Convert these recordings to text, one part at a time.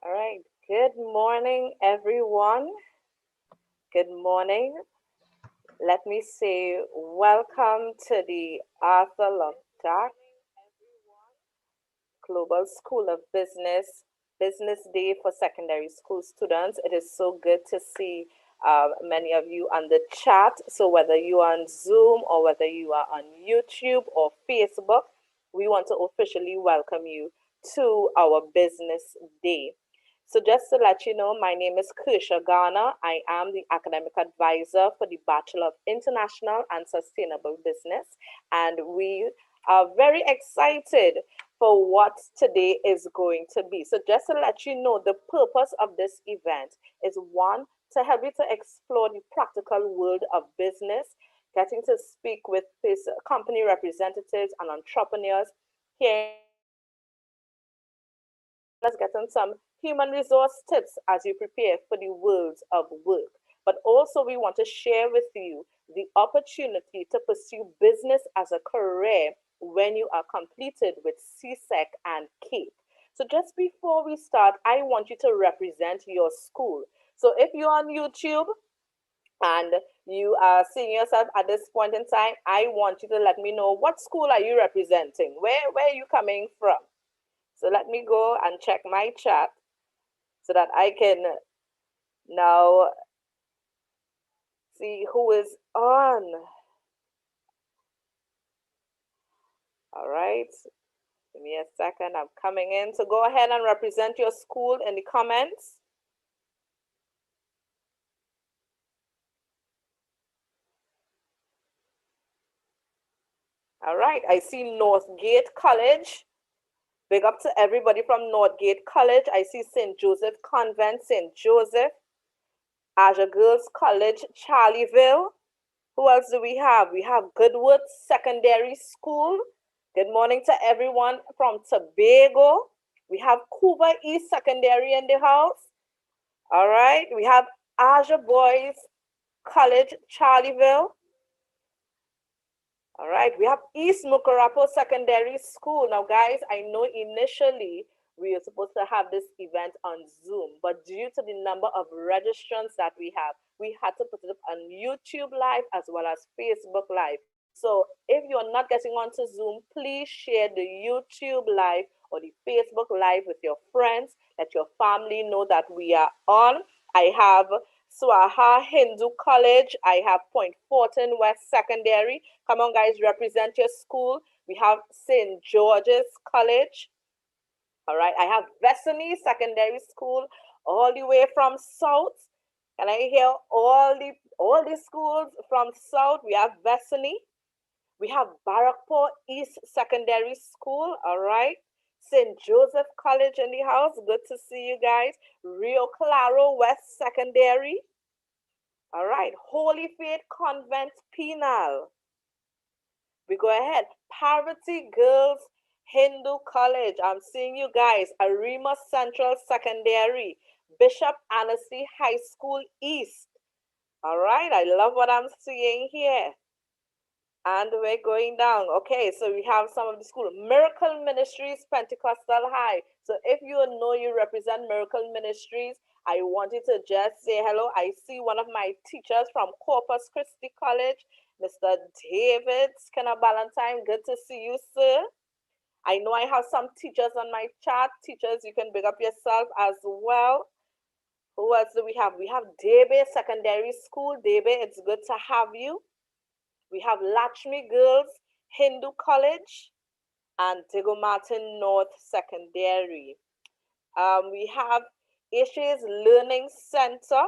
All right. Good morning, everyone. Good morning. Let me say welcome to the Arthur Lockjack Global School of Business Business Day for secondary school students. It is so good to see many of you on the chat. So whether you are on Zoom or whether you are on YouTube or Facebook, we want to officially welcome you to our Business Day. So just to let you know, my name is Kersha Garner. I am the academic advisor for the Bachelor of International and Sustainable Business. And we are very excited for what today is going to be. So just to let you know, the purpose of this event is one, to help you to explore the practical world of business, getting to speak with company representatives and entrepreneurs, hearing us getting some human resource tips as you prepare for the world of work. But also, we want to share with you the opportunity to pursue business as a career when you are completed with CSEC and CAPE. So, just before we start, I want you to represent your school. So, if you're on YouTube and you are seeing yourself at this point in time, I want you to let me know what school are you representing? Where are you coming from? So let me go and check my chat so that I can now see who is on. All right. Give me a second. I'm coming in. So go ahead and represent your school in the comments. All right. I see Northgate College. Big up to everybody from Northgate College. I see St. Joseph Convent, St. Joseph. Azure Girls College, Charlieville. Who else do we have? We have Goodwood Secondary School. Good morning to everyone from Tobago. We have Cuba East Secondary in the house. All right. We have Azure Boys College, Charlieville. All right. We have East Mukarapo Secondary School. Now, guys, I know initially we were supposed to have this event on Zoom, but due to the number of registrants that we had to put it up on YouTube Live as well as Facebook Live. So if you're not getting onto Zoom, please share the YouTube Live or the Facebook Live with your friends. Let your family know that we are on. I have Swaha Hindu College. I have Point Fortin West Secondary. Come on, guys, represent your school. We have St. George's College. All right, I have Vesony Secondary School all the way from South. Can I hear all the schools from South? We have Vesony. We have Barakpur East Secondary School. All right. St. Joseph College in the house. Good to see you guys. Rio Claro West Secondary. All right. Holy Faith Convent Penal. We go ahead. Parvati Girls Hindu College. I'm seeing you guys. Arima Central Secondary. Bishop Annecy High School East. All right. I love what I'm seeing here. And we're going down. Okay, so we have some of the school. Miracle Ministries Pentecostal High. So if you know you represent Miracle Ministries, I want you to just say hello. I see one of my teachers from Corpus Christi College, Mr. David Skinner Ballantyne. Good to see you, sir. I know I have some teachers on my chat. Teachers, you can big up yourself as well. Who else do we have? We have Debe Secondary School. Debe, it's good to have you. We have Lakshmi Girls Hindu College and Diego Martin North Secondary. We have Ishes Learning Center.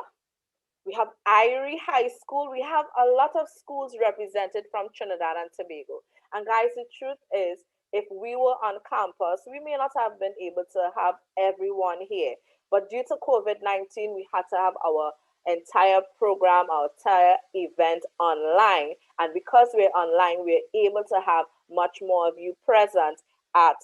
We have Irie High School. We have a lot of schools represented from Trinidad and Tobago. And guys, the truth is, if we were on campus, we may not have been able to have everyone here. But due to COVID-19, we had to have our entire program, our entire event online. And because we're online, we're able to have much more of you present at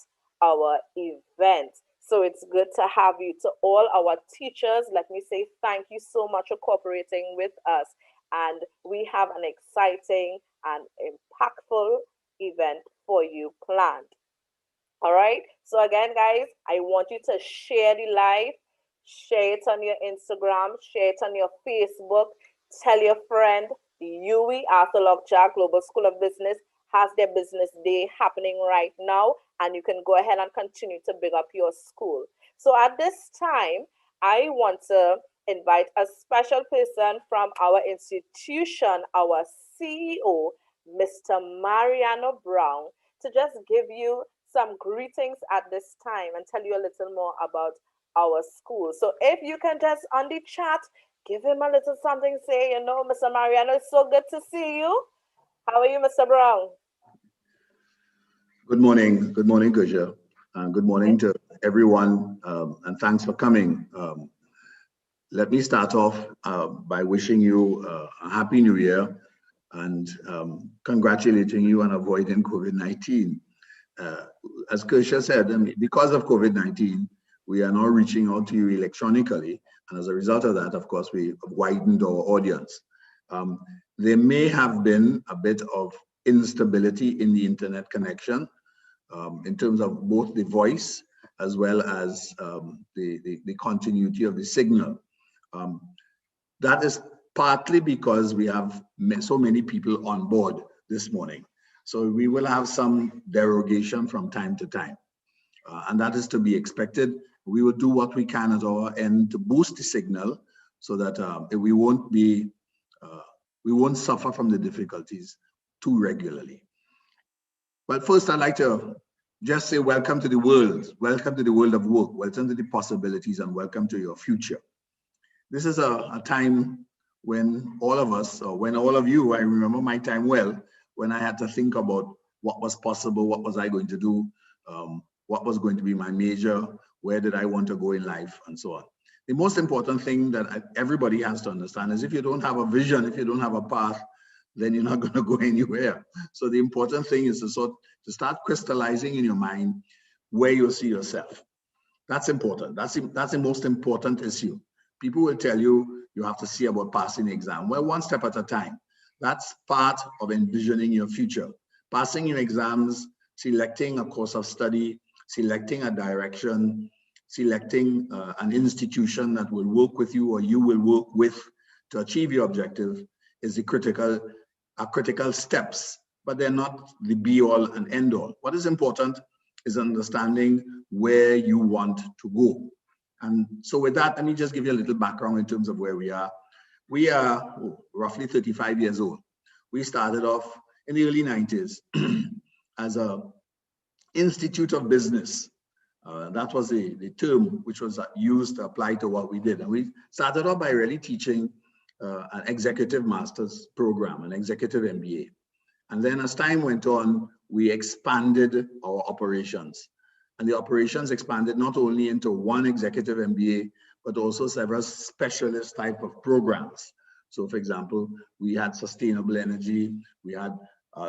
our event. So it's good to have you. To all our teachers, let me say thank you so much for cooperating with us. And we have an exciting and impactful event for you planned. All right. So again, guys, I want you to share the live. Share it on your Instagram, share it on your Facebook, tell your friend. The Uwialjgsb Global School of Business has their business day happening right now, and you can go ahead and continue to big up your school. So at this time, I want to invite a special person from our institution, our CEO, Mr. Mariano Brown, to just give you some greetings at this time and tell you a little more about our school. So if you can just on the chat, give him a little something, say, Mr. Mariano, it's so good to see you. How are you, Mr. Brown? Good morning, Gurja. Good morning to everyone, and thanks for coming. Let me start off by wishing you a happy new year and congratulating you on avoiding COVID-19. As Kersha said, because of COVID-19, we are now reaching out to you electronically. And as a result of that, of course, we widened our audience. There may have been a bit of instability in the internet connection in terms of both the voice as well as the continuity of the signal. That is partly because we have so many people on board this morning. So we will have some derogation from time to time. And that is to be expected. We will do what we can at our end to boost the signal so that we won't suffer from the difficulties too regularly. But first, I'd like to just say welcome to the world. Welcome to the world of work. Welcome to the possibilities and welcome to your future. This is a time when all of us, or when all of you, I remember my time well, when I had to think about what was possible, what was I going to do, what was going to be my major, where did I want to go in life, and so on. The most important thing that everybody has to understand is if you don't have a vision, if you don't have a path, then you're not going to go anywhere. So the important thing is to start crystallizing in your mind where you see yourself. That's important. That's the most important issue. People will tell you you have to see about passing the exam. Well, one step at a time. That's part of envisioning your future. Passing your exams, selecting a course of study, selecting a direction, selecting an institution that will work with you or you will work with to achieve your objective is the critical steps, but they're not the be all and end all. What is important is understanding where you want to go. And so with that, let me just give you a little background in terms of where we are. We are roughly 35 years old. We started off in the early 90s as an Institute of Business. That was the term which was used to apply to what we did. And we started off by really teaching an executive master's program, an executive MBA. And then as time went on, we expanded our operations. And the operations expanded not only into one executive MBA, but also several specialist type of programs. So for example, we had sustainable energy, we had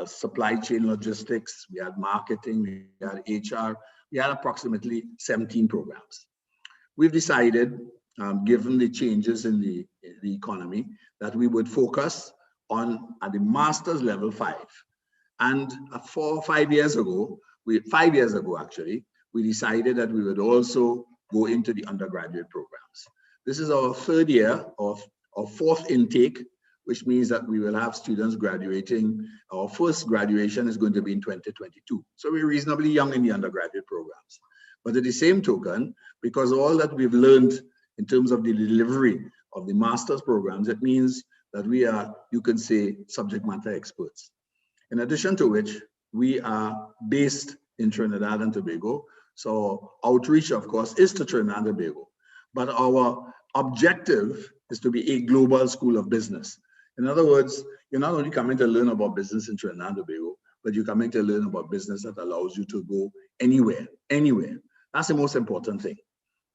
supply chain logistics, we had marketing, we had HR, we had approximately 17 programs. We've decided, given the changes in the economy, that we would focus on at the master's level 5. And 4 or 5 years ago, 5 years ago actually, we decided that we would also go into the undergraduate programs. This is our 3rd year of 4th intake, which means that we will have students graduating. Our first graduation is going to be in 2022. So we're reasonably young in the undergraduate programs. But at the same token, because all that we've learned in terms of the delivery of the master's programs, it means that we are, you can say, subject matter experts. In addition to which, we are based in Trinidad and Tobago. So outreach, of course, is to Trinidad and Tobago. But our objective is to be a global school of business. In other words, you're not only coming to learn about business in Trinidad and Tobago, but you're coming to learn about business that allows you to go anywhere, anywhere. That's the most important thing,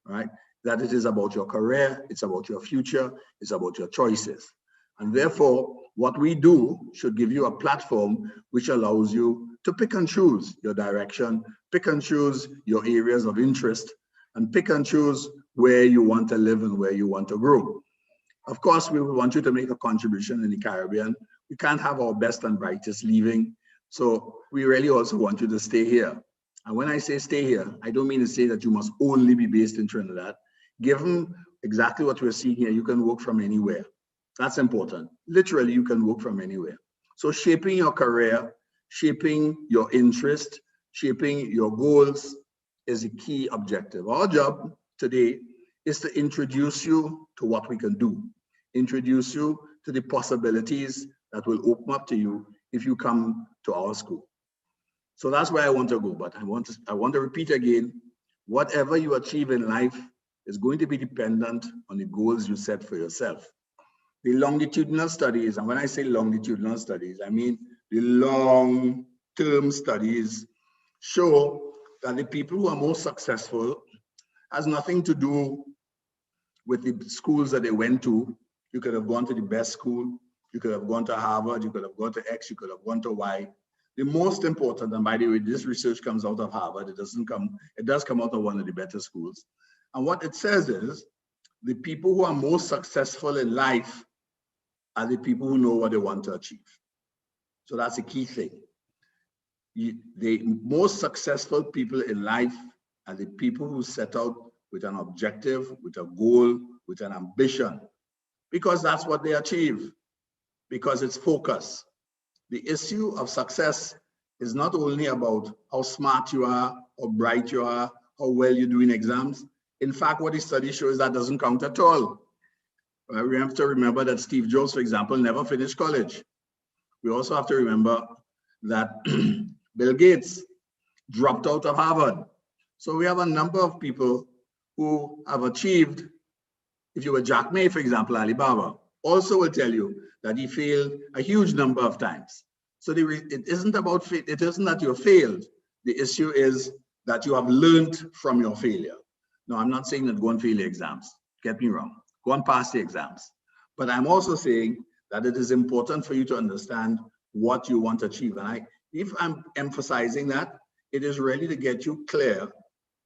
right? That it is about your career, it's about your future, it's about your choices. And therefore, what we do should give you a platform which allows you to pick and choose your direction, pick and choose your areas of interest, and pick and choose where you want to live and where you want to grow. Of course, we want you to make a contribution in the Caribbean. We can't have our best and brightest leaving. So we really also want you to stay here. And when I say stay here, I don't mean to say that you must only be based in Trinidad. Given exactly what we're seeing here, you can work from anywhere. That's important. Literally, you can work from anywhere. So shaping your career, shaping your interest, shaping your goals is a key objective. Our job today is to introduce you to what we can do, introduce you to the possibilities that will open up to you if you come to our school. So that's where I want to go, but I want to repeat again, whatever you achieve in life is going to be dependent on the goals you set for yourself. The longitudinal studies, and when I say longitudinal studies, I mean the long-term studies show that the people who are most successful has nothing to do with the schools that they went to. You could have gone to the best school, you could have gone to Harvard, you could have gone to X, you could have gone to Y. The most important, and by the way, this research comes out of Harvard, it does come out of one of the better schools. And what it says is, the people who are most successful in life are the people who know what they want to achieve. So that's a key thing. The most successful people in life are the people who set out with an objective, with a goal, with an ambition, because that's what they achieve, because it's focus. The issue of success is not only about how smart you are, how bright you are, how well you do in exams. In fact, what the study shows that doesn't count at all. We have to remember that Steve Jobs, for example, never finished college. We also have to remember that Bill Gates dropped out of Harvard. So we have a number of people who have achieved. If you were Jack May, for example, Alibaba, also will tell you that he failed a huge number of times. So it isn't about, it isn't that you failed. The issue is that you have learned from your failure. No, I'm not saying that go and fail the exams. Get me wrong. Go and pass the exams. But I'm also saying that it is important for you to understand what you want to achieve. And if I'm emphasizing that, it is really to get you clear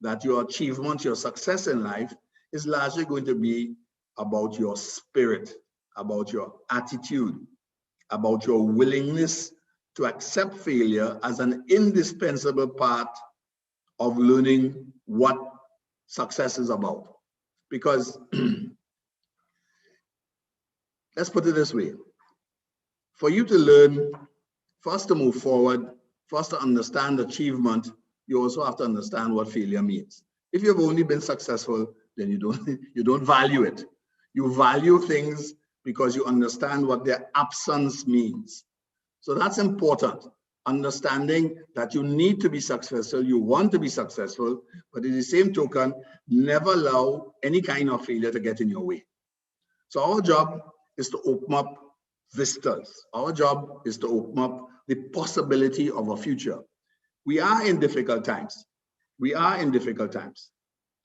that your achievement, your success in life is largely going to be about your spirit, about your attitude, about your willingness to accept failure as an indispensable part of learning what success is about. Because let's put it this way. For you to learn, first to move forward, first to understand achievement, you also have to understand what failure means. If you've only been successful, then you don't value it. You value things because you understand what their absence means. So that's important. Understanding that you need to be successful, you want to be successful, but in the same token, never allow any kind of failure to get in your way. So our job is to open up vistas. Our job is to open up the possibility of a future. We are in difficult times. We are in difficult times.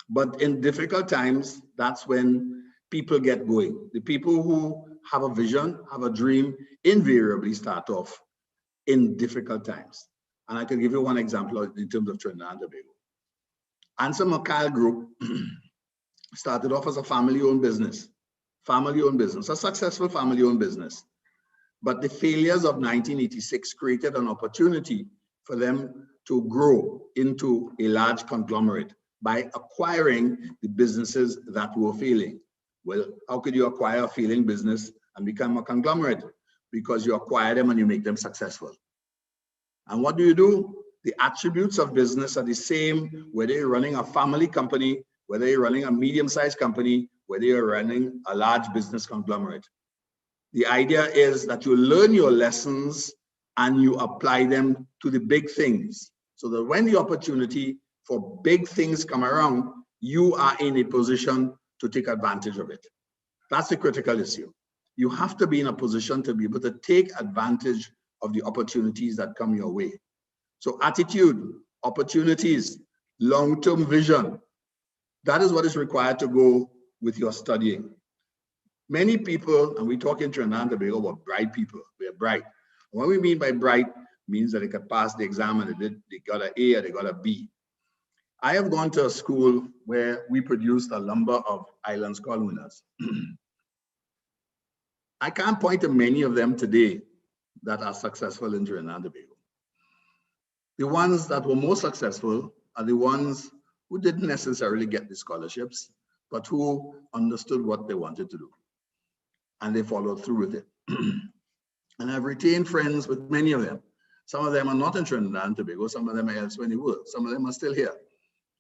But in difficult times, that's when people get going. The people who have a vision, have a dream, invariably start off in difficult times. And I can give you one example in terms of Trinidad and Tobago. Answer McCall Group started off as a family-owned business, a successful family-owned business. But the failures of 1986 created an opportunity for them to grow into a large conglomerate by acquiring the businesses that were failing. Well, how could you acquire a failing business and become a conglomerate? Because you acquire them and you make them successful. And what do? The attributes of business are the same whether you're running a family company, whether you're running a medium-sized company, whether you're running a large business conglomerate. The idea is that you learn your lessons and you apply them to the big things, so that when the opportunity for big things come around, you are in a position to take advantage of it. That's the critical issue. You have to be in a position to be able to take advantage of the opportunities that come your way. So attitude, opportunities, long-term vision, that is what is required to go with your studying. Many people, and we talk in Trinidad and Tobago about bright people, they're bright. What we mean by bright means that they could pass the exam and they got an A or they got a B. I have gone to a school where we produced a number of Island Scholar winners. I can't point to many of them today that are successful in Trinidad and Tobago. The ones that were most successful are the ones who didn't necessarily get the scholarships, but who understood what they wanted to do. And they followed through with it. And I've retained friends with many of them. Some of them are not in Trinidad and Tobago, some of them are elsewhere in the world, some of them are still here.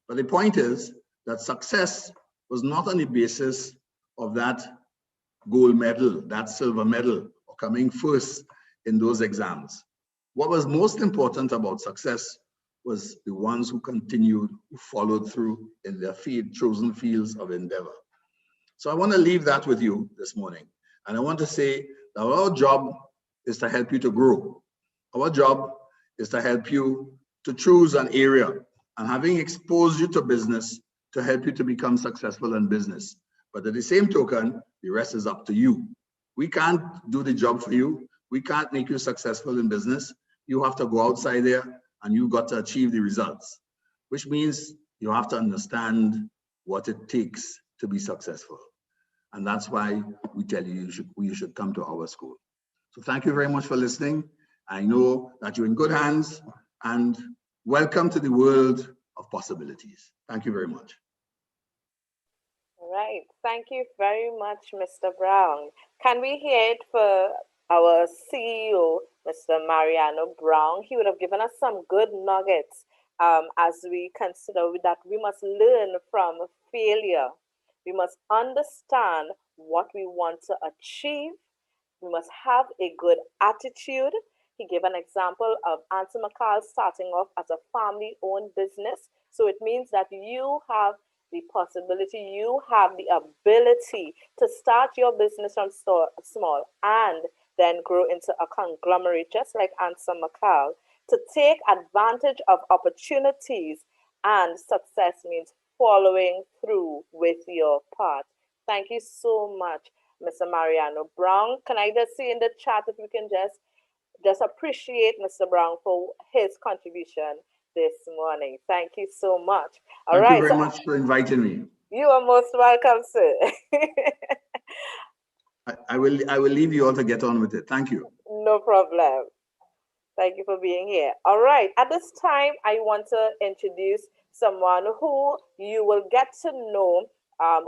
But the point is that success was not on the basis of that gold medal, that silver medal, or coming first in those exams. What was most important about success was the ones who continued, who followed through in their chosen fields of endeavor. So I want to leave that with you this morning. And I want to say that our job is to help you to grow. Our job is to help you to choose an area, and having exposed you to business, to help you to become successful in business. But at the same token, the rest is up to you. We can't do the job for you. We can't make you successful in business. You have to go outside there and you've got to achieve the results, which means you have to understand what it takes to be successful. And that's why we tell you you should come to our school. So thank you very much for listening. I know that you're in good hands, and welcome to the world of possibilities. Thank you very much. All right. Thank you very much, Mr. Brown. Can we hear it for our CEO, Mr. Mariano Brown? He would have given us some good nuggets as we consider that we must learn from failure. We must understand what we want to achieve. We must have a good attitude. He gave an example of Auntie McCall starting off as a family-owned business. So it means that you have the possibility, you have the ability to start your business from small and then grow into a conglomerate, just like Auntie McCall, to take advantage of opportunities. And success means following through with your part. Thank you so much, Mr. Mariano Brown. Can I just see in the chat if we can just appreciate Mr. Brown for his contribution this morning. Thank you so much. All right. Thank you very much for inviting me. You are most welcome, sir. I will leave you all to get on with it. Thank you. No problem. Thank you for being here. All right. At this time, I want to introduce someone who you will get to know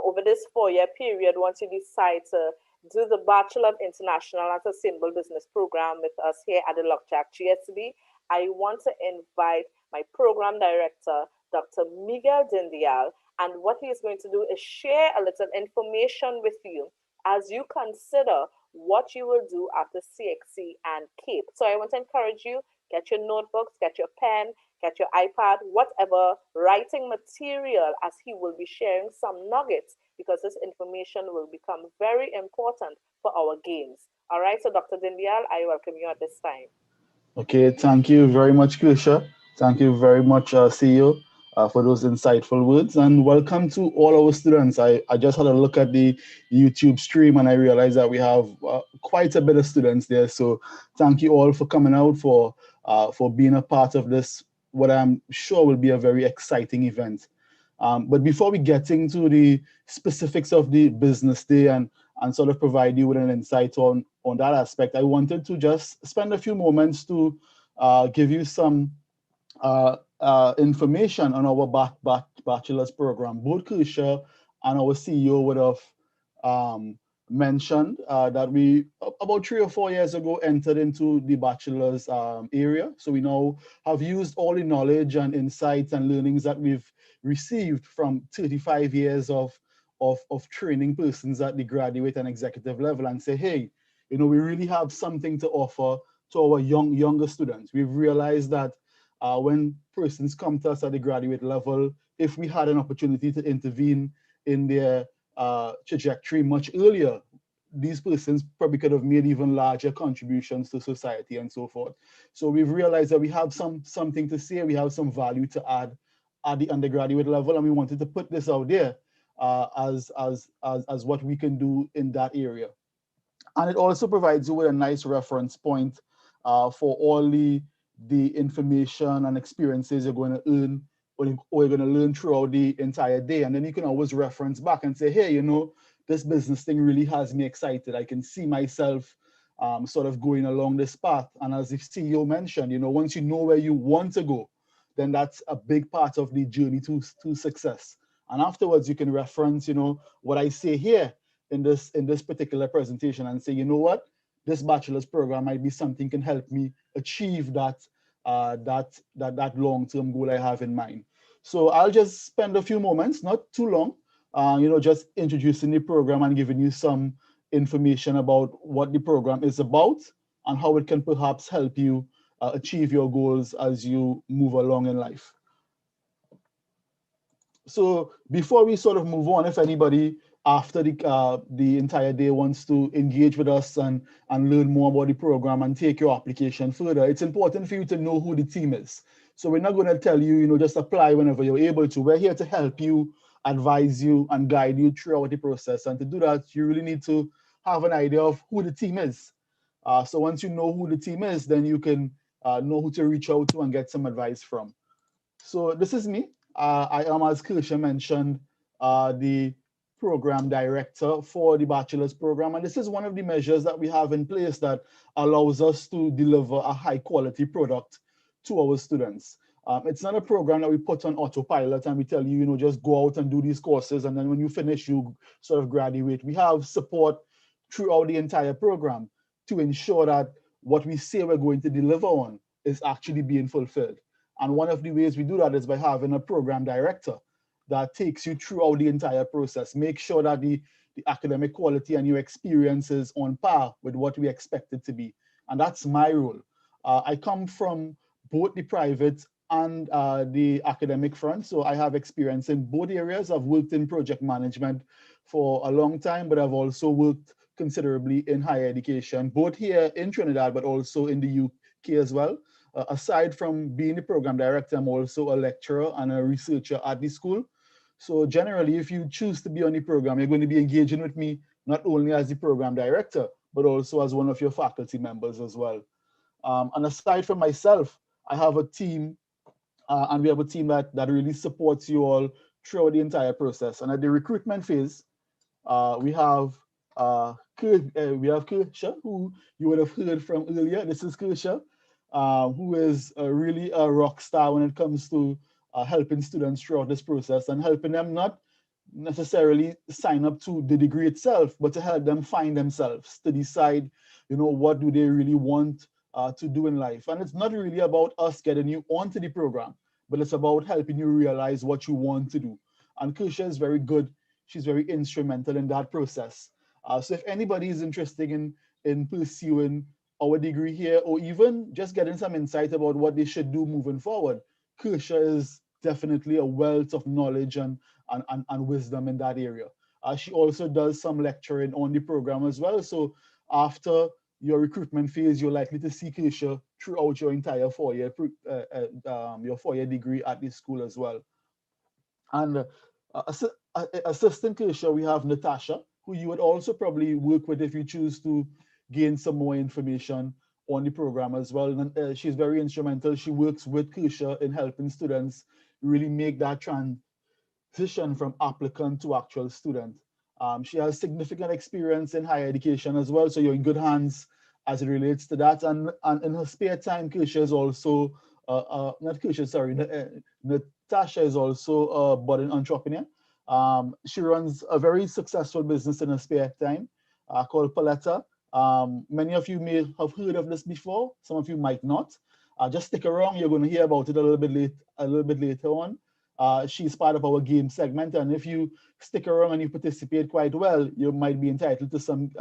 over this 4-year period once you decide to do the Bachelor of International and Sustainable Business program with us here at the Uwialjgsb GSB. I want to invite my program director, Dr. Miguel Dindial, and what he is going to do is share a little information with you as you consider what you will do after CSEC and CAPE. So I want to encourage you, get your notebooks, get your pen, get your iPad, whatever writing material, as he will be sharing some nuggets, because this information will become very important for our games. All right, so Dr. Dindial, I welcome you at this time. Okay, thank you very much, Kusha. Thank you very much, CEO, for those insightful words, and welcome to all our students. I just had a look at the YouTube stream and I realized that we have quite a bit of students there. So thank you all for coming out, for being a part of this, what I'm sure will be a very exciting event. But before we get into the specifics of the business day and sort of provide you with an insight on that aspect, I wanted to just spend a few moments to give you some information on our bachelor's program. Both Kusha and our CEO would have mentioned that we, about 3 or 4 years ago, entered into the bachelor's area. So we now have used all the knowledge and insights and learnings that we've received from 35 years of training persons at the graduate and executive level and say, hey, you know, we really have something to offer to our younger students. We've realized that when persons come to us at the graduate level, if we had an opportunity to intervene in their trajectory much earlier, these persons probably could have made even larger contributions to society and so forth. So we've realized that we have something to say, we have some value to add at the undergraduate level, and we wanted to put this out there as what we can do in that area. And it also provides you with a nice reference point for all the information and experiences you're going to earn or you're going to learn throughout the entire day. And then you can always reference back and say, hey, you know, this business thing really has me excited. I can see myself sort of going along this path. And as the CEO mentioned, you know, once you know where you want to go, then that's a big part of the journey to success. And afterwards, you can reference, what I say here in this particular presentation and say, you know what, this bachelor's program might be something can help me achieve that long-term goal I have in mind. So I'll just spend a few moments, not too long, just introducing the program and giving you some information about what the program is about and how it can perhaps help you achieve your goals as you move along in life. So before we sort of move on, if anybody after the entire day wants to engage with us and learn more about the program and take your application further, it's important for you to know who the team is. So we're not going to tell you, just apply whenever you're able to. We're here to help you, advise you, and guide you throughout the process. And to do that, you really need to have an idea of who the team is. So once you know who the team is, then you can know who to reach out to and get some advice from. So this is me. I am, as Kirsha mentioned, the program director for the bachelor's program. And this is one of the measures that we have in place that allows us to deliver a high quality product to our students. It's not a program that we put on autopilot and we tell you, just go out and do these courses. And then when you finish, you sort of graduate. We have support throughout the entire program to ensure that what we say we're going to deliver on is actually being fulfilled. And one of the ways we do that is by having a program director that takes you throughout the entire process. Make sure that the academic quality and your experience is on par with what we expect it to be. And that's my role. I come from both the private and the academic front. So I have experience in both areas. I've worked in project management for a long time, but I've also worked considerably in higher education, both here in Trinidad, but also in the UK as well. Aside from being the program director, I'm also a lecturer and a researcher at the school. So generally, if you choose to be on the program, you're going to be engaging with me, not only as the program director, but also as one of your faculty members as well. And aside from myself, I have a team, and we have a team that really supports you all throughout the entire process. And at the recruitment phase, we have Kirsha, who you would have heard from earlier. This is Kirsha, who is really a rock star when it comes to helping students throughout this process and helping them not necessarily sign up to the degree itself, but to help them find themselves, to decide, what do they really want to do in life. And it's not really about us getting you onto the program, but it's about helping you realize what you want to do. And Kirsha is very good. She's very instrumental in that process. So if anybody is interested in pursuing our degree here, or even just getting some insight about what they should do moving forward, Kirsha is definitely a wealth of knowledge and wisdom in that area. She also does some lecturing on the program as well. So after your recruitment phase, you're likely to see Kirsha throughout your entire four-year degree at this school as well. And assistant Kirsha, we have Natasha, who you would also probably work with if you choose to gain some more information on the program as well. And she's very instrumental. She works with Kirsha in helping students really make that transition from applicant to actual student. She has significant experience in higher education as well, so you're in good hands as it relates to that. And in her spare time, Kirsha is also, Natasha is also a budding entrepreneur. She runs a very successful business in her spare time called Paletta. Many of you may have heard of this before. Some of you might not. Just stick around. You're going to hear about it a little bit later on. She's part of our game segment, and if you stick around and you participate quite well, you might be entitled to some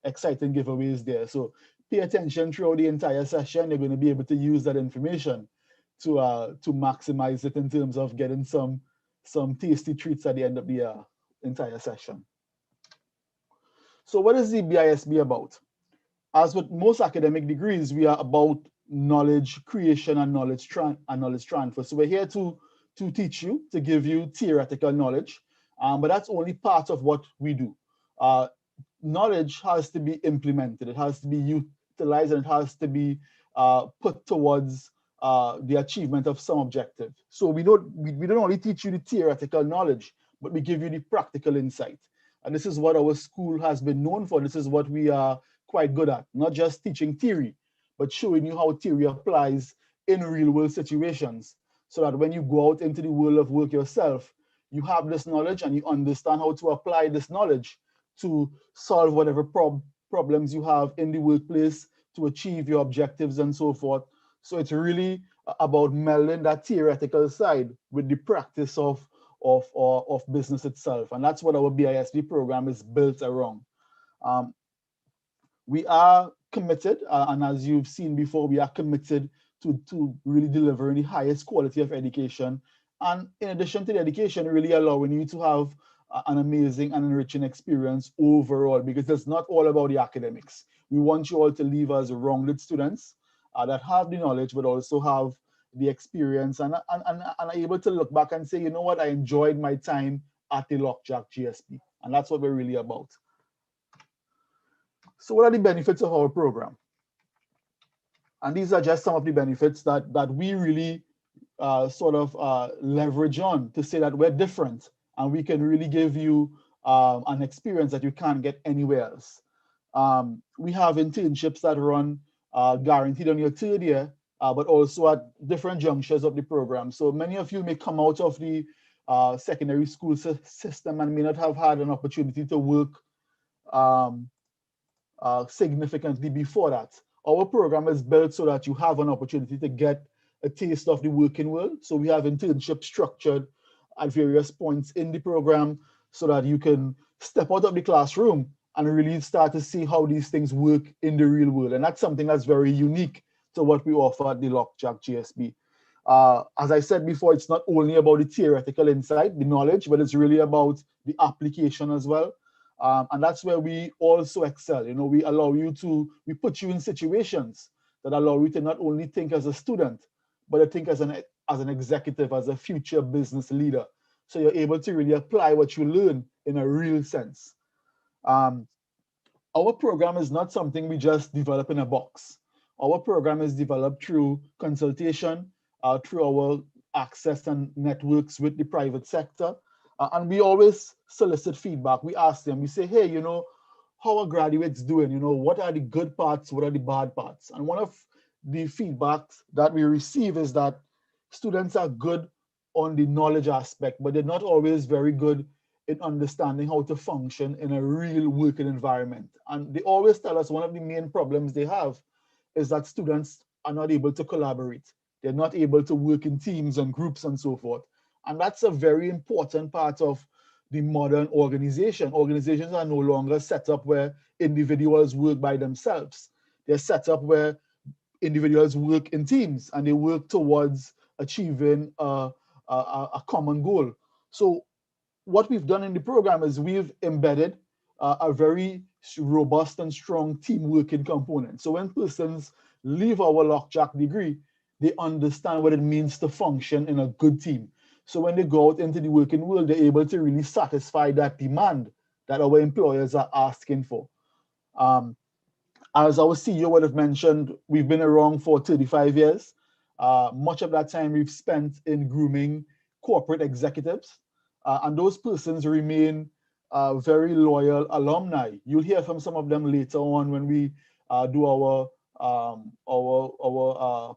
exciting giveaways there. So pay attention throughout the entire session. You're going to be able to use that information to maximize it in terms of getting some tasty treats at the end of the entire session. So what is the BISB about? As with most academic degrees, we are about knowledge creation and knowledge transfer. So we're here to teach you, to give you theoretical knowledge, but that's only part of what we do. Knowledge has to be implemented, it has to be utilized, and it has to be put towards the achievement of some objective. So we don't only teach you the theoretical knowledge, but we give you the practical insight. And this is what our school has been known for. This is what we are quite good at, not just teaching theory, but showing you how theory applies in real world situations, so that when you go out into the world of work yourself, you have this knowledge and you understand how to apply this knowledge to solve whatever problems you have in the workplace, to achieve your objectives and so forth. So it's really about melding that theoretical side with the practice of business itself. And that's what our BISB program is built around. We are committed, and as you've seen before, we are committed to really delivering the highest quality of education. And in addition to the education, really allowing you to have an amazing and enriching experience overall, because it's not all about the academics. We want you all to leave as rounded students that have the knowledge, but also have the experience and are able to look back and say, you know what, I enjoyed my time at the Uwialjgsb GSB. And that's what we're really about. So what are the benefits of our program? And these are just some of the benefits that we really leverage on to say that we're different and we can really give you an experience that you can't get anywhere else. We have internships that run guaranteed on your third year, but also at different junctures of the program. So many of you may come out of the secondary school system and may not have had an opportunity to work significantly before that. Our program is built so that you have an opportunity to get a taste of the working world. So we have internships structured at various points in the program so that you can step out of the classroom and really start to see how these things work in the real world. And that's something that's very unique to what we offer at the Uwialjgsb GSB. As I said before, it's not only about the theoretical insight, the knowledge, but it's really about the application as well. And that's where we also excel. You know, we put you in situations that allow you to not only think as a student, but to think as an executive, as a future business leader. So you're able to really apply what you learn in a real sense. Our program is not something we just develop in a box. Our program is developed through consultation, through our access and networks with the private sector. And we always solicit feedback. We ask them, we say, hey, you know, how are graduates doing? You know, what are the good parts? What are the bad parts? And one of the feedbacks that we receive is that students are good on the knowledge aspect, but they're not always very good in understanding how to function in a real working environment. And they always tell us one of the main problems they have is that students are not able to collaborate. They're not able to work in teams and groups and so forth. And that's a very important part of the modern organization. Organizations are no longer set up where individuals work by themselves. They're set up where individuals work in teams and they work towards achieving a common goal. So what we've done in the program is we've embedded a very robust and strong team working component. So when persons leave our Uwialjgsb degree, they understand what it means to function in a good team. So when they go out into the working world, they're able to really satisfy that demand that our employers are asking for. As our CEO would have mentioned, we've been around for 35 years. Much of that time we've spent in grooming corporate executives, and those persons remain very loyal alumni. You'll hear from some of them later on when we do our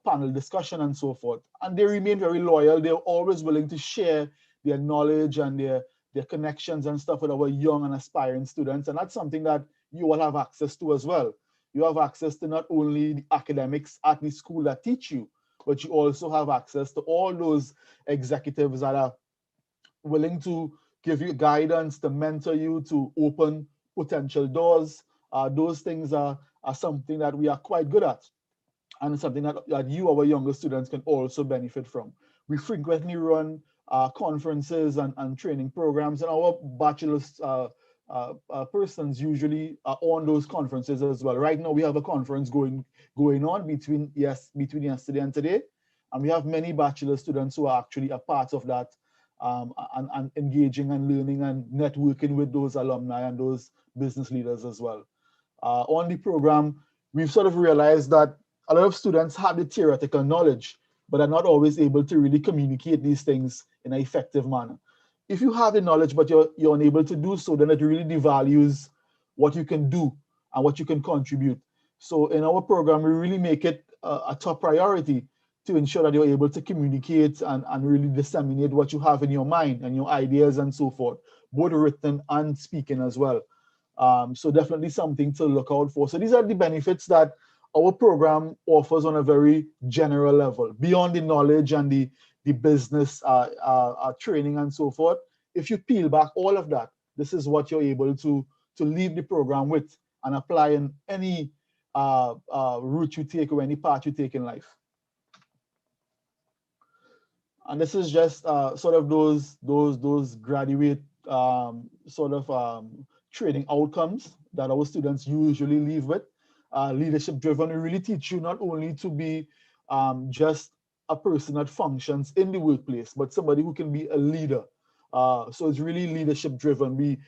panel discussion and so forth. And they remain very loyal. They're always willing to share their knowledge and their connections and stuff with our young and aspiring students. And that's something that you all have access to as well. You have access to not only the academics at the school that teach you, but you also have access to all those executives that are willing to give you guidance, to mentor you, to open potential doors. Those things are something that we are quite good at, and something that you, our younger students, can also benefit from. We frequently run conferences and training programs, and our bachelor's persons usually are on those conferences as well. Right now, we have a conference going on between yesterday and today, and we have many bachelor students who are actually a part of that, and engaging and learning and networking with those alumni and those business leaders as well. On the program, we've sort of realized that a lot of students have the theoretical knowledge, but are not always able to really communicate these things in an effective manner. If you have the knowledge, but you're unable to do so, then it really devalues what you can do and what you can contribute. So in our program, we really make it a top priority to ensure that you're able to communicate and really disseminate what you have in your mind and your ideas and so forth, both written and speaking as well. So definitely something to look out for. So these are the benefits that our program offers on a very general level, beyond the knowledge and the business training and so forth. If you peel back all of that, this is what you're able to leave the program with and apply in any route you take or any path you take in life. And this is just sort of those graduate training outcomes that our students usually leave with. Leadership driven, we really teach you not only to be just a person that functions in the workplace, but somebody who can be a leader. So it's really leadership driven. We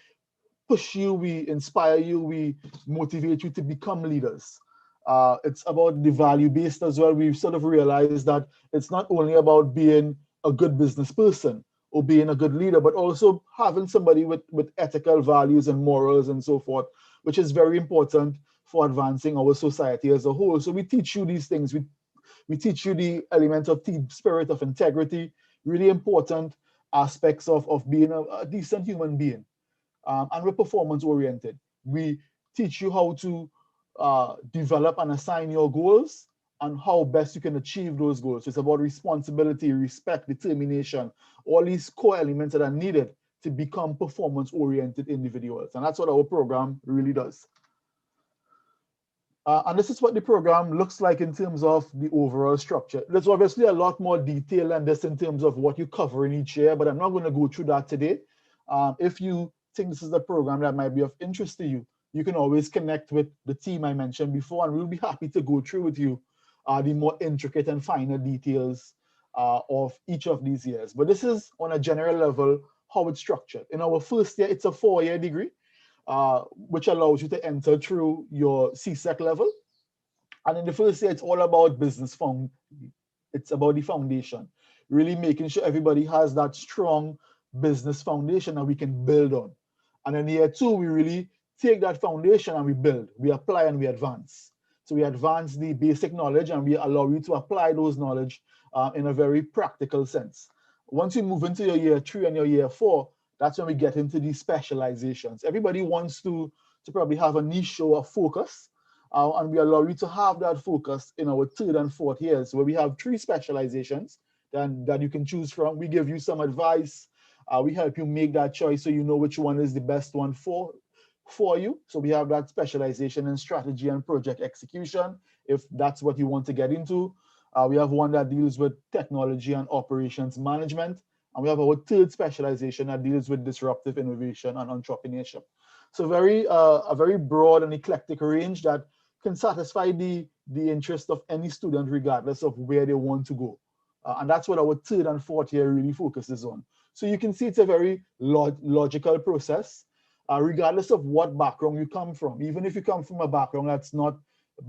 push you, we inspire you, we motivate you to become leaders. It's about the value based as well. We've sort of realized that it's not only about being a good business person or being a good leader, but also having somebody with ethical values and morals and so forth, which is very important for advancing our society as a whole. So we teach you these things. We teach you the element of team spirit, of integrity, really important aspects of being a decent human being. And we're performance oriented. We teach you how to develop and assign your goals and how best you can achieve those goals. So it's about responsibility, respect, determination, all these core elements that are needed to become performance oriented individuals. And that's what our program really does. And this is what the program looks like in terms of the overall structure. There's obviously a lot more detail than this in terms of what you cover in each year, but I'm not going to go through that today. If you think this is a program that might be of interest to you, you can always connect with the team I mentioned before, and we'll be happy to go through with you the more intricate and finer details of each of these years. But this is on a general level how it's structured. In our first year, it's a 4-year degree, which allows you to enter through your CSEC level. And in the first year, it's all about business it's about the foundation, really making sure everybody has that strong business foundation that we can build on. And in year 2, we really take that foundation and we build, we apply and we advance. So we advance the basic knowledge and we allow you to apply those knowledge in a very practical sense. Once you move into your year 3 and your year 4, that's when we get into these specializations. Everybody wants to probably have a niche or a focus, and we allow you to have that focus in our 3rd and 4th years, where we have 3 specializations that you can choose from. We give you some advice. We help you make that choice so you know which one is the best one for you. So we have that specialization in strategy and project execution, if that's what you want to get into. We have one that deals with technology and operations management. And we have our 3rd specialization that deals with disruptive innovation and entrepreneurship. So a very broad and eclectic range that can satisfy the interest of any student regardless of where they want to go. And that's what our 3rd and 4th year really focuses on. So you can see it's a very logical process, regardless of what background you come from. Even if you come from a background that's not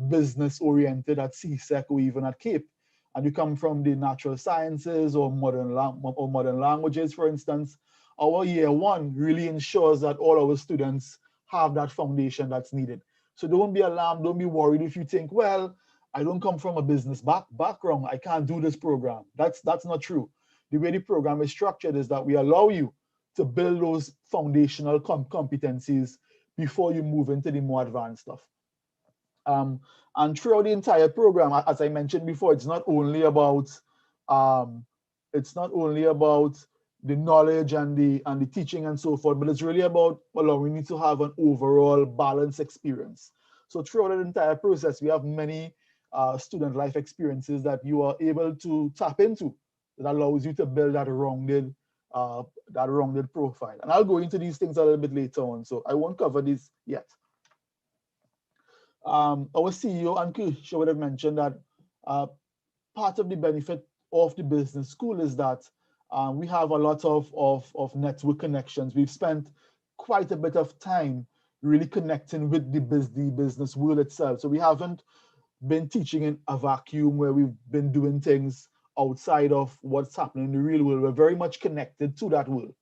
business oriented at CSEC or even at CAPE, and you come from the natural sciences or modern languages, for instance, our year 1 really ensures that all our students have that foundation that's needed. So don't be alarmed, don't be worried if you think, well, I don't come from a business background, I can't do this program. That's not true. The way the program is structured is that we allow you to build those foundational competencies before you move into the more advanced stuff. And throughout the entire program, as I mentioned before, it's not only about the knowledge and the teaching and so forth, but it's really about allowing you to have an overall balanced experience. So throughout the entire process, we have many student life experiences that you are able to tap into that allows you to build that rounded profile. And I'll go into these things a little bit later on, so I won't cover this yet. Our CEO, Ankush, would have mentioned that part of the benefit of the business school is that we have a lot of network connections. We've spent quite a bit of time really connecting with the business world itself. So we haven't been teaching in a vacuum where we've been doing things outside of what's happening in the real world. We're very much connected to that world.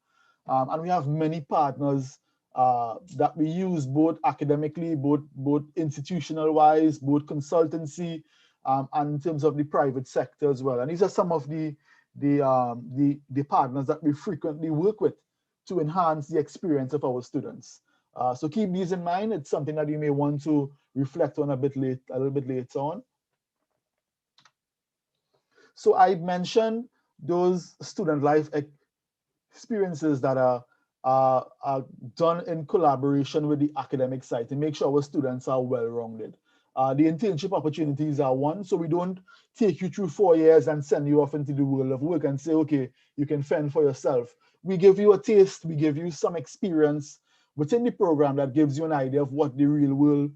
And we have many partners that we use both academically, both institutional wise, both consultancy, and in terms of the private sector as well. And these are some of the partners that we frequently work with to enhance the experience of our students. So keep these in mind. It's something that you may want to reflect on a little bit later on. So I mentioned those student life experiences that are done in collaboration with the academic side to make sure our students are well-rounded. The internship opportunities are one, so we don't take you through 4 years and send you off into the world of work and say, okay, you can fend for yourself. We give you a taste, we give you some experience within the program that gives you an idea of what the real world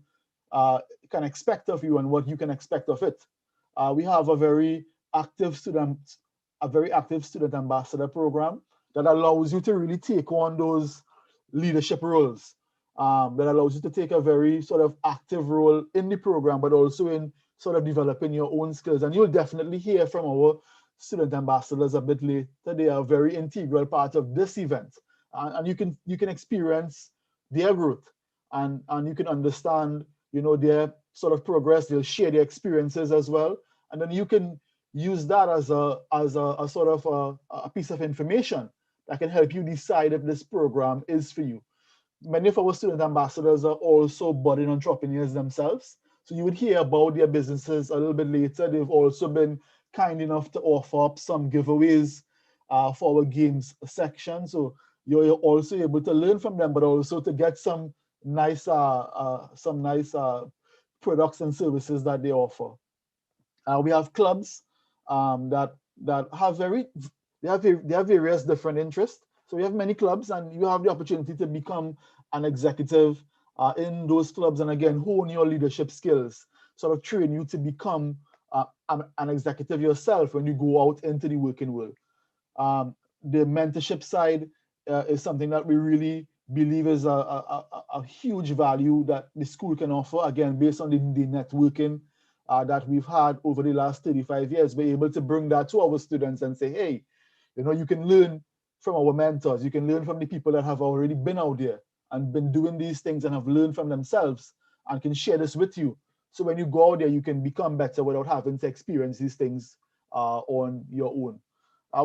can expect of you and what you can expect of it. We have a very active student ambassador program that allows you to really take on those leadership roles, that allows you to take a very sort of active role in the program, but also in sort of developing your own skills. And you'll definitely hear from our student ambassadors a bit later. They are a very integral part of this event. And you can experience their growth and you can understand, you know, their sort of progress. They'll share their experiences as well. And then you can use that as a sort of a piece of information that can help you decide if this program is for you. Many of our student ambassadors are also budding entrepreneurs themselves. So you would hear about their businesses a little bit later. They've also been kind enough to offer up some giveaways for our games section. So you're also able to learn from them, but also to get some nice products and services that they offer. We have clubs that have various different interests. So we have many clubs, and you have the opportunity to become an executive in those clubs, and again hone your leadership skills, sort of train you to become an executive yourself when you go out into the working world. The mentorship side is something that we really believe is a huge value that the school can offer, again based on the networking that we've had over the last 35 years. We're able to bring that to our students and say, hey, you know, you can learn from our mentors. You can learn from the people that have already been out there and been doing these things and have learned from themselves and can share this with you. So when you go out there, you can become better without having to experience these things on your own.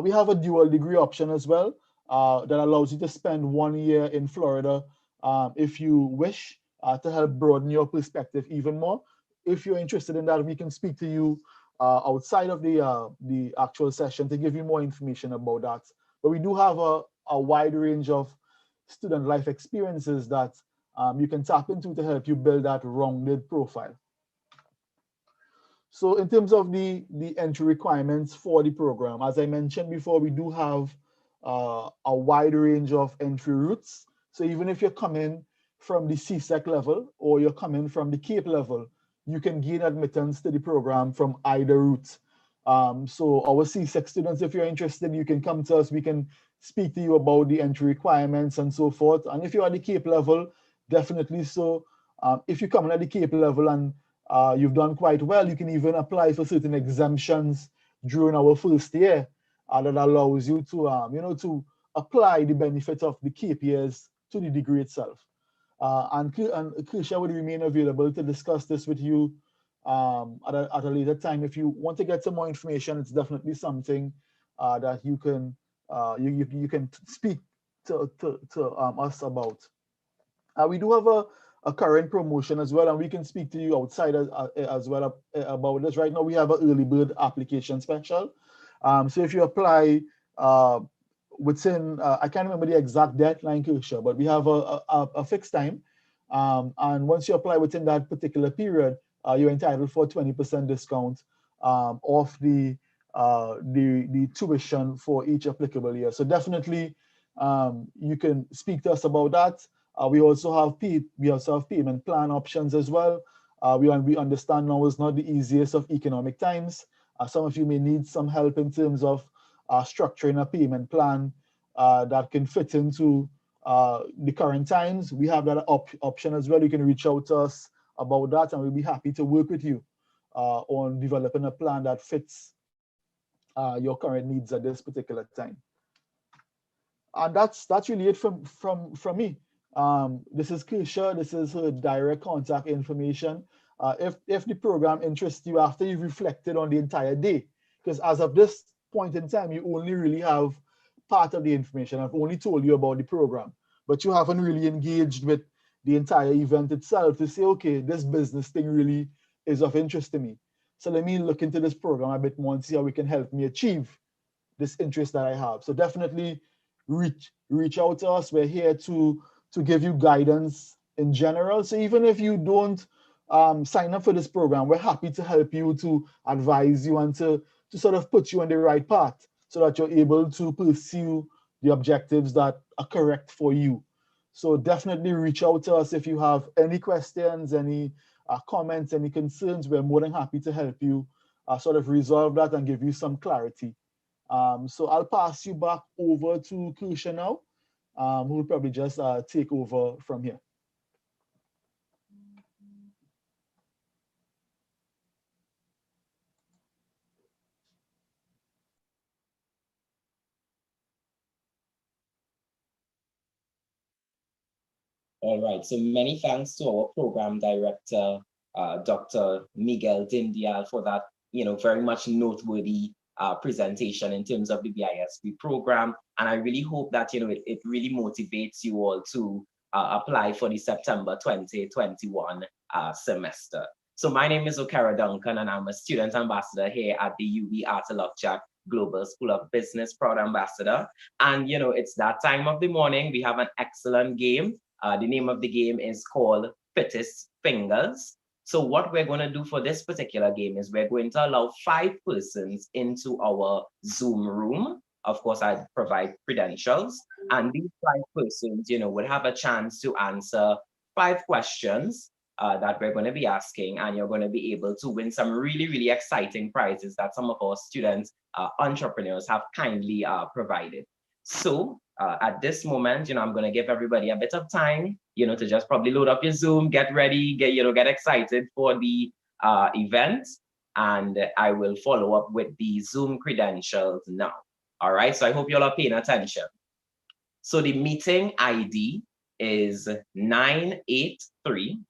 We have a dual degree option as well that allows you to spend 1 year in Florida if you wish to help broaden your perspective even more. If you're interested in that, we can speak to you outside of the actual session to give you more information about that. But we do have a wide range of student life experiences that you can tap into to help you build that rounded profile. So in terms of the entry requirements for the program, as I mentioned before, we do have a wide range of entry routes. So even if you're coming from the CSEC level or you're coming from the CAPE level, you can gain admittance to the program from either route. So our CSEC students, if you're interested, you can come to us. We can speak to you about the entry requirements and so forth. And if you're at the CAPE level, definitely so. If you come in at the CAPE level and you've done quite well, you can even apply for certain exemptions during our first year that allows you to, to apply the benefit of the CAPE years to the degree itself. And Krisha will remain available to discuss this with you at a later time. If you want to get some more information, it's definitely something that you can speak to us about. We do have a current promotion as well, and we can speak to you outside as well about this. Right now, we have an early bird application special. So if you apply within, I can't remember the exact deadline, Kirsha, but we have a fixed time. And once you apply within that particular period, you're entitled for a 20% discount off the tuition for each applicable year. So definitely you can speak to us about that. We also have payment plan options as well. We understand now is not the easiest of economic times. Some of you may need some help in terms of structuring a payment plan that can fit into the current times. We have that option as well. You can reach out to us about that, and we'll be happy to work with you on developing a plan that fits your current needs at this particular time. And that's really it from me. This is Kisha. This is her direct contact information. if the program interests you after you've reflected on the entire day. Because as of this point in time, you only really have part of the information. I've only told you about the program, but you haven't really engaged with the entire event itself to say, okay, this business thing really is of interest to me. So let me look into this program a bit more and see how we can help me achieve this interest that I have. So definitely reach out to us. We're here to give you guidance in general. So even if you don't sign up for this program, we're happy to help you, to advise you, and to sort of put you on the right path so that you're able to pursue the objectives that are correct for you. So definitely reach out to us if you have any questions, any comments, any concerns. We're more than happy to help you sort of resolve that and give you some clarity. So I'll pass you back over to Kusha now, who will probably just take over from here. All right, so many thanks to our program director, Dr. Miguel Dindial, for that, very much noteworthy presentation in terms of the UWI-Arthur program. And I really hope that, it really motivates you all to apply for the September 2021 semester. So my name is Okara Duncan, and I'm a student ambassador here at the Uwialjgsb Global School of Business, proud ambassador. And, it's that time of the morning. We have an excellent game. The name of the game is called Fittest Fingers. So what we're going to do for this particular game is we're going to allow 5 persons into our Zoom room. Of course, I provide credentials, and these 5 persons, will have a chance to answer 5 questions that we're going to be asking, and you're going to be able to win some really, really exciting prizes that some of our students, entrepreneurs, have kindly provided. So at this moment, I'm going to give everybody a bit of time, to just probably load up your Zoom, get ready, get excited for the event, and I will follow up with the Zoom credentials now. All right, so I hope you all are paying attention. So the meeting ID is 983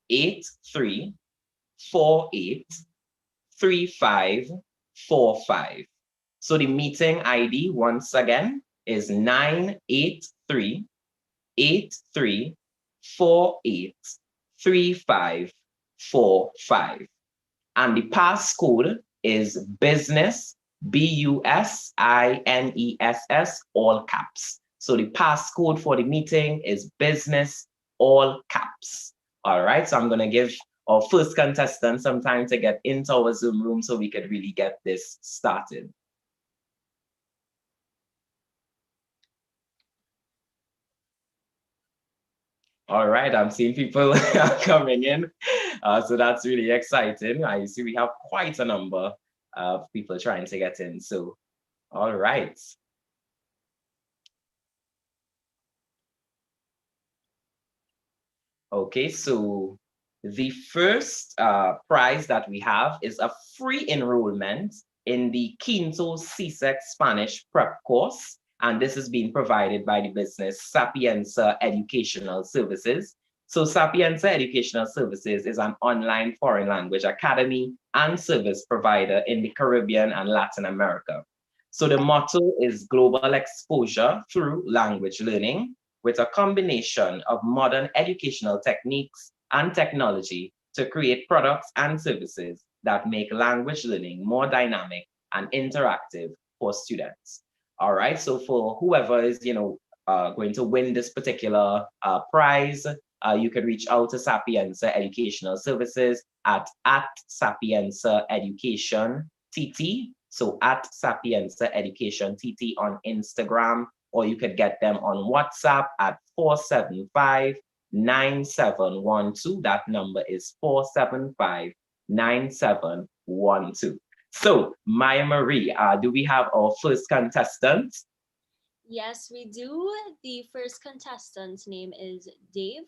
8348 3545. So the meeting ID, once again, is 983 8348 3545. And the passcode is business, BUSINESS, all caps. So the passcode for the meeting is business, all caps. All right, so I'm going to give our first contestant some time to get into our Zoom room so we could really get this started. All right, I'm seeing people coming in, so that's really exciting. I see we have quite a number of people trying to get in, so all right. Okay, so the first prize that we have is a free enrollment in the Quinto CSEC Spanish prep course. And this is being provided by the business Sapienza Educational Services. So Sapienza Educational Services is an online foreign language academy and service provider in the Caribbean and Latin America. So the motto is global exposure through language learning, with a combination of modern educational techniques and technology to create products and services that make language learning more dynamic and interactive for students. All right, so for whoever is, going to win this particular prize, you can reach out to Sapienza Educational Services at Sapienza Education TT. So at Sapienza Education TT on Instagram, or you could get them on WhatsApp at 475-9712. That number is 475-9712. So, Maya Marie, do we have our first contestant? Yes, we do. The first contestant's name is Dave.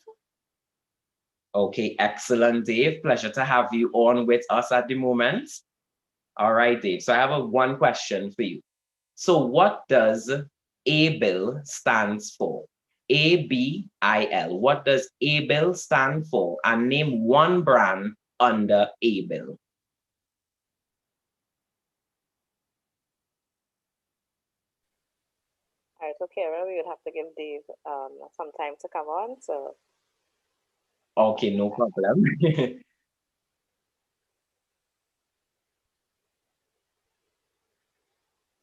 Okay, excellent, Dave. Pleasure to have you on with us at the moment. All right, Dave. So I have one question for you. So what does ABIL stands for? ABIL. What does ABIL stand for? And name one brand under ABIL. All right, so Kara, we would have to give Dave some time to come on. So. Okay, no problem.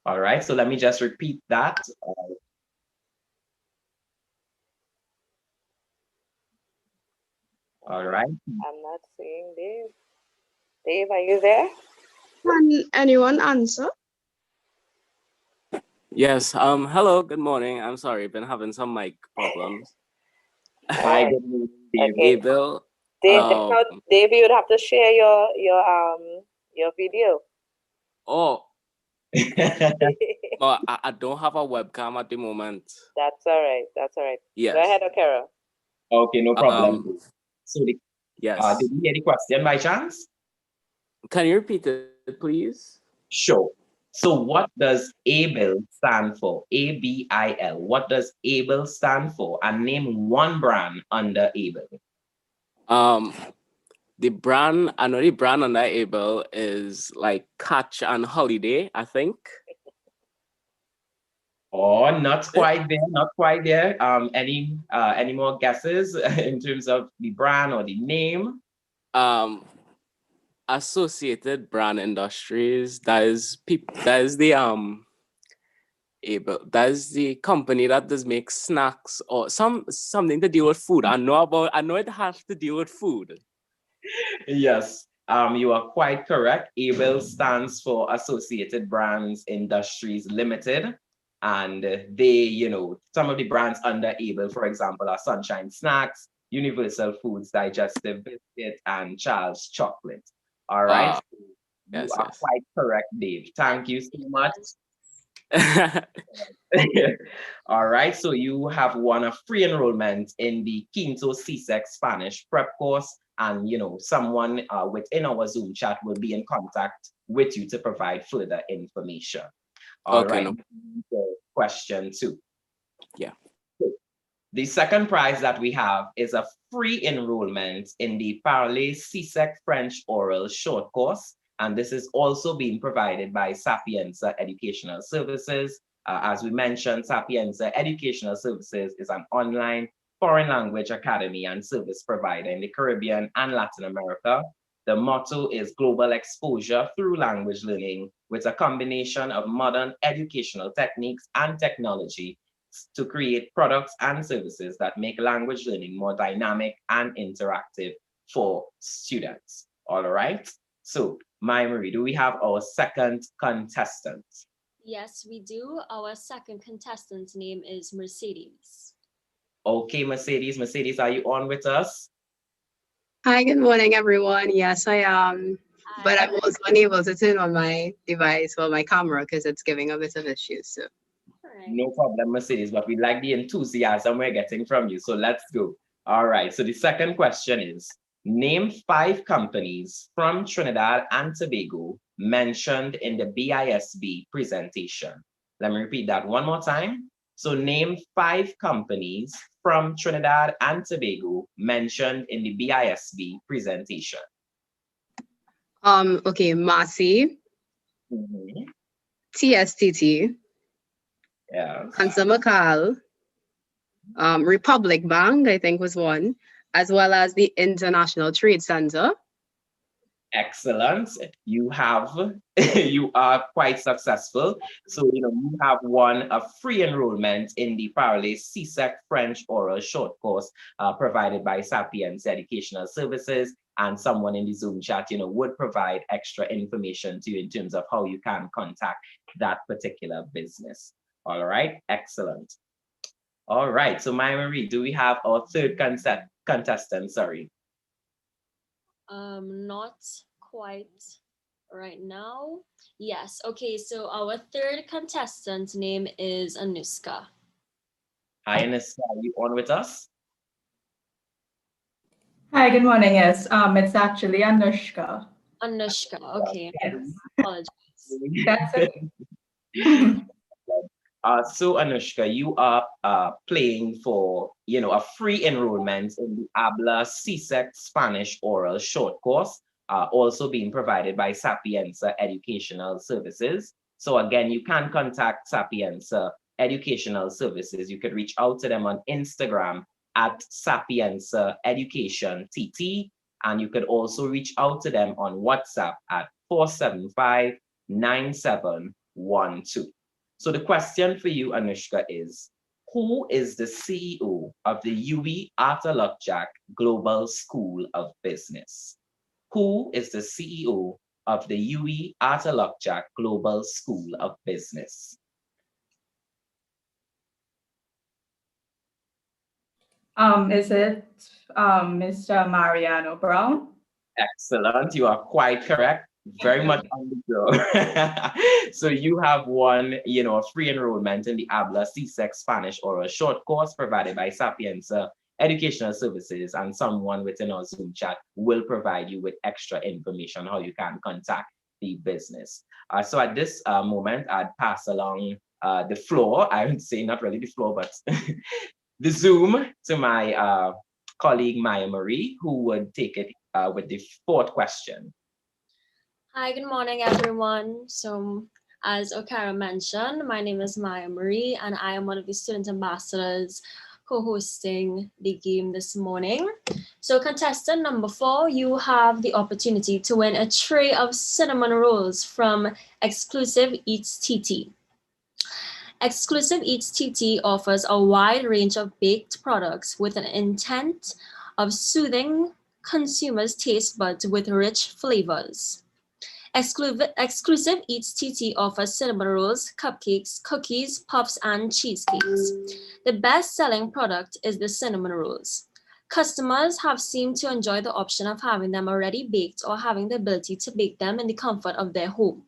All right, so let me just repeat that. All right. I'm not seeing Dave. Dave, are you there? Can anyone answer? Yes. Hello. Good morning. I'm sorry, been having some mic problems. Hi, good morning, Dave. Okay. Hey, Bill. Dave, Dave, you would have to share your video. Oh. No, I don't have a webcam at the moment. That's all right. That's all right. Yes. Go ahead, Okera. Okay, no problem. So yes. Did you hear the question by chance? Can you repeat it, please? Sure. So what does ABIL stand for? ABIL. What does ABIL stand for? And name one brand under ABIL. The brand, I know the brand under ABIL is like Catch and Holiday, I think. Oh, not quite there, not quite there. Any more guesses in terms of the brand or the name? Associated Brand Industries. That is the ABIL. That is the company that does make snacks or something to deal with food. I know it has to deal with food. Yes, you are quite correct. ABIL stands for Associated Brands Industries Limited. And they, some of the brands under ABIL, for example, are Sunshine Snacks, Universal Foods Digestive Biscuit, and Charles Chocolate. All right. Yes, you are quite correct, Dave. Thank you so much. All right, so you have won a free enrollment in the Quinto CSEC Spanish prep course, and someone within our Zoom chat will be in contact with you to provide further information. All right. Question 2. Yeah. The second prize that we have is a free enrollment in the Parler CSEC French Oral Short Course. And this is also being provided by Sapienza Educational Services. As we mentioned, Sapienza Educational Services is an online foreign language academy and service provider in the Caribbean and Latin America. The motto is global exposure through language learning with a combination of modern educational techniques and technology to create products and services that make language learning more dynamic and interactive for students. All right. So, Marie, do we have our second contestant? Yes, we do. Our second contestant's name is Mercedes. Okay, Mercedes. Mercedes, are you on with us? Hi, good morning, everyone. Yes, I am. But I was unable to turn on my device or my camera because it's giving a bit of issues. So. No problem, Mercedes, but we like the enthusiasm we're getting from you. So let's go. All right. So the second question is, name 5 companies from Trinidad and Tobago mentioned in the BISB presentation. Let me repeat that one more time. So name 5 companies from Trinidad and Tobago mentioned in the BISB presentation. Okay, Massey, TSTT, Consumer Cal, Republic Bank, I think was one, as well as the International Trade Center. Excellent. You are quite successful. So, you have won a free enrollment in the Parler CSEC French Oral Short Course provided by Sapiens Educational Services, and someone in the Zoom chat, would provide extra information to you in terms of how you can contact that particular business. All right. Excellent. All right. So, Marie, do we have our third contestant? Sorry. Not quite right now. Yes. Okay. So our third contestant's name is Anuska. Hi, Anuska. Are you on with us? Hi. Good morning. Yes. It's actually Anushka. Anushka. Okay. Yes. Apologize. That's okay. So Anushka, you are playing for, a free enrollment in the ABLA CSEC Spanish oral short course, also being provided by Sapienza Educational Services. So again, you can contact Sapienza Educational Services. You could reach out to them on Instagram at Sapienza Education TT, and you could also reach out to them on WhatsApp at 475-9712. So the question for you, Anushka, is who is the CEO of the UWI-Arthur Global School of Business? Who is the CEO of the UWI-Arthur Global School of Business? Is it Mr. Mariano Brown? Excellent, you are quite correct. Very much on the go. So you have won, a free enrollment in the ABLA CSEC Spanish oral short course provided by Sapienza Educational Services, and someone within our Zoom chat will provide you with extra information how you can contact the business. So at this moment, I'd pass along the floor. I would say not really the floor, but the Zoom to my colleague Maya Marie, who would take it with the fourth question. Hi, good morning, everyone. So as Okara mentioned, my name is Maya Marie, and I am one of the student ambassadors co-hosting the game this morning. So contestant number 4, you have the opportunity to win a tray of cinnamon rolls from Exclusive Eats TT. Exclusive Eats TT offers a wide range of baked products with an intent of soothing consumers' taste buds with rich flavors. Exclusive Eats TT offers cinnamon rolls, cupcakes, cookies, puffs, and cheesecakes. The best-selling product is the cinnamon rolls. Customers have seemed to enjoy the option of having them already baked or having the ability to bake them in the comfort of their home,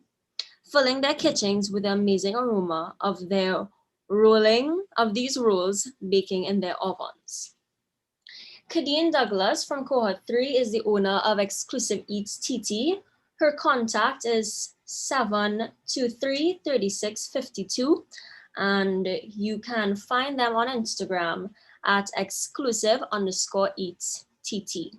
filling their kitchens with the amazing aroma of these rolls baking in their ovens. Kadeen Douglas from cohort 3 is the owner of Exclusive Eats TT. Her contact is 723-3652, and you can find them on Instagram at exclusive_eats TT.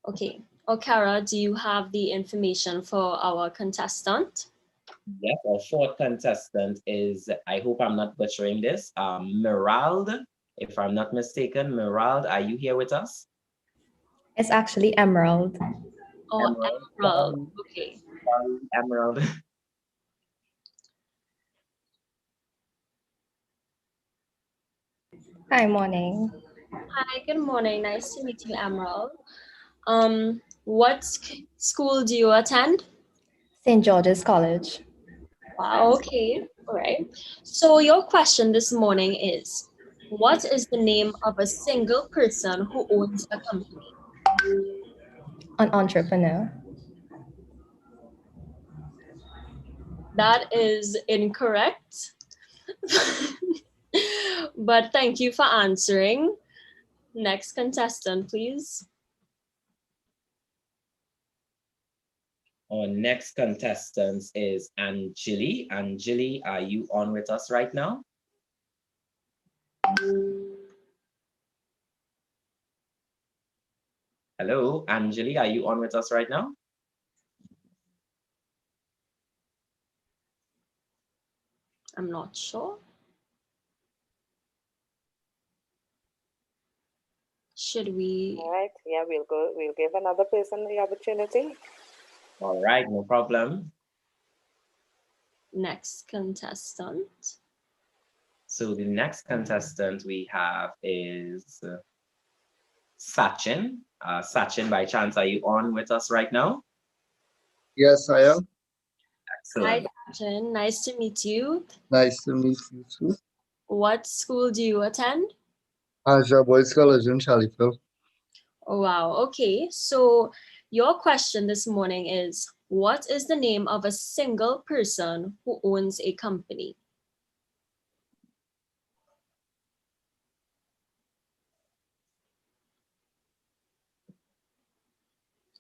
Okay, Okara, do you have the information for our contestant? Yes, our fourth contestant is, I hope I'm not butchering this, Merald. If I'm not mistaken, Merald, are you here with us? It's actually Emerald. Oh, Emerald. Okay. Sorry, Emerald. Hi, morning. Hi, good morning. Nice to meet you, Emerald. What school do you attend? St. George's College. Wow, okay. All right. So your question this morning is, what is the name of a single person who owns a company? An entrepreneur. That is incorrect. But thank you for answering. Next contestant, please. Our next contestant is Anjali. Anjali, are you on with us right now? Hello, Anjali, are you on with us right now? I'm not sure. Should we? All right, yeah, we'll give another person the opportunity. All right, no problem. Next contestant. So the next contestant we have is Sachin. Sachin, by chance, are you on with us right now? Yes, I am. Excellent. Hi, Sachin. Nice to meet you. Nice to meet you too. What school do you attend? Aja Boys College in Charlieville. Oh, wow. Okay. So your question this morning is, what is the name of a single person who owns a company?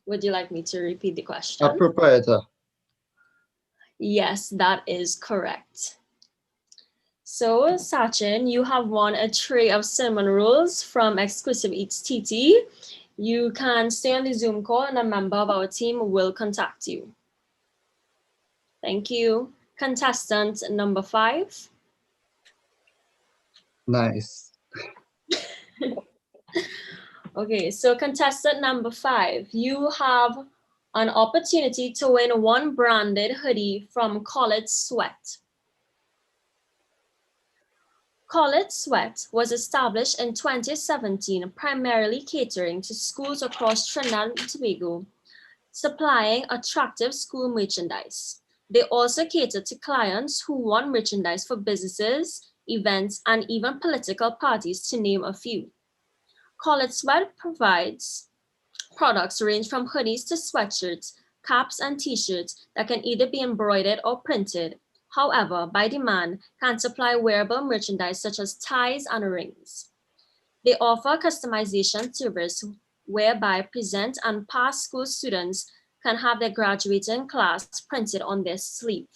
Would you like me to repeat the question? A proprietor. Yes, that is correct. So, Sachin, you have won a tray of cinnamon rolls from Exclusive Eats TT. You can stay on the Zoom call and a member of our team will contact you. Thank you. Contestant number 5. Nice. Okay, so contestant number 5, you have an opportunity to win one branded hoodie from College Sweat. College Sweat was established in 2017, primarily catering to schools across Trinidad and Tobago, supplying attractive school merchandise. They also cater to clients who want merchandise for businesses, events, and even political parties, to name a few. College Sweat provides products range from hoodies to sweatshirts, caps, and t-shirts that can either be embroidered or printed. However, by demand, can supply wearable merchandise such as ties and rings. They offer customization service whereby present and past school students can have their graduating class printed on their sleeve.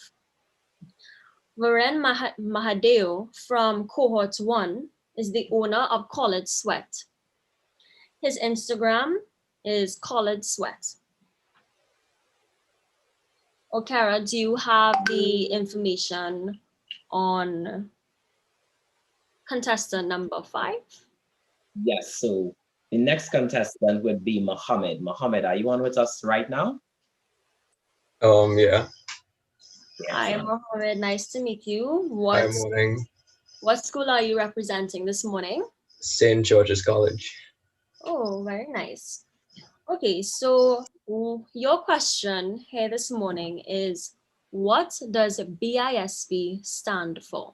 Varen Mahadeo from Cohort 1 is the owner of College Sweat. His Instagram is College Sweat. Okara, do you have the information on contestant number 5? Yes, so the next contestant would be Mohammed. Mohammed, are you on with us right now? Yeah. Hi, Mohammed. Nice to meet you. Hi, morning. What school are you representing this morning? St. George's College. Oh, very nice. Okay, so your question here this morning is, what does BISB stand for?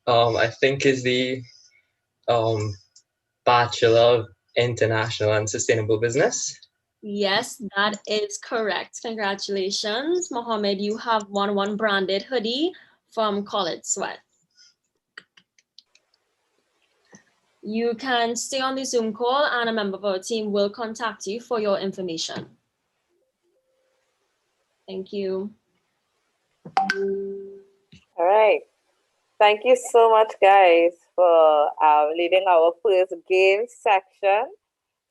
I think is the Bachelor of International and Sustainable Business. Yes, that is correct. Congratulations, Mohammed. You have won one branded hoodie from College Sweat. You can stay on the Zoom call and a member of our team will contact you for your information. Thank you. All right. Thank you so much, guys, for leading our first game section.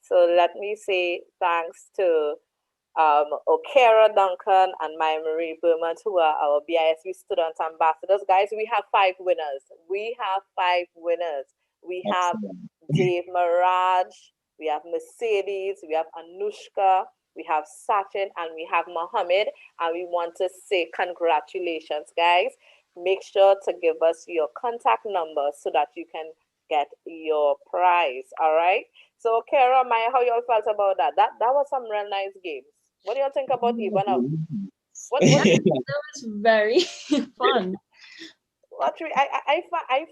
So let me say thanks to Okara Duncan and Maya Marie Berman, who are our BISB student ambassadors. Guys, we have 5 winners. We have 5 winners. We have Dave Maraj, we have Mercedes, we have Anushka, we have Sachin, and we have Mohammed. And we want to say congratulations, guys. Make sure to give us your contact number so that you can get your prize. All right. So, Kara, Maya, how you all felt about that? That was some real nice games. What do you think about even now? That was very fun. I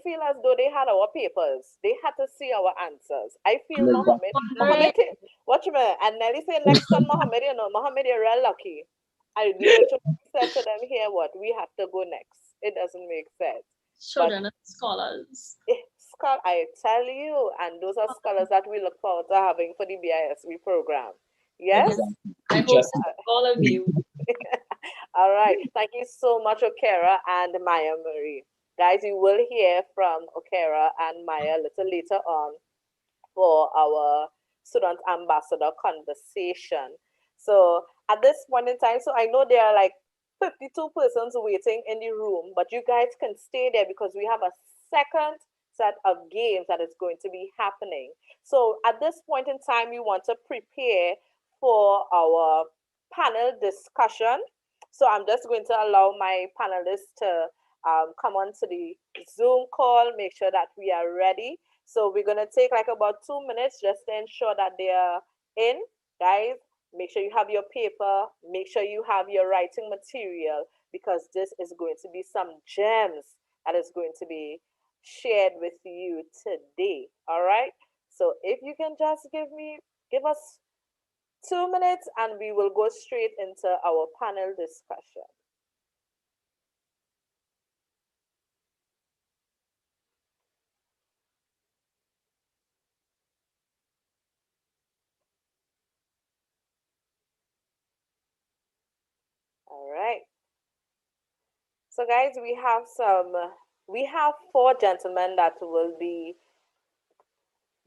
feel as though they had our papers. They had to see our answers. I feel Mohammed, watch me. And Nelly say next time, Mohammed, Mohammed, you're real lucky. I literally said to them here, what we have to go next. It doesn't make sense. Children and scholars. I tell you, and those are scholars that we look forward to having for the BISB program. Yes? I hope all of you. All right. Thank you so much, Okara and Maya Marie. Guys, you will hear from Okara and Maya a little later on for our student ambassador conversation. So at this point in time, so I know there are like 52 persons waiting in the room, but you guys can stay there because we have a second set of games that is going to be happening. So at this point in time, we want to prepare for our panel discussion. So I'm just going to allow my panelists to come on to the Zoom call, make sure that we are ready. So we're going to take like about 2 minutes just to ensure that they are in. Guys, make sure you have your paper, make sure you have your writing material, because this is going to be some gems that is going to be shared with you today. All right. So if you can just give us 2 minutes and we will go straight into our panel discussion. All right. So guys, we have four gentlemen that will be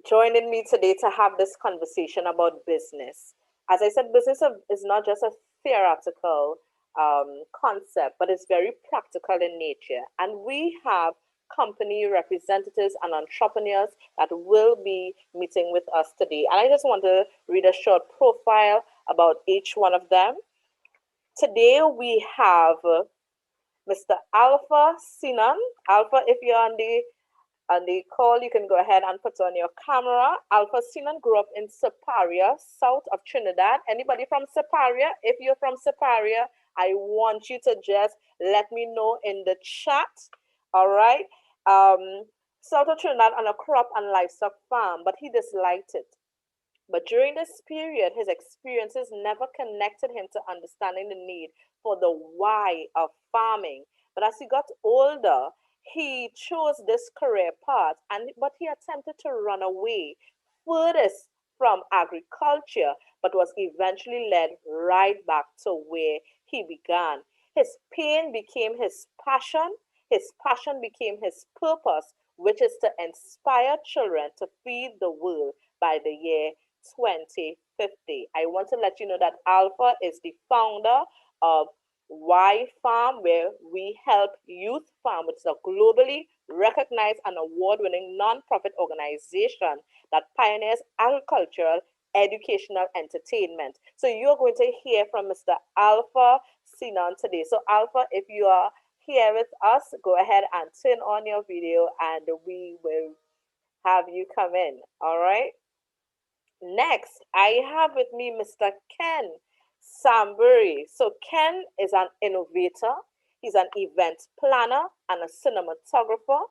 joining me today to have this conversation about business. As I said, business is not just a theoretical concept, but it's very practical in nature. And we have company representatives and entrepreneurs that will be meeting with us today. And I just want to read a short profile about each one of them. Today we have Mr. Alpha Sinan. Alpha, if you're on the call, you can go ahead and put on your camera. Alpha Sinan grew up in Siparia, south of Trinidad. Anybody from Siparia? If you're from Siparia, I want you to just let me know in the chat. All right. South of Trinidad on a crop and livestock farm, but he disliked it. But during this period, his experiences never connected him to understanding the need for the why of farming. But as he got older, he chose this career path, but he attempted to run away furthest from agriculture, but was eventually led right back to where he began. His pain became his passion became his purpose, which is to inspire children to feed the world by the year 2050. I want to let you know that Alpha is the founder of Y Farm, where we help youth farm, which is a globally recognized and award-winning non-profit organization that pioneers agricultural, educational entertainment. So you're going to hear from Mr. Alpha Sinan today. So Alpha, if you are here with us, go ahead and turn on your video and we will have you come in. All right. Next, I have with me Mr. Ken Sambury. So Ken is an innovator. He's an event planner and a cinematographer.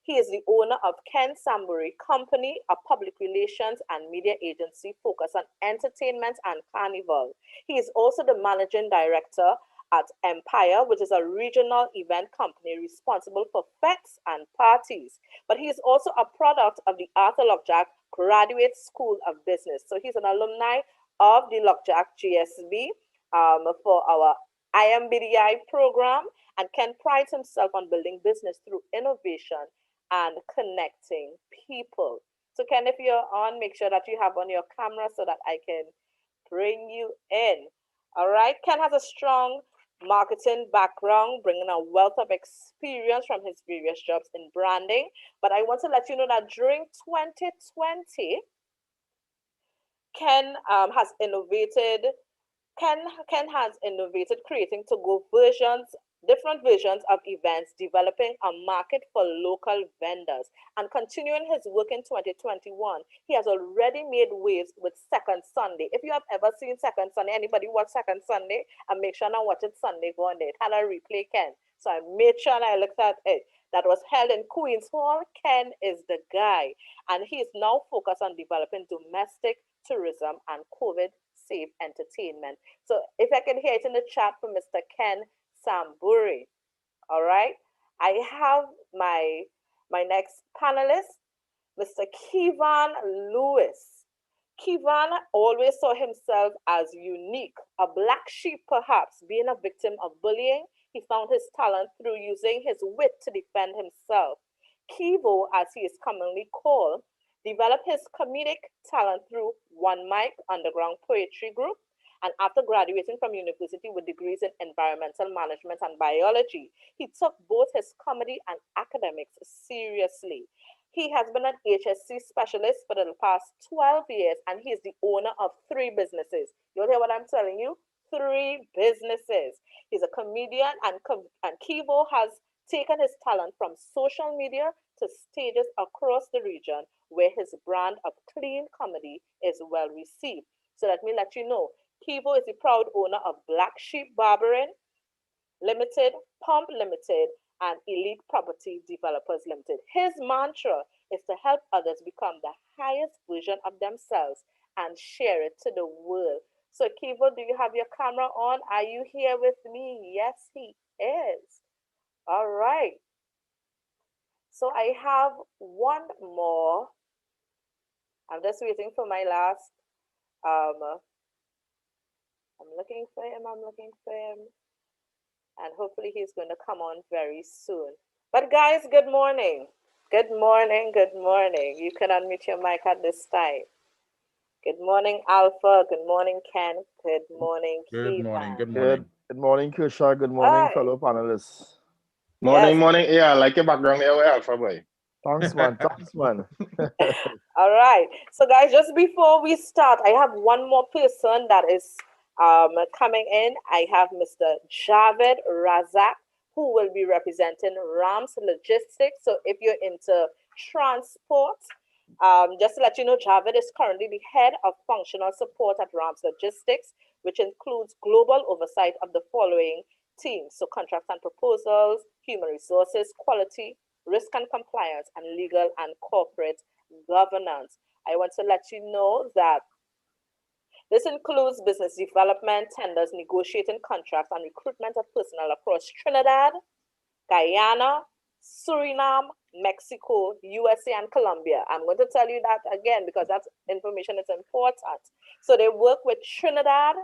He is the owner of Ken Sambury Company, a public relations and media agency focused on entertainment and carnival. He is also the managing director at Empire, which is a regional event company responsible for fetes and parties. But he is also a product of the Arthur Graduate School of Business. So he's an alumni of the Lockjack GSB for our IMBDI program, and Ken prides himself on building business through innovation and connecting people. So Ken, if you're on, make sure that you have on your camera so that I can bring you in. All right, Ken has a strong marketing background, bringing a wealth of experience from his various jobs in branding. But I want to let you know that during 2020, Ken has innovated creating to-go versions, different versions of events, developing a market for local vendors, and continuing his work in 2021. He has already made waves with Second Sunday. If you have ever seen Second Sunday, anybody watch Second Sunday, and make sure I watch it Sunday, go on there. It had a replay, Ken. So I made sure and I looked at it. That was held in Queens Hall. Ken is the guy. And he is now focused on developing domestic tourism and COVID-safe entertainment. So if I can hear it in the chat from Mr. Ken Sambury. All right. I have my next panelist, Mr. Kevan Lewis. Kevan always saw himself as unique, a black sheep perhaps, being a victim of bullying. He found his talent through using his wit to defend himself. Kevo, as he is commonly called, developed his comedic talent through One Mic Underground Poetry Group, and after graduating from university with degrees in environmental management and biology, he took both his comedy and academics seriously. He has been an HSC specialist for the past 12 years, and he is the owner of 3 businesses. You'll hear what I'm telling you? 3 businesses. He's a comedian, and Kevo has taken his talent from social media to stages across the region where his brand of clean comedy is well received. So let me let you know, Kevo is the proud owner of Black Sheep Barbering Limited, Pump Limited, and Elite Property Developers Limited. His mantra is to help others become the highest version of themselves and share it to the world. So Kevo, do you have your camera on? Are you here with me? Yes, he is. All right. So I have one more. I'm just waiting for my last. I'm looking for him. and hopefully he's going to come on very soon. But guys, good morning. Good morning, good morning. You can unmute your mic at this time. Good morning, Alpha. Good morning, Ken. Good morning, Good morning. Keevan. Good morning. Good morning, Kusha. Good morning, fellow panelists. Morning, Yes. morning. Yeah, I like your background there, Alpha boy. Thanks, man. Thanks, man. All right. So, guys, just before we start, I have one more person that is coming in. I have Mr. Javed Razak, who will be representing Rams Logistics. So, if you're into transport, just to let you know, Javed is currently the head of functional support at Rams Logistics, which includes global oversight of the following teams. So, contracts and proposals, human resources, quality, risk and compliance, and legal and corporate governance. I want to let you know that this includes business development, tenders, negotiating contracts, and recruitment of personnel across Trinidad, Guyana, Suriname, Mexico, USA, and Colombia. I'm going to tell you that again because that information is important. So they work with Trinidad,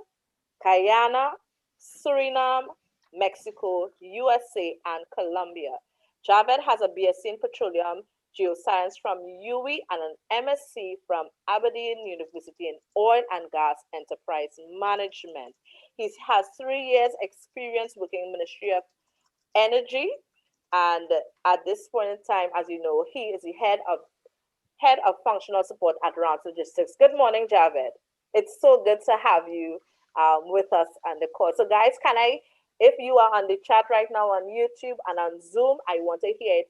Guyana, Suriname, Mexico, USA, and Colombia. Javed has a BSc in Petroleum Geoscience from UWI and an MSc from Aberdeen University in Oil and Gas Enterprise Management. He has 3 years experience working in Ministry of Energy, and at this point in time, as you know, he is the head of functional support at Rams Logistics. Good morning, Javed. It's so good to have you with us on the call. So guys, if you are on the chat right now on YouTube and on Zoom, I want to hear it.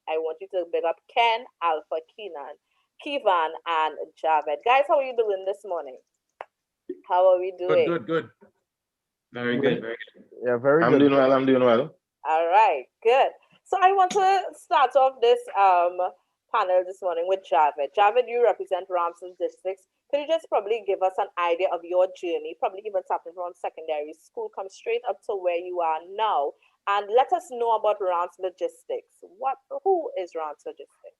I want you to big up Ken, Alpha, Keevan, and Javed. Guys, how are you doing this morning? How are we doing? Good. Very good, very good. Yeah, very good. I'm doing well. All right, good. So I want to start off this panel this morning with Javed. Javed, you represent Rams Logistics. Could you just probably give us an idea of your journey, probably even starting from secondary school, come straight up to where you are now, and let us know about Rams Logistics. Who is Rams Logistics?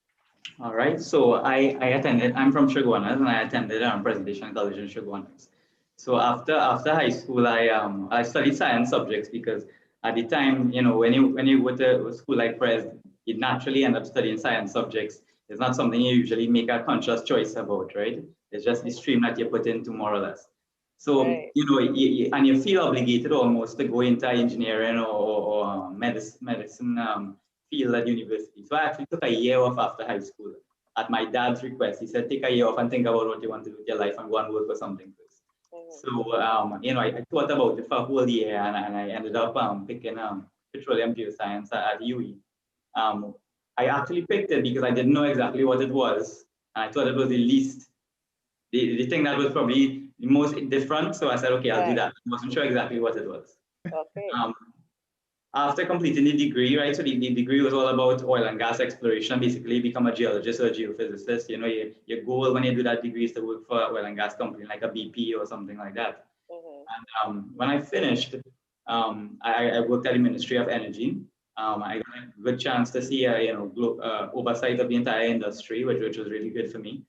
All right, so I'm from Shagwanas, and I attended Presentation College in Shagwanas. So after high school, I studied science subjects because at the time, when you go to a school like Pres, you naturally end up studying science subjects. It's not something you usually make a conscious choice about, right? It's just the stream that you put into more or less. So, Right. you feel obligated almost to go into engineering or medicine field at university. So I actually took a year off after high school at my dad's request. He said, take a year off and think about what you want to do with your life and go and work for something first. So, I thought about it for a whole year and I ended up picking Petroleum Geoscience at UWI. I actually picked it because I didn't know exactly what it was. And I thought it was the thing that was probably the most different. So I said, okay, I'll do that. I wasn't sure exactly what it was. Okay. After completing the degree, right? So the degree was all about oil and gas exploration, basically become a geologist or a geophysicist. Your goal when you do that degree is to work for an oil and gas company like a BP or something like that. And when I finished, I worked at the Ministry of Energy. I got a good chance to see oversight of the entire industry, which was really good for me.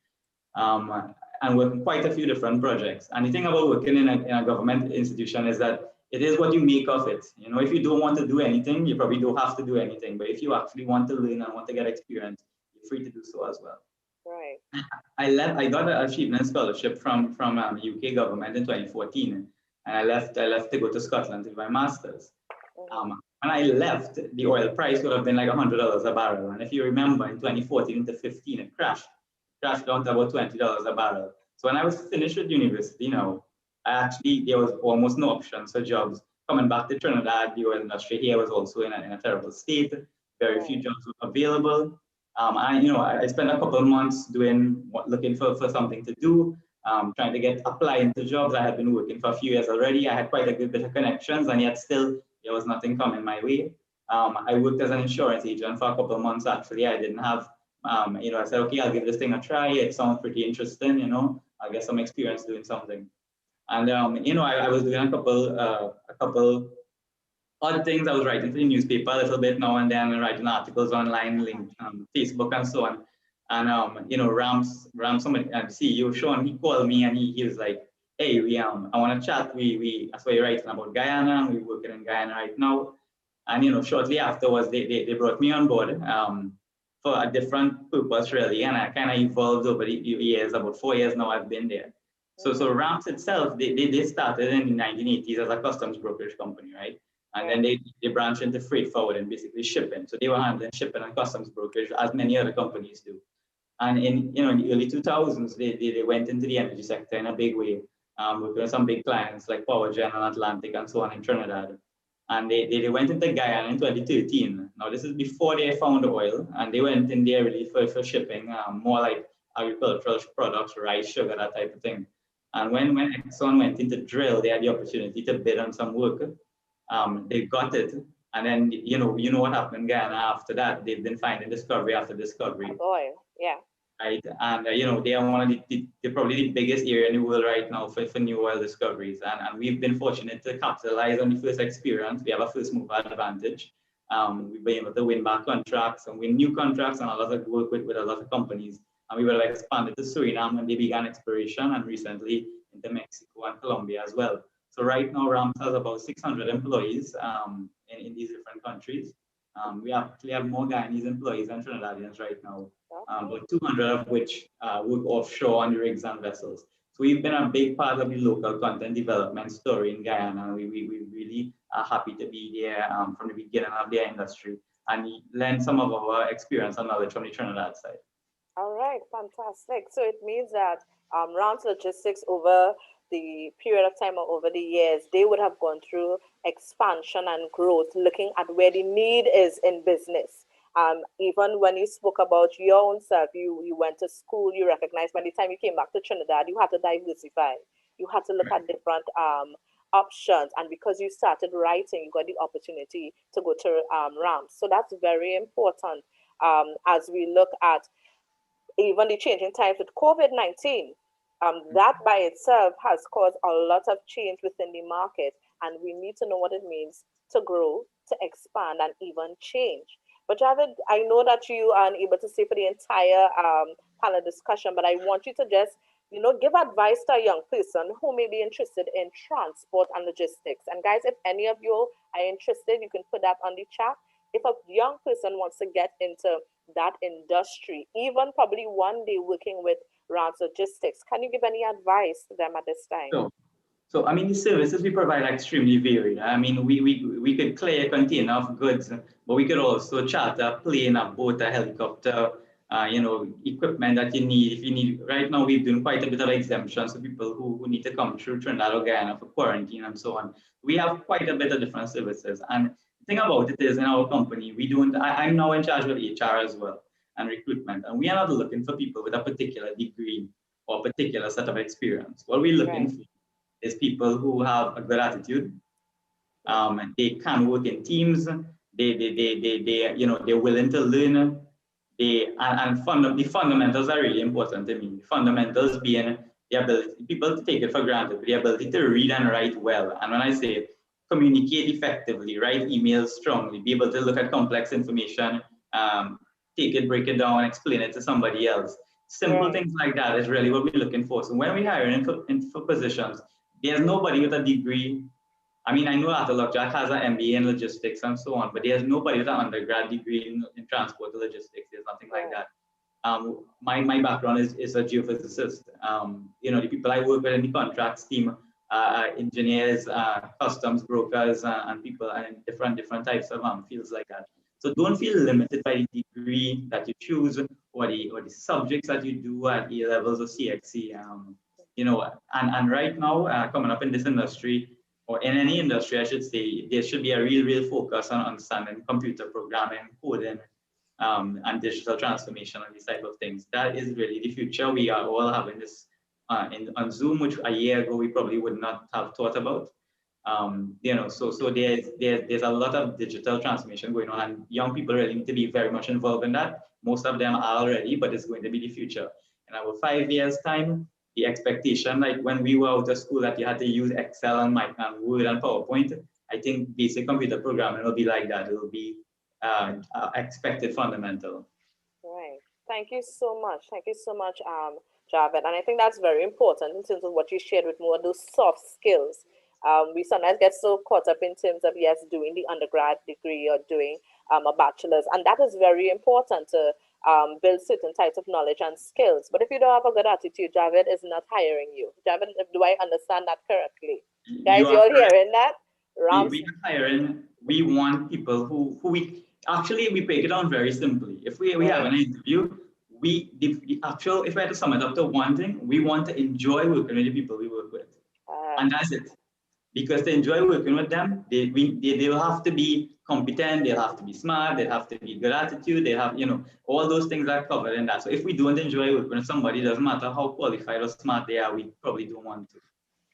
And working quite a few different projects. And the thing about working in a government institution is that it is what you make of it. If you don't want to do anything, you probably don't have to do anything. But if you actually want to learn and want to get experience, you're free to do so as well. Right. I got an achievement scholarship from UK government in 2014, and I left to go to Scotland to do my master's. When I left, the oil price would have been like $100 a barrel. And if you remember, in 2014 to 15, it crashed down to about $20 a barrel. So when I was finished with university, there was almost no options for jobs. Coming back to Trinidad, the oil industry here was also in a terrible state. Very few jobs were available. I spent a couple of months looking for something to do, trying to apply into jobs. I had been working for a few years already. I had quite a good bit of connections, and yet still there was nothing coming my way. I worked as an insurance agent for a couple of months. Actually, I didn't have, I said, okay, I'll give this thing a try. It sounds pretty interesting. I'll get some experience doing something. And I was doing a couple odd things. I was writing for the newspaper a little bit now and then, and writing articles online, Facebook and so on. And Rams, somebody, CEO Sean, he called me and he was like, hey, I want to chat. That's why you're writing about Guyana, and we're working in Guyana right now. And shortly afterwards, they brought me on board for a different purpose, really. And I kind of evolved over the years. About 4 years now, I've been there. So Ramps itself, they started in the 1980s as a customs brokerage company, right? And then they branched into freight forwarding, basically shipping. So they were handling shipping and customs brokerage as many other companies do. And in the early 2000s, they went into the energy sector in a big way, working with some big clients like PowerGen and Atlantic and so on in Trinidad. And they went into Guyana in 2013. Now, this is before they found oil, and they went in there really for shipping, more like agricultural products, rice, sugar, that type of thing. And when Exxon went into drill, they had the opportunity to bid on some work. They got it. And then, you know what happened in Guyana after that. They've been finding discovery after discovery. Oil, yeah. Right, and they are one of they're probably the biggest area in the world right now for new oil discoveries, and we've been fortunate to capitalize on the first experience. We have a first mover advantage. We've been able to win back contracts and win new contracts and a lot of work with a lot of companies. And we were expanded to Suriname when they began exploration, and recently into Mexico and Colombia as well. So right now, Ramps has about 600 employees in these different countries. We actually have more Guyanese employees than Trinidadians right now, but 200 of which work offshore on the rigs and vessels. So we've been a big part of the local content development story in Guyana. We really are happy to be there from the beginning of their industry and learn some of our experience and knowledge from the Trinidad side. All right, fantastic. So it means that Ramps Logistics over the period of time or over the years, they would have gone through expansion and growth, looking at where the need is in business. Even when you spoke about your own self, you went to school, you recognized by the time you came back to Trinidad, you had to diversify. You had to look at different options. And because you started writing, you got the opportunity to go to Ramps. So that's very important as we look at even the changing times with COVID-19. That by itself has caused a lot of change within the market, and we need to know what it means to grow, to expand, and even change. But Javid, I know that you are unable to stay for the entire panel discussion, but I want you to just, give advice to a young person who may be interested in transport and logistics. And guys, if any of you are interested, you can put that on the chat. If a young person wants to get into that industry, even probably one day working with Ramps Logistics, can you give any advice to them at this time? So I mean, the services we provide are extremely varied. I mean, we could clear a container of goods, but we could also charter a plane, a boat, a helicopter, equipment that you need. If you need, right now we've done quite a bit of exemptions for people who need to come through Trinidad or Guyana for quarantine and so on. We have quite a bit of different services. And the thing about it is, in our company, I'm now in charge of HR as well and recruitment, and we are not looking for people with a particular degree or particular set of experience. What we're looking for is people who have a good attitude. They can work in teams. They're willing to learn. The fundamentals are really important to me. Fundamentals being the ability, people take it for granted, but the ability to read and write well. And when I say communicate effectively, write emails strongly, be able to look at complex information, take it, break it down, and explain it to somebody else. Simple things like that is really what we're looking for. So when we hire in for positions, there's nobody with a degree. I mean, I know that Uwialjgsb has an MBA in logistics and so on, but there's nobody with an undergrad degree in transport or logistics. There's nothing like that. My background is a geophysicist. The people I work with in the contracts team, engineers, customs brokers, and people in different types of fields like that. So don't feel limited by the degree that you choose or the subjects that you do at A levels or CXC. And right now, coming up in this industry, or in any industry, I should say, there should be a real focus on understanding computer programming, coding, and digital transformation and these type of things. That is really the future. We are all having this on Zoom, which a year ago we probably would not have thought about. So there's a lot of digital transformation going on, and young people really need to be very much involved in that. Most of them are already, but it's going to be the future. In about 5 years' time, the expectation, like when we were out of school, that you had to use Excel and Word and PowerPoint, I think basic computer programming will be like that. It will be expected fundamental. Right. Thank you so much. Thank you so much, Javed, and I think that's very important in terms of what you shared with more of those soft skills. We sometimes get so caught up in terms of, yes, doing the undergrad degree or doing a bachelor's, and that is very important to build certain types of knowledge and skills. But if you don't have a good attitude, Javed is not hiring you. Javed, do I understand that correctly? Guys, you all hearing that? We are hiring, we want people who we, actually we break it down very simply. If we have an interview, if I had to sum it up to one thing, we want to enjoy working with the people we work with. And that's it. Because to enjoy working with them, they will have to be competent, they'll have to be smart, they have to be good attitude, they have, all those things are covered in that. So if we don't enjoy working with somebody, it doesn't matter how qualified or smart they are, we probably don't want to.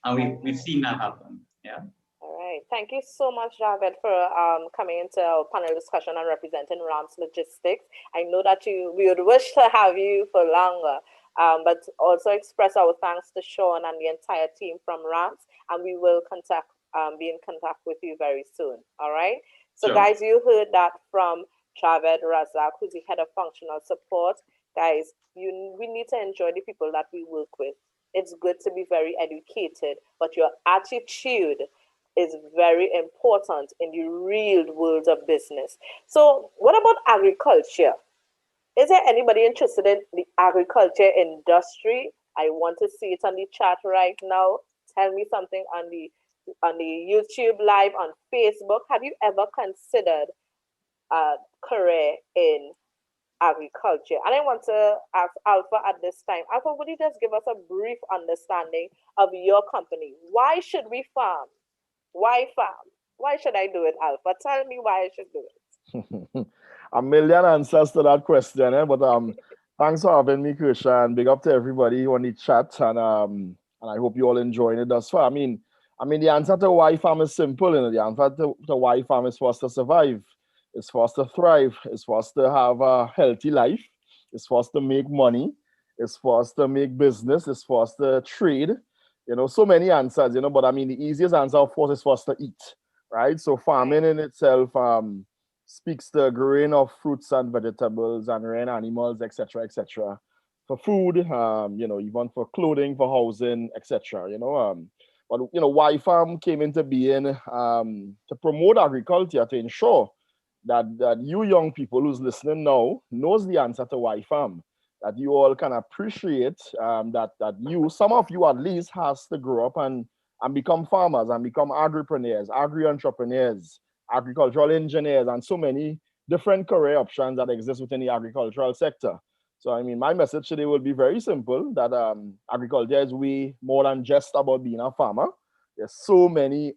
And we've seen that happen. Yeah. All right. Thank you so much, Javed, for coming into our panel discussion and representing Rams Logistics. I know that we would wish to have you for longer, but also express our thanks to Sean and the entire team from Rams, and we will be in contact with you very soon. All right. So, sure. Guys, you heard that from Javed Razak, who's the head of functional support. Guys, we need to enjoy the people that we work with. It's good to be very educated, but your attitude is very important in the real world of business. So what about agriculture? Is there anybody interested in the agriculture industry? I want to see it on the chat right now. Tell me something on the YouTube live, on Facebook. Have you ever considered a career in agriculture? And I want to ask Alpha at this time. Alpha, would you just give us a brief understanding of your company? Why should we farm? Why farm? Why should I do it, Alpha? Tell me why I should do it. A million answers to that question, but thanks for having me, Krisha, and big up to everybody on the chat, and I hope you all enjoying it thus far. I mean, the answer to why farm is simple. The answer to why farm is for us to survive. It's for us to thrive. It's for us to have a healthy life. It's for us to make money. It's for us to make business. It's for us to trade. So many answers, but the easiest answer, of course, is for us to eat, right? So farming in itself speaks to growing of fruits and vegetables and rearing animals, etc., etc. For food, even for clothing, for housing, etc. But why farm came into being to promote agriculture, to ensure that you young people who's listening now knows the answer to why farm. That you all can appreciate that some of you at least has to grow up and become farmers and become agripreneurs, agri-entrepreneurs, agricultural engineers, and so many different career options that exist within the agricultural sector. So, my message today will be very simple, that agriculture is way more than just about being a farmer. There's so many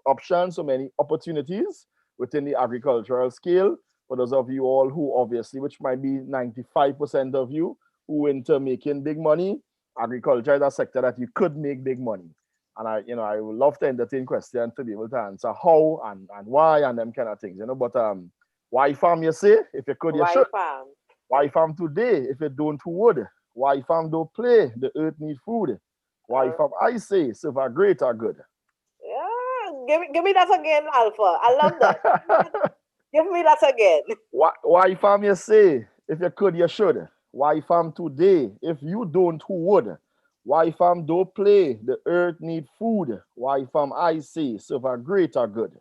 options, so many opportunities within the agricultural scale. For those of you all who obviously, which might be 95% of you, who into making big money, agriculture is a sector that you could make big money. And I would love to entertain questions to be able to answer how and why and them kind of things, But why farm, you say? If you could, you should. Farm? Why farm today? If you don't, who would? Why farm don't play? The earth need food. Why farm, I say, serve a greater good. Yeah, give me that again, Alpha. I love that. Give me that again. Why farm, you say? If you could, you should. Why farm today? If you don't, who would? Why farm don't play? The earth need food. Why farm, I say, serve a greater good.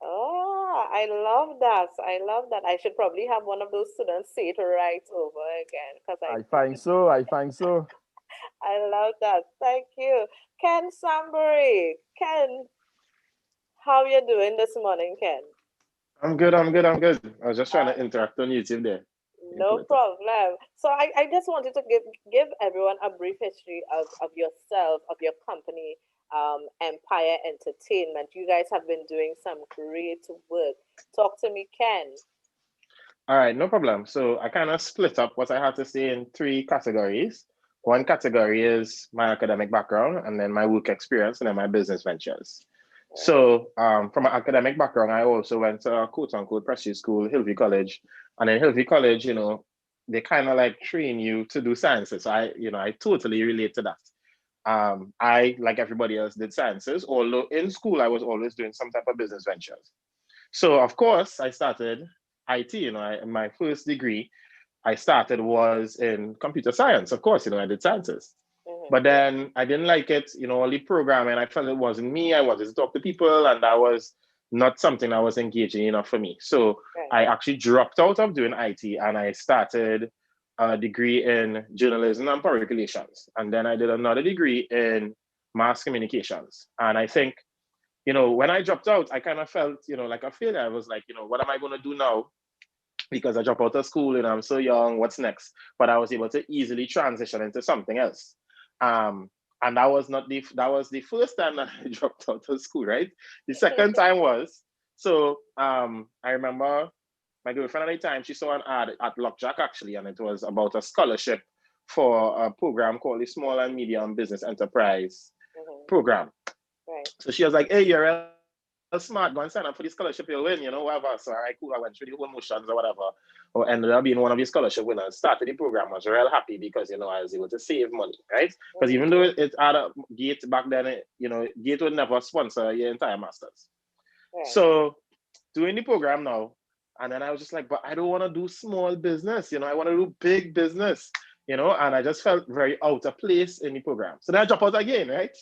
Oh, I love that. I love that. I should probably have one of those students say it right over again. I find so. I love that. Thank you. Ken Sambury. Ken, how you doing this morning, Ken? I'm good. I was just trying to interact on YouTube there. No problem. So I just wanted to give everyone a brief history of yourself, of your company, Empire Entertainment. You guys have been doing some great work. Talk to me, Ken. All right, no problem. So I kind of split up what I had to say in 3 categories. One category is my academic background, and then my work experience, and then my business ventures. So from an academic background, I also went to a quote-unquote prestige school, Hillview College. And in Hillview College, they kind of like train you to do sciences. So I totally relate to that. I, like everybody else, did sciences, although in school, I was always doing some type of business ventures. So of course, I started IT, my first degree. I started was in computer science. Of course, I did sciences. But then I didn't like it, all the programming. I felt it wasn't me. I wanted to talk to people, and that was not something that was engaging enough for me. So I actually dropped out of doing IT, and I started a degree in journalism and public relations. And then I did another degree in mass communications. And I think, when I dropped out, I kind of felt, like a failure. I was like, what am I going to do now? Because I dropped out of school and I'm so young, what's next? But I was able to easily transition into something else. And that was the first time that I dropped out of school, right? The second time was, I remember my girlfriend at the time, she saw an ad at Lockjack actually, and it was about a scholarship for a program called the Small and Medium Business Enterprise Program. So she was like, hey, you're a smart, go and sign up for the scholarship, you'll win, whatever. So all right, cool, I went through the whole motions or whatever, or ended up being one of the scholarship winners, started the program. I was real happy because, I was able to save money, right? Because even though it had a Gate back then, Gate would never sponsor your entire master's. So doing the program now, and then I was just like, but I don't want to do small business, I want to do big business, and I just felt very out of place in the program. So then I dropped out again, right?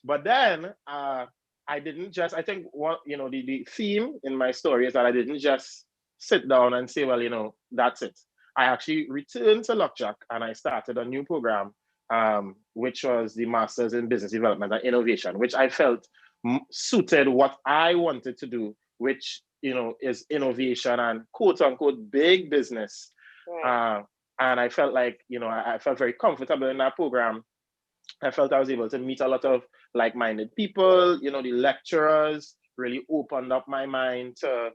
But then I didn't just, I think what, the theme in my story is that I didn't just sit down and say, well, that's it. I actually returned to Lockjack and I started a new program, which was the Masters in Business Development and Innovation, which I felt suited what I wanted to do, which, is innovation and quote unquote big business. And I felt like, I felt very comfortable in that program. I felt I was able to meet a lot of like-minded people, the lecturers really opened up my mind to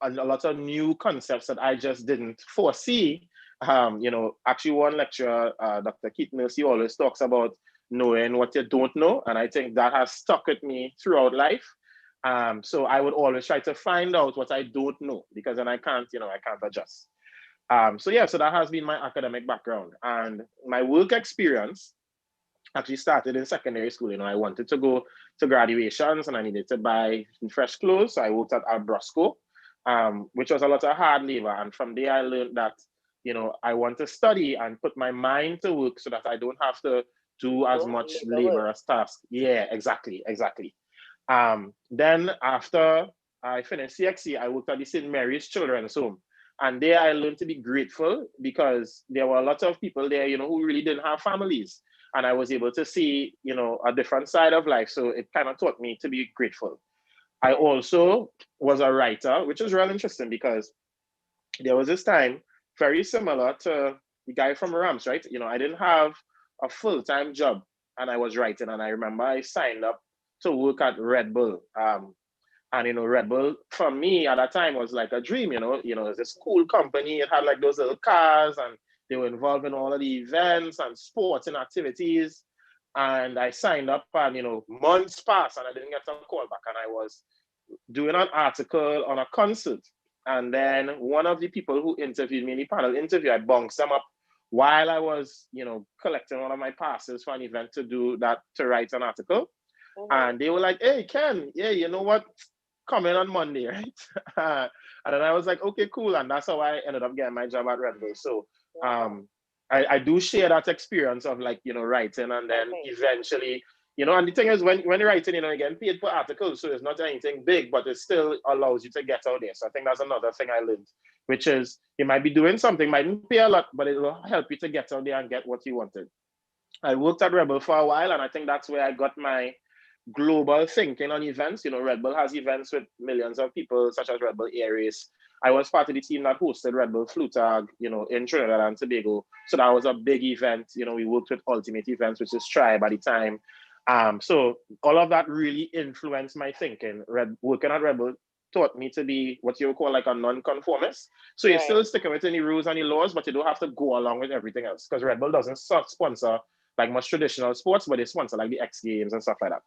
a lot of new concepts that I just didn't foresee. Actually one lecturer, Dr. Keith Mills, he always talks about knowing what you don't know. And I think that has stuck with me throughout life. So I would always try to find out what I don't know, because then I can't adjust. So that has been my academic background. And my work experience actually started in secondary school. I wanted to go to graduations and I needed to buy fresh clothes. So I worked at Brosco, which was a lot of hard labor. And from there I learned that, I want to study and put my mind to work so that I don't have to do as much laborious tasks. Yeah, exactly. Then after I finished CXC, I worked at the St. Mary's Children's Home. And there I learned to be grateful because there were a lot of people there, who really didn't have families. And I was able to see, a different side of life. So it kind of taught me to be grateful. I also was a writer, which is real interesting because there was this time very similar to the guy from Rams, right? I didn't have a full-time job and I was writing. And I remember I signed up to work at Red Bull. And Red Bull for me at that time was like a dream, it's a cool company. It had like those little cars and they were involved in all of the events and sports and activities. And I signed up and, months passed and I didn't get a call back. And I was doing an article on a concert. And then one of the people who interviewed me in the panel interview, I bounced them up while I was, collecting one of my passes for an event to write an article. And they were like, hey, Ken, yeah, you know what? Come in on Monday, right? And then I was like, okay, cool. And that's how I ended up getting my job at Red Bull. So I do share that experience of writing and then eventually, and the thing is when you're writing, you're getting paid per article. So it's not anything big, but it still allows you to get out there. So I think that's another thing I learned, which is you might be doing something, mightn't pay a lot, but it will help you to get out there and get what you wanted. I worked at Red Bull for a while, and I think that's where I got my global thinking on events. Red Bull has events with millions of people, such as Red Bull Air Race. I was part of the team that hosted Red Bull Flutag, in Trinidad and Tobago. So that was a big event. We worked with Ultimate Events, which is Tribe at the time. So all of that really influenced my thinking. Working at Red Bull taught me to be what you would call like a non-conformist. So you're still sticking within the rules and the laws, but you don't have to go along with everything else, because Red Bull doesn't sponsor like much traditional sports, but they sponsor like the X Games and stuff like that.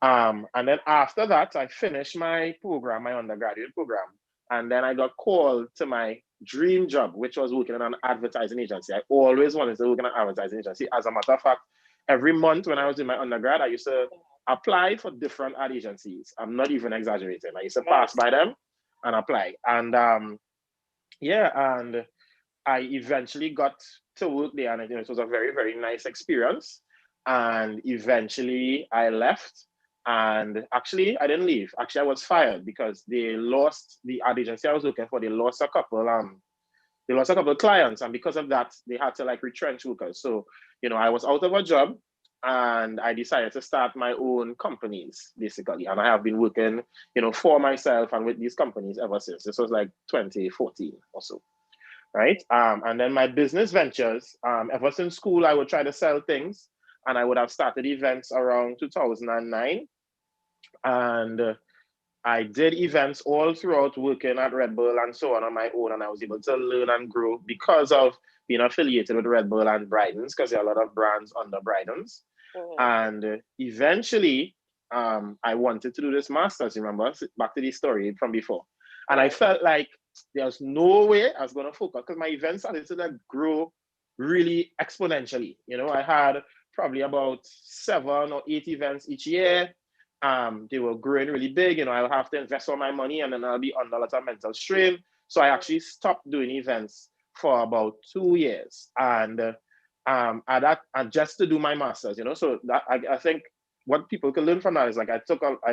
And then after that, I finished my program, my undergraduate program. And then I got called to my dream job, which was working in an advertising agency. I always wanted to work in an advertising agency. As a matter of fact, every month when I was in my undergrad, I used to apply for different ad agencies. I'm not even exaggerating. I used to pass by them and apply. And yeah, and I eventually got to work there, and it was a very, very nice experience. And eventually I left. And actually, I didn't leave. Actually, I was fired because they lost the ad agency I was looking for. They lost a couple. They lost a couple of clients, and because of that, they had to like retrench workers. So, I was out of a job, and I decided to start my own companies basically. And I have been working, for myself and with these companies ever since. This was like 2014 or so, right? And then my business ventures, ever since school, I would try to sell things, and I would have started events around 2009. And I did events all throughout working at Red Bull and so on my own, and I was able to learn and grow because of being affiliated with Red Bull and Brydens, because there are a lot of brands under Brydens. And eventually, I wanted to do this master's, remember, back to the story from before. And I felt like there's no way I was going to focus, because my events started to like grow really exponentially. I had probably about 7 or 8 events each year. They were growing really big. I'll have to invest all my money, and then I'll be under a lot of mental strain. So I actually stopped doing events for about 2 years, and just to do my master's. So that I think what people can learn from that is like I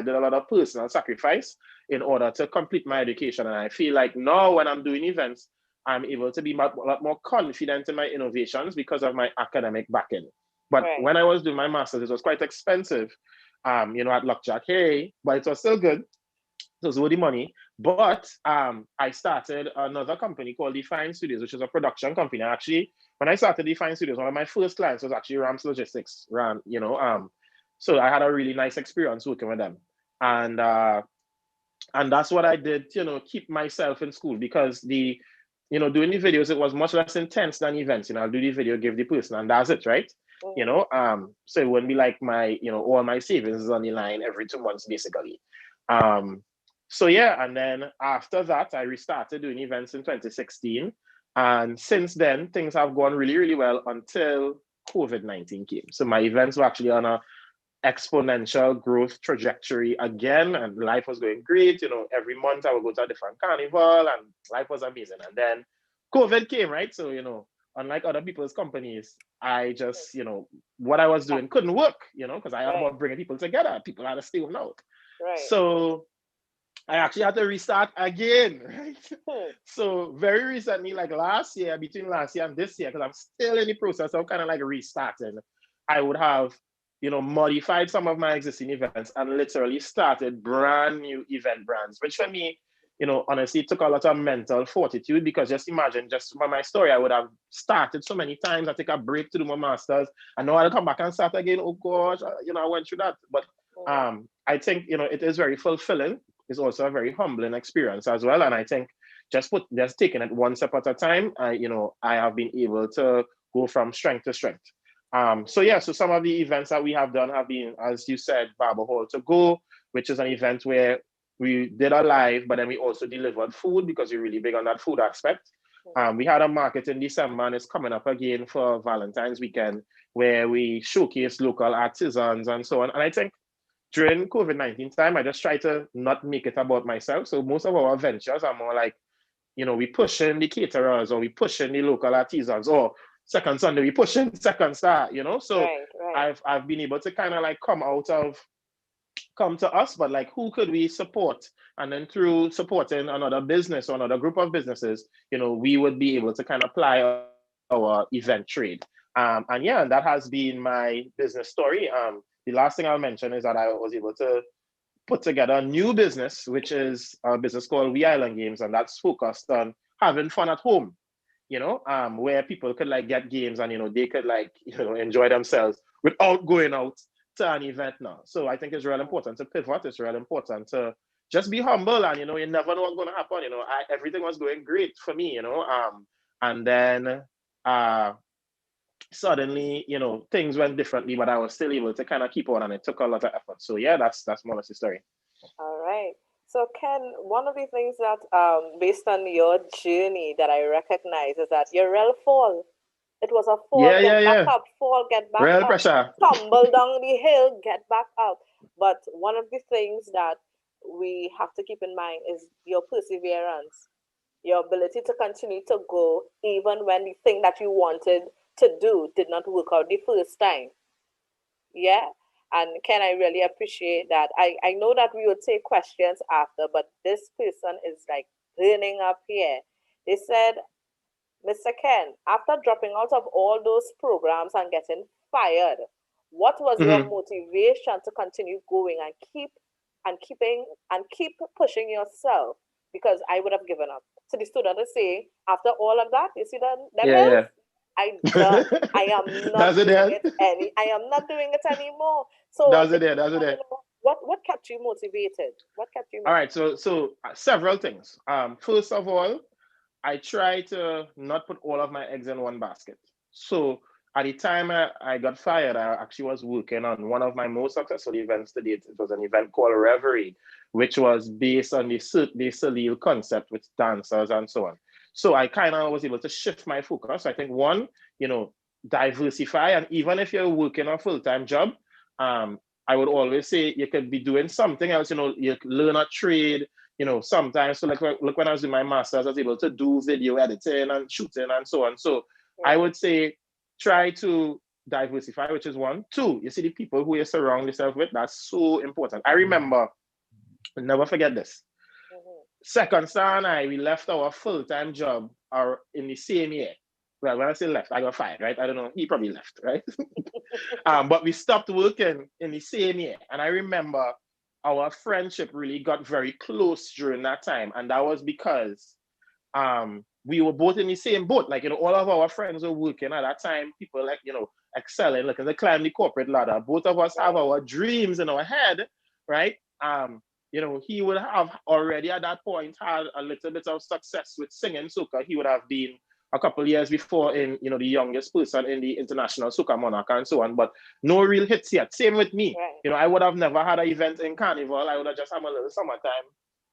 did a lot of personal sacrifice in order to complete my education, and I feel like now when I'm doing events, I'm able to be a lot more confident in my innovations because of my academic backing. But when I was doing my master's, it was quite expensive. At Luckjack, hey, but it was still good. It was worth the money. But I started another company called Define Studios, which is a production company. Actually, when I started Define Studios, one of my first clients was actually Rams Logistics. So I had a really nice experience working with them. And that's what I did, keep myself in school, because doing the videos, it was much less intense than events. I'll do the video, give the person, and that's it, right? So it wouldn't be like my, all my savings is on the line every 2 months, basically. So yeah, and then after that, I restarted doing events in 2016. And since then, things have gone really, really well until COVID-19 came. So my events were actually on a exponential growth trajectory again, and life was going great. Every month I would go to a different carnival, and life was amazing. And then COVID came, right? So, unlike other people's companies, I just, what I was doing couldn't work, because I had about bringing people together. People had to stay home out. So I actually had to restart again, right? So very recently, like last year, between last year and this year, because I'm still in the process of kind of like restarting, I would have, modified some of my existing events and literally started brand new event brands, which for me, honestly, took a lot of mental fortitude, because just imagine, just from my story, I would have started so many times. I take a break to do my master's, and now I'll come back and start again. Oh gosh, I went through that. But I think, it is very fulfilling. It's also a very humbling experience as well. And I think just taking it one step at a time, I have been able to go from strength to strength. So some of the events that we have done have been, as you said, Barber Hall to Go, which is an event where we did a live, but then we also delivered food, because we're really big on that food aspect. We had a market in December, and it's coming up again for Valentine's weekend, where we showcase local artisans and so on. And I think during COVID-19 time, I just try to not make it about myself. So most of our ventures are more like, we push in the caterers, or we push in the local artisans, or Second Sunday, we push in Second Star, So I've been able to kind of like come to us, but like, who could we support? And then through supporting another business or another group of businesses, we would be able to kind of apply our event trade. And that has been my business story. The last thing I'll mention is that I was able to put together a new business, which is a business called Uwialjgsb, and that's focused on having fun at home, where people could like get games, and, they could like, enjoy themselves without going out to an event now. So I think it's really important to pivot. It's really important to just be humble, and, you never know what's going to happen. Everything was going great for me, and then suddenly, things went differently, but I was still able to kind of keep on, and it took a lot of effort. So yeah, that's more or less the story. All right. So Ken, one of the things that, based on your journey, that I recognize is that you're real fall. It was a fall, back up, fall, get back real up, pressure. Tumble down the hill, get back up. But one of the things that we have to keep in mind is your perseverance. your ability to continue to go even when the thing that you wanted to do did not work out the first time. Yeah. And Ken, I really appreciate that. I know that we would take questions after, but this person is like burning up here. They said, Mr. Ken, after dropping out of all those programs and getting fired, what was your motivation to continue going and keep pushing yourself? Because I would have given up. So the student is saying, after all of that, you see them Yeah, hills? yeah. I done. I am not That's it, doing yeah. it I am not doing it anymore. So That's it, if yeah. you That's it, want yeah. to know what kept you motivated? What kept you All motivated? right, so several things. First of all, I try to not put all of my eggs in one basket. So at the time I got fired, I actually was working on one of my most successful events to date. It was an event called Reverie, which was based on the Salil concept with dancers and so on. So I kind of was able to shift my focus. I think one, diversify. And even if you're working a full-time job, I would always say you could be doing something else, you learn a trade, sometimes. So look, when I was doing my master's, I was able to do video editing and shooting and so on. So I would say try to diversify, which is one. Two, you see the people who you surround yourself with, that's so important. I remember, I'll never forget this. Second star and I, we left our full-time job in the same year. Well, when I say left, I got fired, right? I don't know, he probably left, right? But we stopped working in the same year. And I remember our friendship really got very close during that time. And that was because we were both in the same boat. Like, all of our friends were working at that time. People like, excelling, looking to climb the corporate ladder. Both of us have our dreams in our head, right? He would have already at that point had a little bit of success with singing soca. He would have been a couple of years before in, the youngest person in the international soca monarch and so on, but no real hits yet. Same with me. Right. I would have never had an event in Carnival. I would have just had a little summertime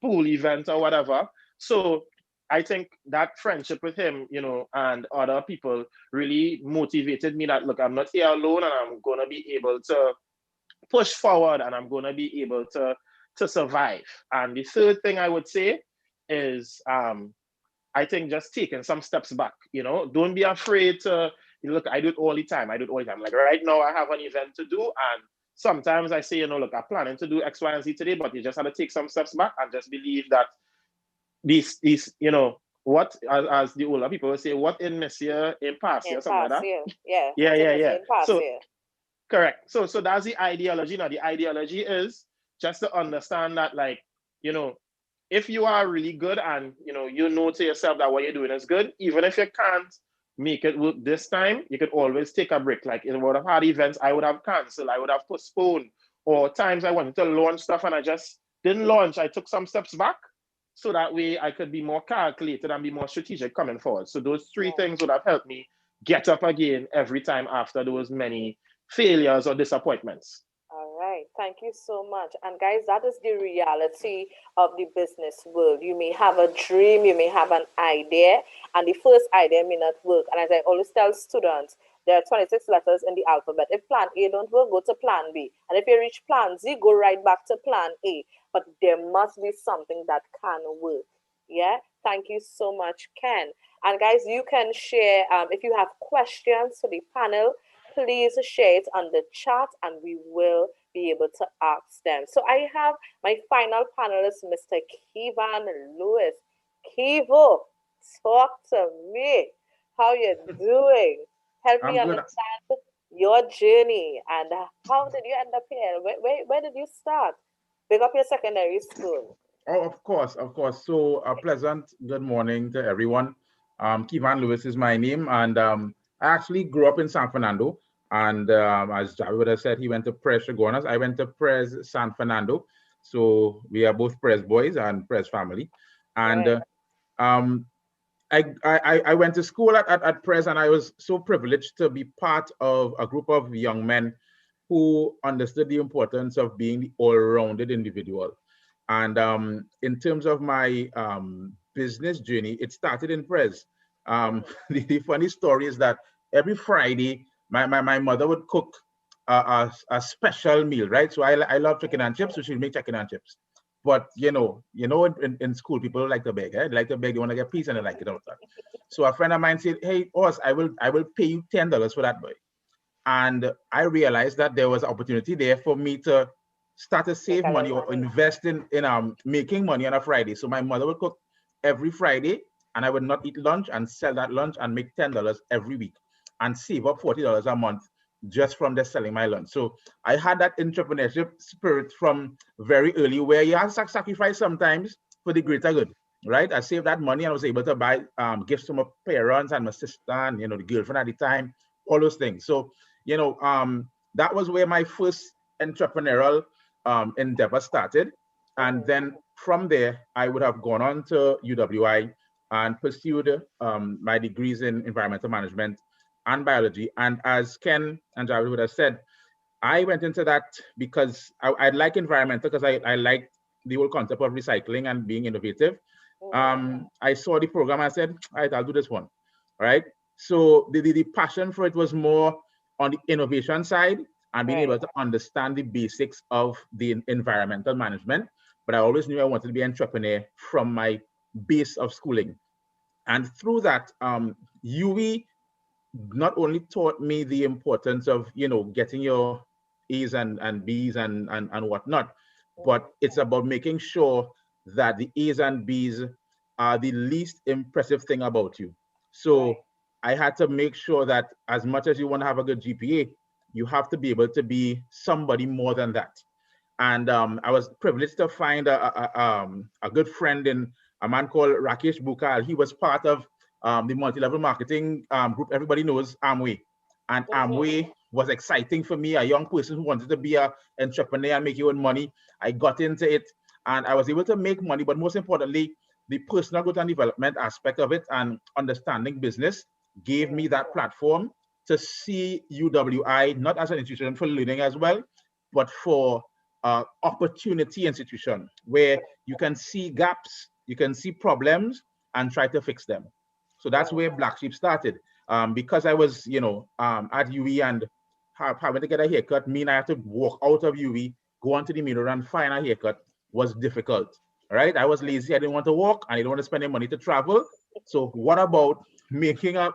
pool event or whatever. So I think that friendship with him, and other people really motivated me that, look, I'm not here alone and I'm going to be able to push forward and I'm going to be able to survive. And the third thing I would say is, I think just taking some steps back, don't be afraid to, look, I do it all the time. Like right now I have an event to do, and sometimes I say, look, I'm planning to do X, Y, and Z today, but you just have to take some steps back and just believe that these what, as the older people will say, what in this year, in past year, something like that. Yeah. Yeah. So, correct. So that's the ideology. Now, the ideology is just to understand that, like, if you are really good and you know to yourself that what you're doing is good, even if you can't make it work this time, you could always take a break. Like, in one of hard events, I would have canceled, I would have postponed, or times I wanted to launch stuff and I just didn't launch. I took some steps back so that way I could be more calculated and be more strategic coming forward. So those three things would have helped me get up again every time after those many failures or disappointments. All right, thank you so much. And guys, that is the reality of the business world. You may have a dream, you may have an idea, and the first idea may not work. And as I always tell students, there are 26 letters in the alphabet. If plan A don't work, go to plan B. And if you reach plan Z, go right back to plan A. But there must be something that can work. Yeah, thank you so much, Ken. And guys, you can share, if you have questions for the panel, please share it on the chat and we will be able to ask them. So I have my final panelist, Mr. Kevan Lewis. Kevo, talk to me. How you doing? Help me understand your journey and how did you end up here? Where did you start? Pick up your secondary school. Oh, of course. So a pleasant good morning to everyone. Kevan Lewis is my name, and I actually grew up in San Fernando. And as Javi would have said, he went to Pres Chaguanas. I went to Pres San Fernando. So we are both Pres boys and Pres family. And I went to school at Pres, and I was so privileged to be part of a group of young men who understood the importance of being the all-rounded individual. And in terms of my business journey, it started in Pres. The funny story is that every Friday, my mother would cook a special meal, right? So I love chicken and chips, so she'd make chicken and chips. But in school, people like to beg. They like to beg, they want to get peace, and they like it out there. So a friend of mine said, "Hey, Oz, I will pay you $10 for that boy." And I realized that there was opportunity there for me to start to save money or invest in making money on a Friday. So my mother would cook every Friday, and I would not eat lunch and sell that lunch and make $10 every week and save up $40 a month just from just selling my lunch. So I had that entrepreneurship spirit from very early, where you have to sacrifice sometimes for the greater good, right? I saved that money and I was able to buy gifts to my parents and my sister and, the girlfriend at the time, all those things. So, that was where my first entrepreneurial endeavor started. And then from there, I would have gone on to UWI and pursued my degrees in environmental management and biology. And as Ken and Jared would have said, I went into that because I like environmental, because I liked the whole concept of recycling and being innovative. I saw the program, I said, all right, I'll do this one, right? So the passion for it was more on the innovation side and being able to understand the basics of the environmental management. But I always knew I wanted to be an entrepreneur from my base of schooling. And through that, UWI not only taught me the importance of, getting your A's and B's and whatnot, but it's about making sure that the A's and B's are the least impressive thing about you. So I had to make sure that as much as you want to have a good GPA, you have to be able to be somebody more than that. And I was privileged to find a good friend in a man called Rakesh Bukal. He was part of the multi-level marketing group everybody knows, Amway. And Amway was exciting for me, a young person who wanted to be an entrepreneur and make your own money. I got into it and I was able to make money, but most importantly, the personal growth and development aspect of it and understanding business gave me that platform to see UWI not as an institution for learning as well, but for opportunity institution where you can see gaps, you can see problems and try to fix them. So that's where Black Sheep started. Because I was, at UWI and having to get a haircut, I had to walk out of UWI, go onto the mirror and find a haircut was difficult, right? I was lazy, I didn't want to walk, and I didn't want to spend any money to travel. So what about making a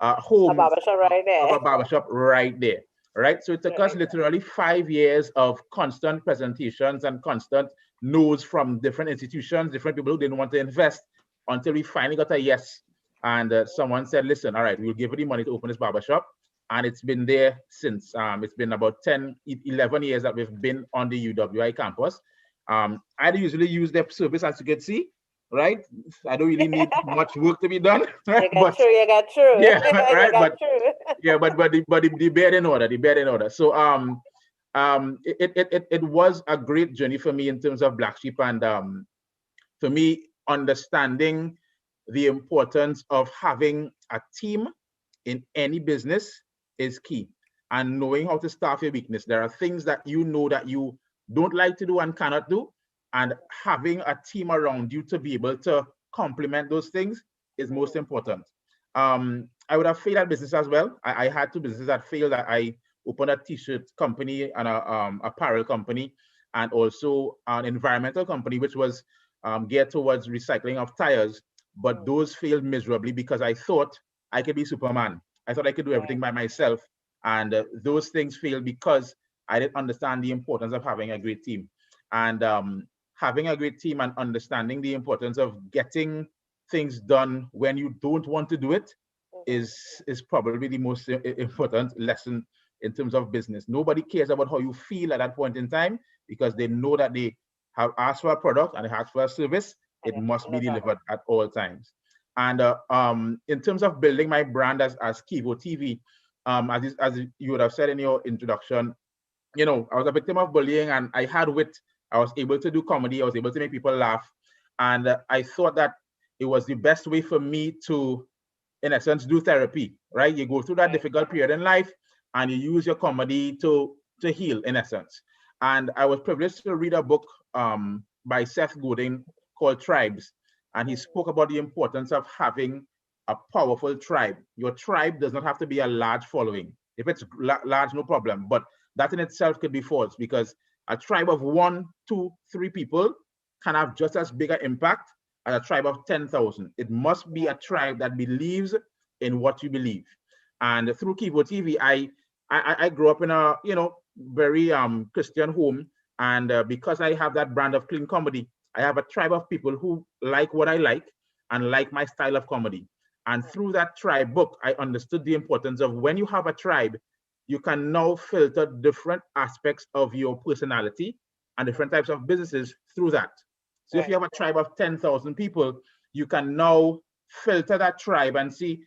home, a barbershop right there? A barbershop right there, right? So it took us literally 5 years of constant presentations and constant no's from different institutions, different people who didn't want to invest, until we finally got a yes. And someone said, listen, all right, we'll give you the money to open this barbershop. And it's been there since. It's been about 10, 11 years that we've been on the UWI campus. I usually use their service, as you can see, right? I don't really need much work to be done. Right? You got true. Yeah, right. But the bed in order, So it was a great journey for me in terms of Black Sheep, and for me, understanding the importance of having a team in any business is key, and knowing how to staff your weakness. There are things that you know that you don't like to do and cannot do, and having a team around you to be able to complement those things is most important. I would have failed at business as well. I had two businesses that failed. I opened a t-shirt company and a apparel company, and also an environmental company, which was geared towards recycling of tires. But those failed miserably because I thought I could be Superman. I thought I could do everything by myself. And those things failed because I didn't understand the importance of having a great team. And having a great team and understanding the importance of getting things done when you don't want to do it is probably the most important lesson in terms of business. Nobody cares about how you feel at that point in time, because they know that they have asked for a product and they asked for a service. It must be delivered at all times. And in terms of building my brand as Kivo TV, as you would have said in your introduction, I was a victim of bullying and I had wit. I was able to do comedy. I was able to make people laugh. And I thought that it was the best way for me to, in essence, do therapy, right? You go through that difficult period in life and you use your comedy to heal, in essence. And I was privileged to read a book by Seth Godin called Tribes. And he spoke about the importance of having a powerful tribe. Your tribe does not have to be a large following. If it's large, no problem. But that in itself could be false, because A tribe of 1, 2, 3 people can have just as big an impact as a tribe of 10,000. It must be a tribe that believes in what you believe. And through Kivo TV, I grew up in a very Christian home, and because I have that brand of clean comedy, I have a tribe of people who like what I like and like my style of comedy. And through that tribe book, I understood the importance of when you have a tribe, you can now filter different aspects of your personality and different types of businesses through that. So if you have a tribe of 10,000 people, you can now filter that tribe and see,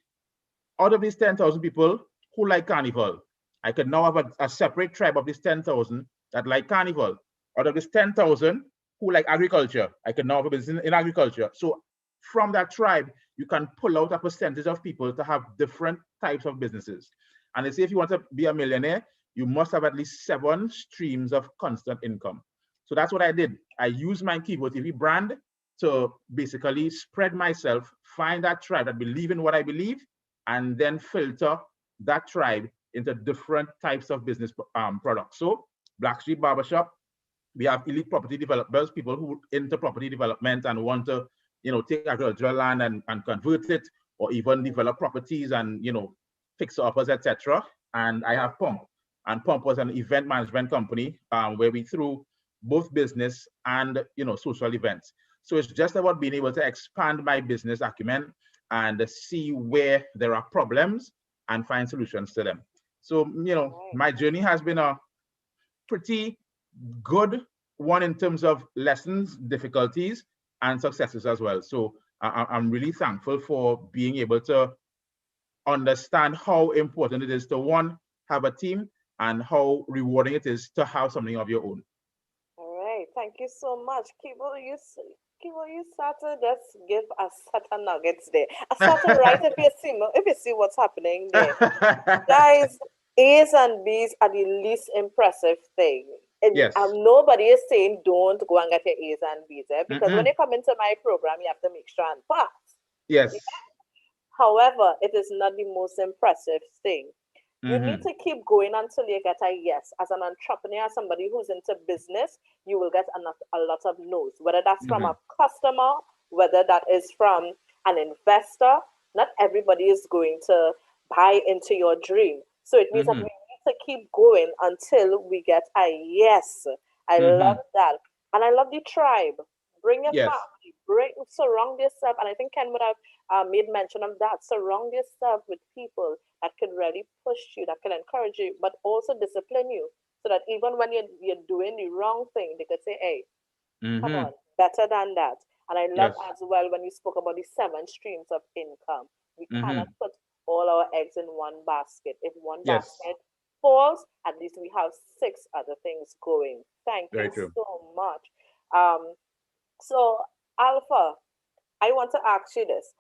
out of these 10,000 people who like carnival, I could now have a separate tribe of these 10,000 that like carnival. Out of these 10,000 who like agriculture, I could now have a business in agriculture. So from that tribe, you can pull out a percentage of people to have different types of businesses. And they say if you want to be a millionaire, you must have at least 7 streams of constant income. So that's what I did. I used my Kivo TV brand to basically spread myself, find that tribe that believe in what I believe, and then filter that tribe into different types of business products. So Black Sheep Barbershop, we have elite property developers, people who into property development and want to, take agricultural land and convert it, or even develop properties and, fix uppers, etc. And I have Pump. And Pump was an event management company where we threw both business and, social events. So it's just about being able to expand my business acumen and see where there are problems and find solutions to them. So, my journey has been a pretty good one in terms of lessons, difficulties, and successes as well. So I'm really thankful for being able to understand how important it is to, one, have a team, and how rewarding it is to have something of your own. All right, thank you so much. Kivo, you started, just give us certain nuggets there. I started right if you see what's happening there. Guys, A's and B's are the least impressive thing. Yes. Nobody is saying don't go and get your A's and B's because when you come into my program, you have to make sure and pass. Yes. Yeah? However, it is not the most impressive thing. You need to keep going until you get a yes. As an entrepreneur, somebody who's into business, you will get a lot of no's, whether that's from a customer, whether that is from an investor. Not everybody is going to buy into your dream. So it means that we need to keep going until we get a yes. I love that. And I love the tribe. Bring your family, surround yourself. And I think Ken would have made mention of that. Surround yourself with people that can really push you, that can encourage you, but also discipline you. So that even when you're doing the wrong thing, they could say, hey, come on, better than that. And I love as well when you spoke about the 7 streams of income. We cannot put all our eggs in one basket. If one basket falls, at least we have 6 other things going. Thank you so much. So, Alpha, I want to ask you this.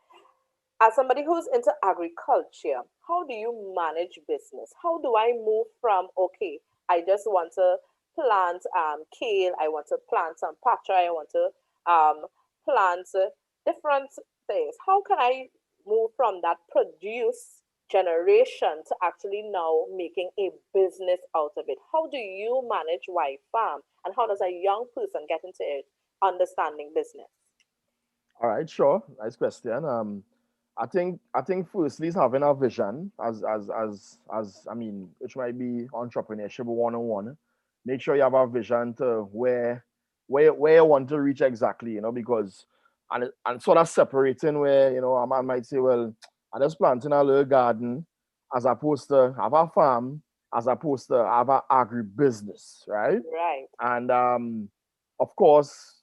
As somebody who's into agriculture, how do you manage business? How do I move from, okay, I just want to plant kale, I want to plant some patcha, I want to plant different things. How can I move from that produce generation to actually now making a business out of it? How do you manage Y Farm, and how does a young person get into it, understanding business? All right, sure. Nice question. I think firstly is having a vision as I mean, which might be entrepreneurship 101. Make sure you have a vision to where you want to reach exactly, because and sort of separating where, a man might say, well, I just planting a little garden as opposed to have a farm, as opposed to have an agribusiness, right? Right. And of course,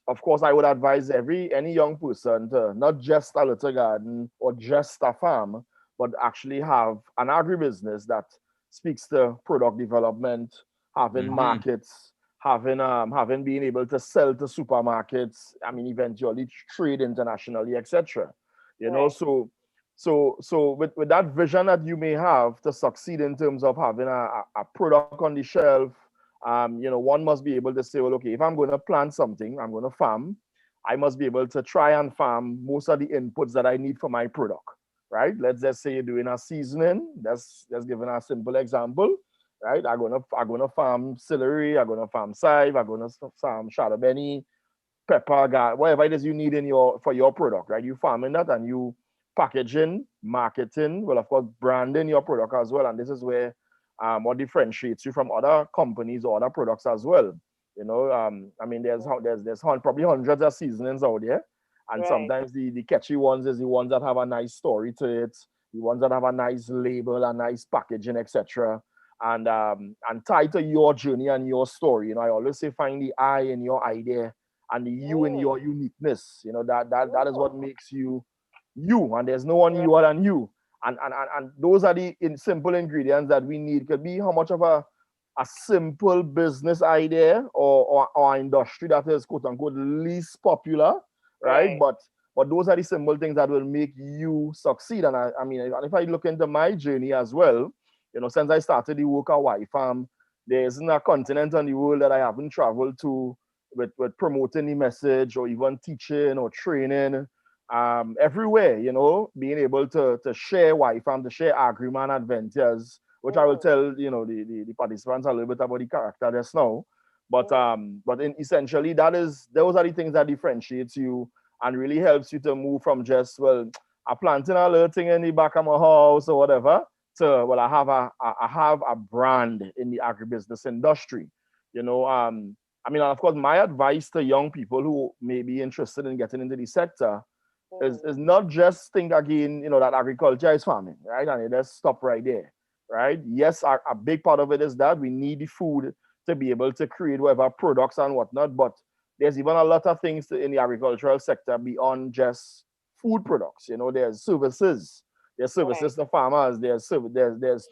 I would advise any young person to not just a little garden or just a farm, but actually have an agribusiness that speaks to product development, having markets, having being able to sell to supermarkets. I mean, eventually trade internationally, etc. So with that vision that you may have to succeed in terms of having a product on the shelf. One must be able to say, well, okay, if I'm going to plant something, I'm going to farm, I must be able to try and farm most of the inputs that I need for my product, right? Let's just say you're doing a seasoning. That's giving a simple example. right? I'm gonna farm celery, I'm gonna farm chive, I'm gonna farm shallot benny, pepper, whatever it is you need in for your product, right? You farming that and you packaging, marketing, well, of course, branding your product as well. And this is where what differentiates you from other companies or other products as well. You know, I mean, there's probably hundreds of seasonings out there, and sometimes the catchy ones is the ones that have a nice story to it, the ones that have a nice label, a nice packaging, etc. And tied to your journey and your story. You know, I always say find the I in your idea and the you in your uniqueness. You know, that is what makes you you, and there's no one you other than you. And those are the simple ingredients that we need. Could be how much of a simple business idea or industry that is quote unquote least popular, right? But those are the simple things that will make you succeed. And I mean, if I look into my journey as well, you know, since I started the work at Y-Farm, there isn't a continent on the world that I haven't traveled to with promoting the message or even teaching or training. Everywhere, you know, being able to share Y-Farm, to share agreement adventures, which I will tell, you know, the participants a little bit about the character just now. But essentially those are the things that differentiates you and really helps you to move from just, well, I'm planting a little thing in the back of my house or whatever, to, well, I have a brand in the agribusiness industry. You know, I mean, of course, my advice to young people who may be interested in getting into the sector is not just think again, you know, that agriculture is farming, right? And it just stop right there, right? Yes, a big part of it is that we need the food to be able to create whatever products and whatnot, but there's even a lot of things in the agricultural sector beyond just food products. You know, there's services to farmers, there's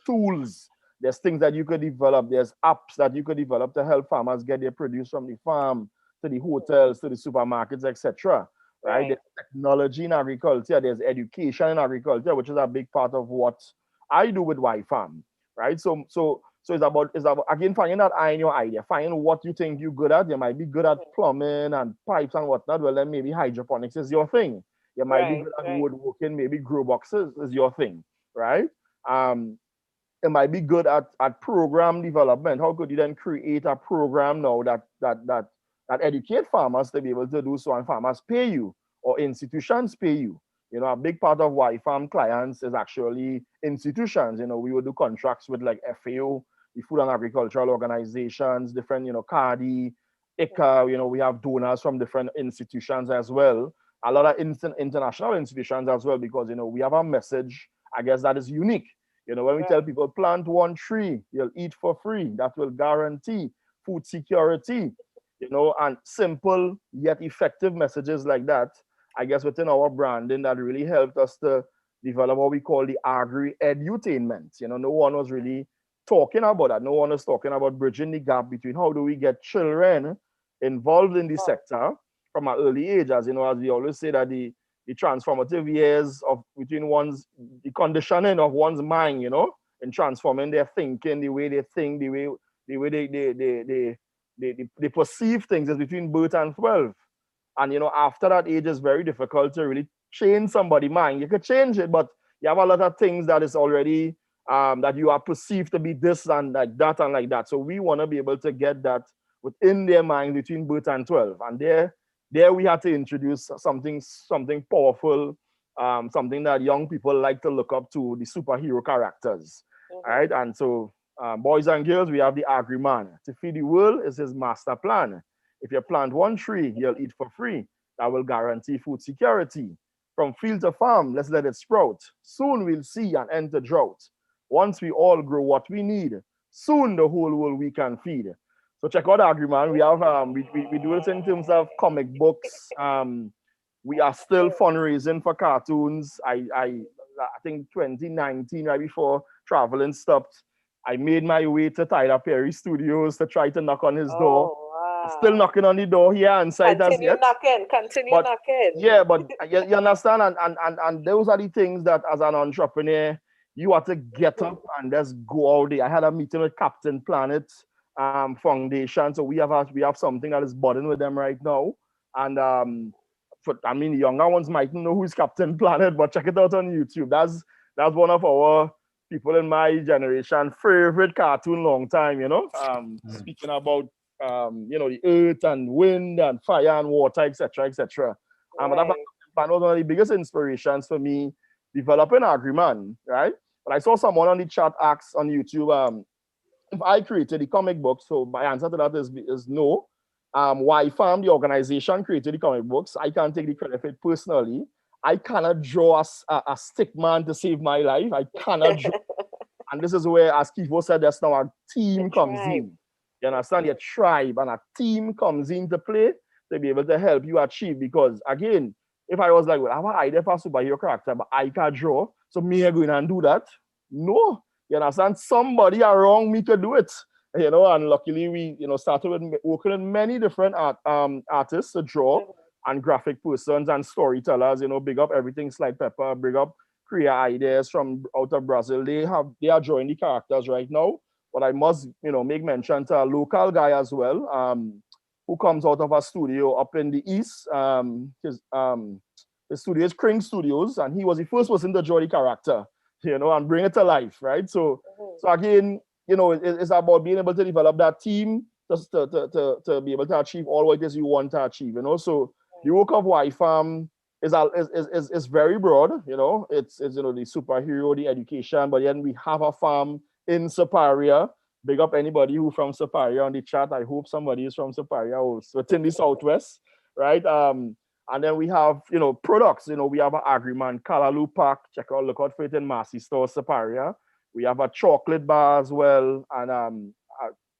tools, there's things that you could develop, there's apps that you could develop to help farmers get their produce from the farm to the hotels, to the supermarkets, etc. Right? There's technology in agriculture, there's education in agriculture, which is a big part of what I do with Y-Farm, right? So it's about again finding that eye in your idea, finding what you think you're good at. You might be good at plumbing and pipes and whatnot. Well, then maybe hydroponics is your thing. You might be good at woodworking, maybe grow boxes is your thing, right? It might be good at program development. How could you then create a program now that educate farmers to be able to do so, and farmers pay you or institutions pay you? You know, a big part of Y-Farm clients is actually institutions. You know, we would do contracts with like FAO, the Food and Agricultural Organizations, different, you know, CARDI, ICA, you know, we have donors from different institutions as well. A lot of international institutions as well, because, you know, we have a message, I guess, that is unique. You know, when we tell people plant one tree, you'll eat for free, that will guarantee food security, you know, and simple yet effective messages like that, I guess, within our branding that really helped us to develop what we call the agri-edutainment. You know, no one was really talking about that. No one was talking about bridging the gap between how do we get children involved in the sector from an early age. As you know, as we always say, that the transformative years of between the conditioning of one's mind, you know, and transforming their thinking, the way they think, the way they perceive things is between birth and 12. And, you know, after that age, it's very difficult to really change somebody's mind. You could change it, but you have a lot of things that is already, that you are perceived to be this and like that and like that. So we want to be able to get that within their mind between birth and 12. And there we had to introduce something powerful, something that young people like to look up to, the superhero characters, right? And so, boys and girls, we have the agri-man. To feed the world is his master plan. If you plant one tree, you'll eat for free. That will guarantee food security. From field to farm, let's let it sprout. Soon we'll see an end to drought. Once we all grow what we need, soon the whole world we can feed. So check out Agri-Man. We have we do it in terms of comic books. We are still fundraising for cartoons. I think 2019, right before traveling stopped, I made my way to Tyler Perry Studios to try to knock on his door. Still knocking on the door here inside us yet. Continue knocking. Yeah, but you understand, and those are the things that as an entrepreneur, you have to get up and just go out there. I had a meeting with Captain Planet Foundation, so we have something that is budding with them right now. And I mean, the younger ones might know who's Captain Planet, but check it out on YouTube. That's one of our people in my generation favorite cartoon long time, you know, speaking about you know, the earth and wind and fire and water, etc., etc. But that was one of the biggest inspirations for me developing agreement, right? But I saw someone on the chat ask on YouTube, if I created the comic book, so my answer to that is no. Y-Farm, the organization, created the comic books. I can't take the credit for it personally. I cannot draw a stick man to save my life. I cannot draw. And this is where, as Kifo said, that's now a team comes in. You understand? Your tribe and a team comes into play to be able to help you achieve. Because again, if I was like, well, I have an idea for a superhero character, but I can't draw, so me going and do that. No. You understand? Somebody around me to do it. You know, and luckily we, you know, started with working with many different artists to draw and graphic persons and storytellers. You know, big up everything Slide Pepper, big up Create Ideas from out of Brazil. They are drawing the characters right now. But I must, you know, make mention to a local guy as well, who comes out of a studio up in the east. His studio is Kring Studios, and he was the first person to draw the character, you know, and bring it to life, right? So again, you know, it's about being able to develop that team just to be able to achieve all what it is you want to achieve, you know. So the work of Y-Farm is very broad, you know. It's you know, the superhero, the education, but then we have a farm in Superior. Big up anybody who from Superior on the chat. I hope somebody is from Superior or within the Southwest, right? And then we have, you know, products. You know, we have an agreement, Callaloo Pack. Look out for it in Massey Store, Superior. We have a chocolate bar as well, and a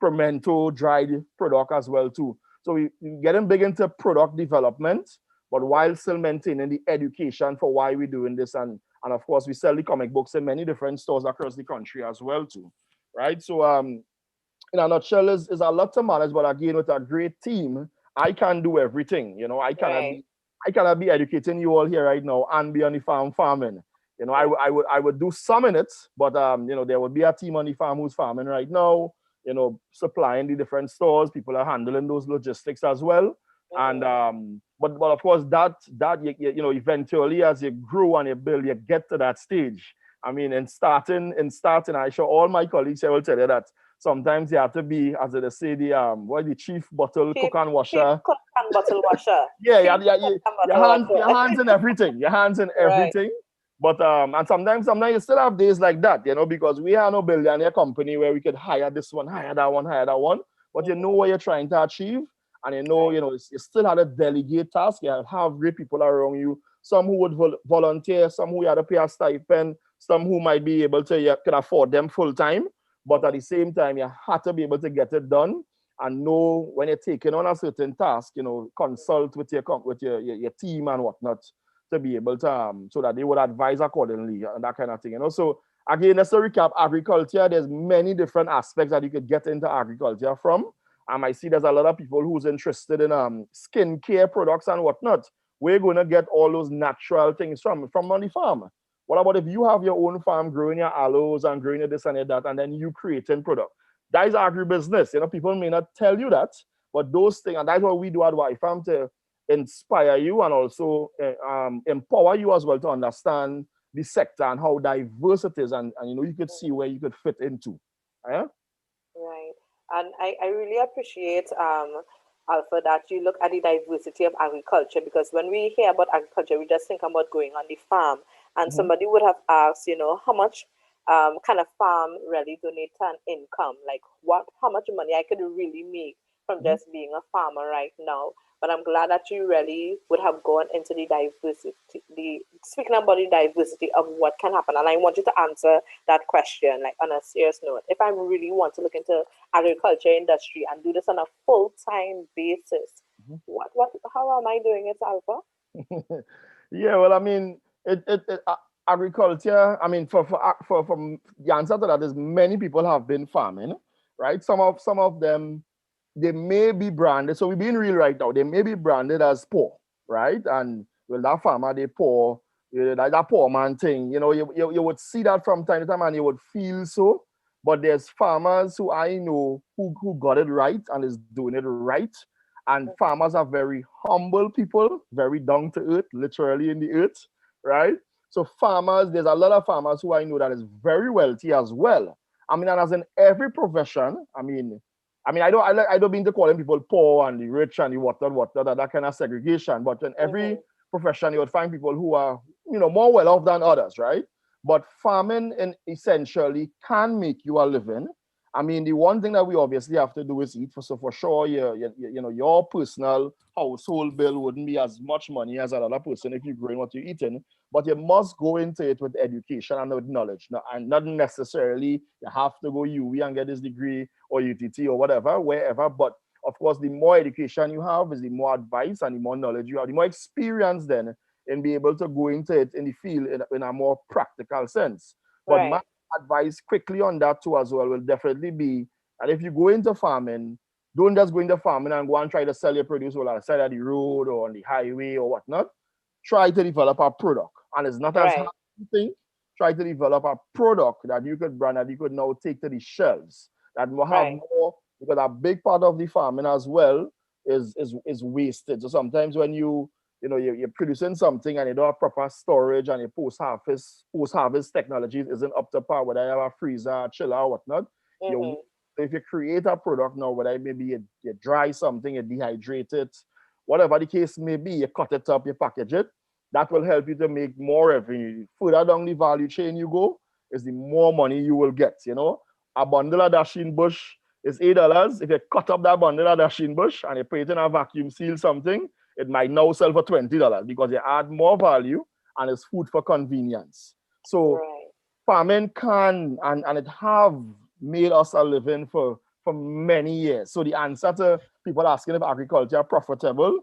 pimento dried product as well too. So we getting big into product development, but while still maintaining the education for why we're doing this. And of course, we sell the comic books in many different stores across the country as well too, right? So in a nutshell, is a lot to manage, but again, with a great team, I can do everything. You know, I cannot be educating you all here right now and be on the farm farming. You know, I would do some in it, but you know, there would be a team on the farm who's farming right now, you know, supplying the different stores. People are handling those logistics as well. And but of course that you know, eventually as you grow and you build, you get to that stage. I mean, in starting, I sure all my colleagues here will tell you that sometimes you have to be, as they say, the chief bottle cook and washer. Chief cook and bottle washer. Yeah, your hands in everything. Your hands in everything. But and sometimes you still have days like that, you know, because we are no billionaire company where we could hire this one, hire that one. But you know what you're trying to achieve, and you know, you still have to delegate tasks. You have great people around you. Some who would volunteer, some who had to pay a stipend, some who might be able to, you can afford them full time. But at the same time, you have to be able to get it done and know when you're taking on a certain task, you know, consult with your team and whatnot, to be able to, so that they would advise accordingly and that kind of thing, you know. So again, let's recap agriculture. There's many different aspects that you could get into agriculture from. I see there's a lot of people who's interested in skincare products and whatnot. We're going to get all those natural things from on the farm. What about if you have your own farm, growing your aloes and growing your this and that, and then you creating product? That is agribusiness. You know, people may not tell you that, but those things, and that's what we do at Y-Farm, to inspire you and also empower you as well to understand the sector and how diverse it is, and you know, you could see where you could fit into. Yeah? Right. And I really appreciate Alpha, that you look at the diversity of agriculture, because when we hear about agriculture, we just think about going on the farm. And somebody would have asked, you know, how much can a farm really donate an income? Like how much money I could really make from just being a farmer right now. But I'm glad that you really would have gone into the diversity, speaking about the diversity of what can happen. And I want you to answer that question, like on a serious note. If I really want to look into agriculture industry and do this on a full-time basis, how am I doing it, Alpha? Yeah, well, I mean, agriculture, I mean, for the answer to that is many people have been farming, right? Some of them, they may be branded, so we're being real right now, they may be branded as poor, right? And well, that farmer, they poor, like that poor man thing, you know, you would see that from time to time and you would feel so. But there's farmers who I know who got it right and is doing it right. And farmers are very humble people, very down to earth, literally in the earth, right? So farmers, there's a lot of farmers who I know that is very wealthy as well. I mean, and as in every profession, I don't mean to call them people poor and the rich and the whatnot, that kind of segregation. But in every profession, you would find people who are, more well off than others, right? But farming essentially can make you a living. I mean, the one thing that we obviously have to do is eat. So for sure, your personal household bill wouldn't be as much money as another person if you're growing what you're eating. But you must go into it with education and with knowledge. And not necessarily you have to go UWI and get this degree or UTT or whatever, wherever. But of course, the more education you have is the more advice and the more knowledge you have, the more experience then in be able to go into it in the field in a more practical sense. But my advice quickly on that too as well will definitely be that if you go into farming, don't just go into farming and go and try to sell your produce on the side of the road or on the highway or whatnot. Try to develop a product. And it's not as hard as you think. Try to develop a product that you could brand, that you could now take to the shelves, that will have more, because a big part of the farming as well is wasted. So sometimes when you're producing something and you don't have proper storage and your post-harvest technologies isn't up to par, whether you have a freezer, chiller, or whatnot. If you create a product now, whether maybe you dry something, you dehydrate it, whatever the case may be, you cut it up, you package it, that will help you to make more revenue. Further down the value chain you go, is the more money you will get. A bundle of dasheen bush is $8. If you cut up that bundle of dasheen bush and you put it in a vacuum seal something, it might now sell for $20 because you add more value and it's food for convenience. So farming can and it have made us a living for many years. So the answer to people asking if agriculture are profitable,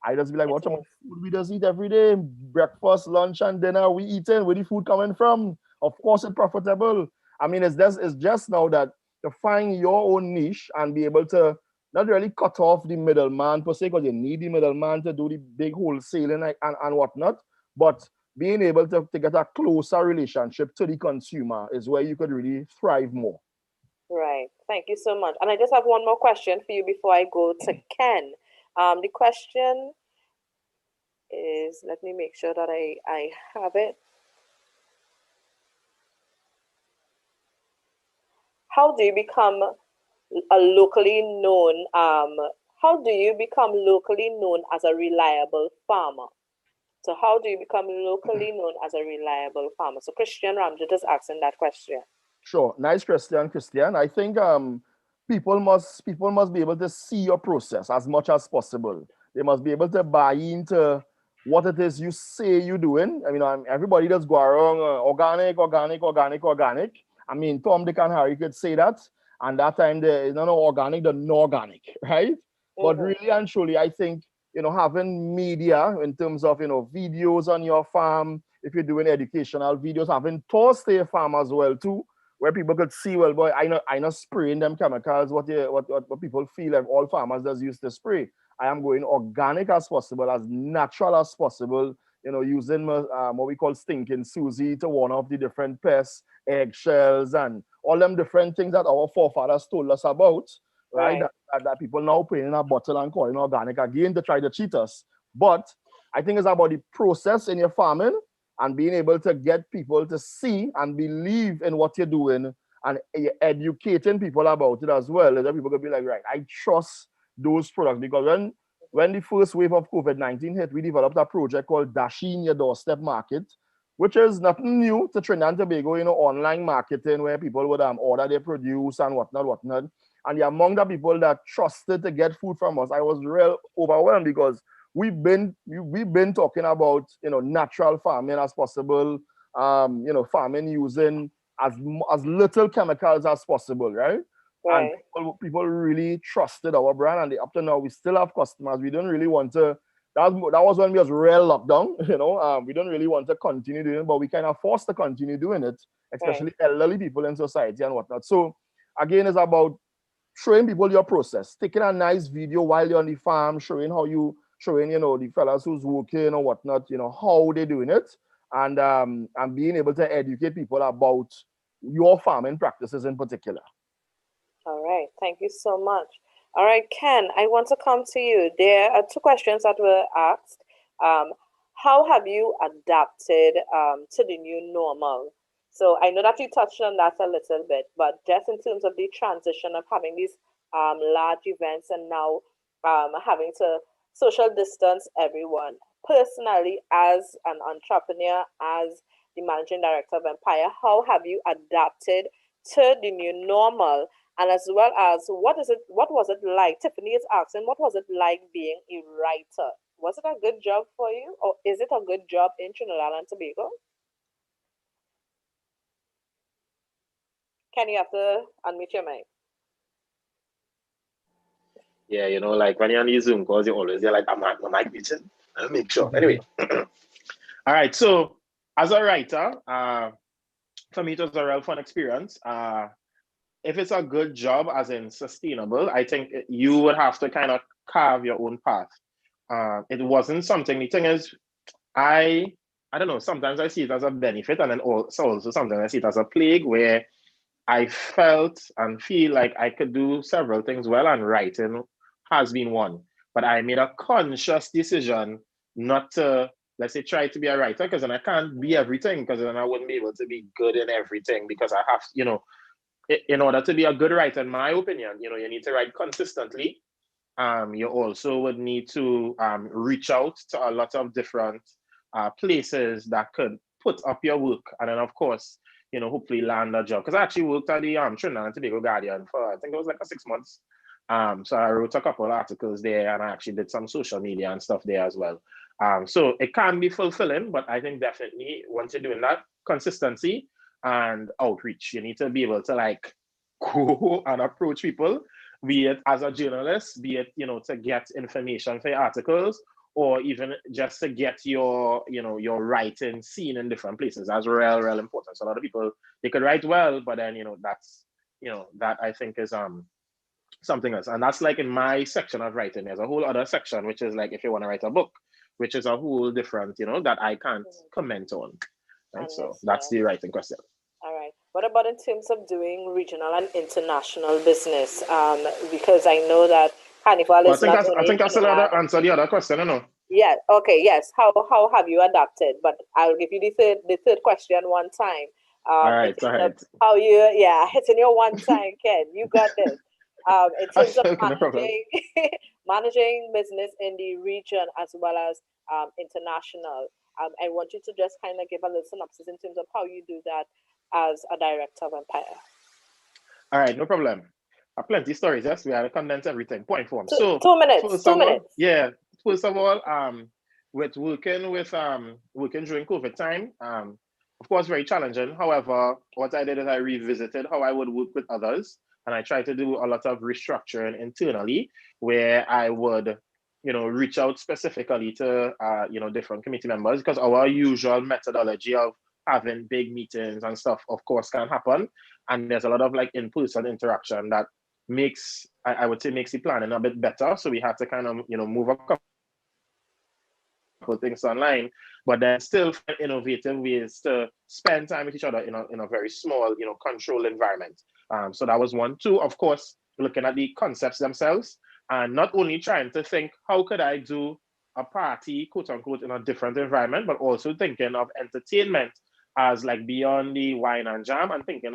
I just be like, what food we just eat every day? Breakfast, lunch, and dinner we eating. Where the food coming from? Of course it's profitable. I mean, it's just now that to find your own niche and be able to not really cut off the middleman per se, because you need the middleman to do the big wholesaling and whatnot, but being able to get a closer relationship to the consumer is where you could really thrive more. Right. Thank you so much. And I just have one more question for you before I go to Ken. The question is, let me make sure that I have it. How do you become a locally known, how do you become locally known as a reliable farmer? So how do you become locally known as a reliable farmer? So Christian Ramjit is asking that question. Sure. Nice question, Christian. I think people must be able to see your process as much as possible. They must be able to buy into what it is you say you're doing. I mean, everybody does go around organic. I mean, Tom, Dick, and Harry could say that. And that time, the organic, the no-organic, right? But really and truly, I think, having media in terms of, videos on your farm, if you're doing educational videos, having tours to your farm as well, too, where people could see, well, boy, I know spraying them chemicals, what people feel like all farmers does use to spray. I am going organic as possible, as natural as possible, using what we call stinking Susie to warn off the different pests, eggshells, and all them different things that our forefathers told us about, right? That people now put in a bottle and calling organic again to try to cheat us. But I think it's about the process in your farming and being able to get people to see and believe in what you're doing and educating people about it as well. That people could be like, right, I trust those products. Because when the first wave of COVID-19 hit, we developed a project called Dasheen Your Doorstep Market, which is nothing new to Trinidad and Tobago, online marketing where people would order their produce and whatnot. And among the people that trusted to get food from us, I was real overwhelmed because we've been talking about natural farming as possible, farming using as little chemicals as possible, right? And people really trusted our brand, and up to now we still have customers. We don't really want to. That was when we was real lockdown. We don't really want to continue doing it, but we kind of forced to continue doing it, especially elderly people in society and whatnot. So again, it's about showing people your process, taking a nice video while you're on the farm, showing the fellas who's working or whatnot, how they're doing it, and being able to educate people about your farming practices in particular. All right, thank you so much. All right, Ken, I want to come to you. There are two questions that were asked. how have you adapted to the new normal? So I know that you touched on that a little bit, but just in terms of the transition of having these large events and now having to social distance everyone. Personally, as an entrepreneur, as the managing director of Empire, how have you adapted to the new normal? And as well as what was it like? Tiffany is asking, what was it like being a writer? Was it a good job for you, or is it a good job in Trinidad and Tobago? Can you have to unmute your mic? Yeah, you know, like when you're on these Zoom calls, you're always there like, am I meeting? I'll make sure. Anyway. All right. So as a writer, for me, it was a real fun experience. If it's a good job, as in sustainable, I think you would have to kind of carve your own path. It wasn't something, the thing is, I don't know, sometimes I see it as a benefit, and then also sometimes I see it as a plague, where I felt and feel like I could do several things well, and writing has been one. But I made a conscious decision not to, let's say, try to be a writer, because then I can't be everything, because then I wouldn't be able to be good in everything, because I have, you know, in order to be a good writer, in my opinion, you know, you need to write consistently. You also would need to reach out to a lot of different places that could put up your work. And then, of course, you know, hopefully land a job. Because I actually worked at the Trinidad and Tobago Guardian for, I think it was like 6 months. So I wrote a couple of articles there, and I actually did some social media and stuff there as well. So it can be fulfilling, but I think definitely once you're doing that, consistency and outreach, you need to be able to like go and approach people, be it as a journalist, be it, you know, to get information for your articles, or even just to get your, you know, your writing seen in different places. That's real important. So a lot of people, they could write well, but then, you know, that's, you know, that I think is something else. And that's like in my section of writing. There's a whole other section, which is like if you want to write a book, which is a whole different, you know, that I can't comment on. Right. So that's the writing question. All right. What about in terms of doing regional and international business? Because I know that Carnival is not only I think that's Trinidad. Answer the other question, I know. Yeah. Okay. Yes. How have you adapted? But I'll give you the third question one time. All right. How you? Yeah, it's in your one time, Ken. You got this. In terms of managing managing business in the region as well as international. I want you to just kind of give a little synopsis in terms of how you do that as a director of Empire. All right, no problem. Plenty of stories. Yes, we have to condense everything. Point form. So 2 minutes. 2 minutes. Yeah. First of all, with working during COVID time, of course, very challenging. However, what I did is I revisited how I would work with others, and I tried to do a lot of restructuring internally, where I would, you know, reach out specifically to you know, different committee members, because our usual methodology of having big meetings and stuff, of course, can happen. And there's a lot of like in-person interaction that makes, I would say, makes the planning a bit better. So we had to kind of, you know, move a couple things online, but then still find innovative ways to spend time with each other in a very small, you know, controlled environment. So that was one. Two, of course, looking at the concepts themselves, and not only trying to think, how could I do a party, quote unquote, in a different environment, but also thinking of entertainment as like beyond the wine and jam, and thinking,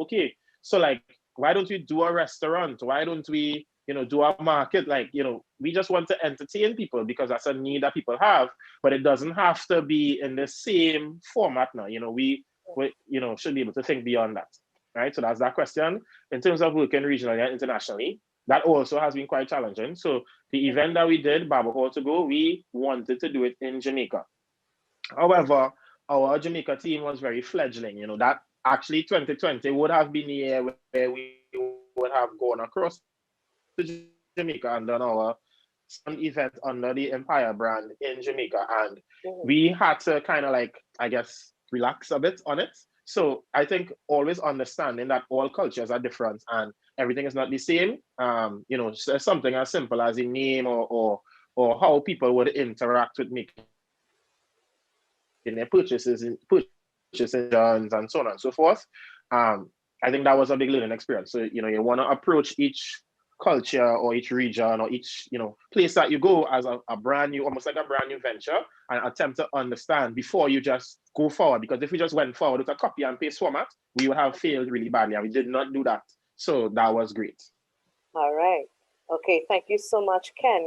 okay, so like, why don't we do a restaurant? Why don't we, you know, do a market? Like, you know, we just want to entertain people because that's a need that people have, but it doesn't have to be in the same format now. You know, we you know, should be able to think beyond that, right? So that's that question. In terms of working regionally and internationally, that also has been quite challenging. So the event that we did, Barber to go, we wanted to do it in Jamaica. However, our Jamaica team was very fledgling. You know, that actually 2020 would have been the year where we would have gone across to Jamaica and done our event under the Empire brand in Jamaica. And we had to kind of like, I guess, relax a bit on it. So I think always understanding that all cultures are different and everything is not the same. You know, something as simple as a name or how people would interact with making their purchases and so on and so forth. I think that was a big learning experience. So, you know, you want to approach each culture or each region or each, place that you go as a brand new, almost like a brand new venture, and attempt to understand before you just go forward. Because if we just went forward with a copy and paste format, we would have failed really badly, and we did not do that. So that was great. All right. Okay, thank you so much, Ken.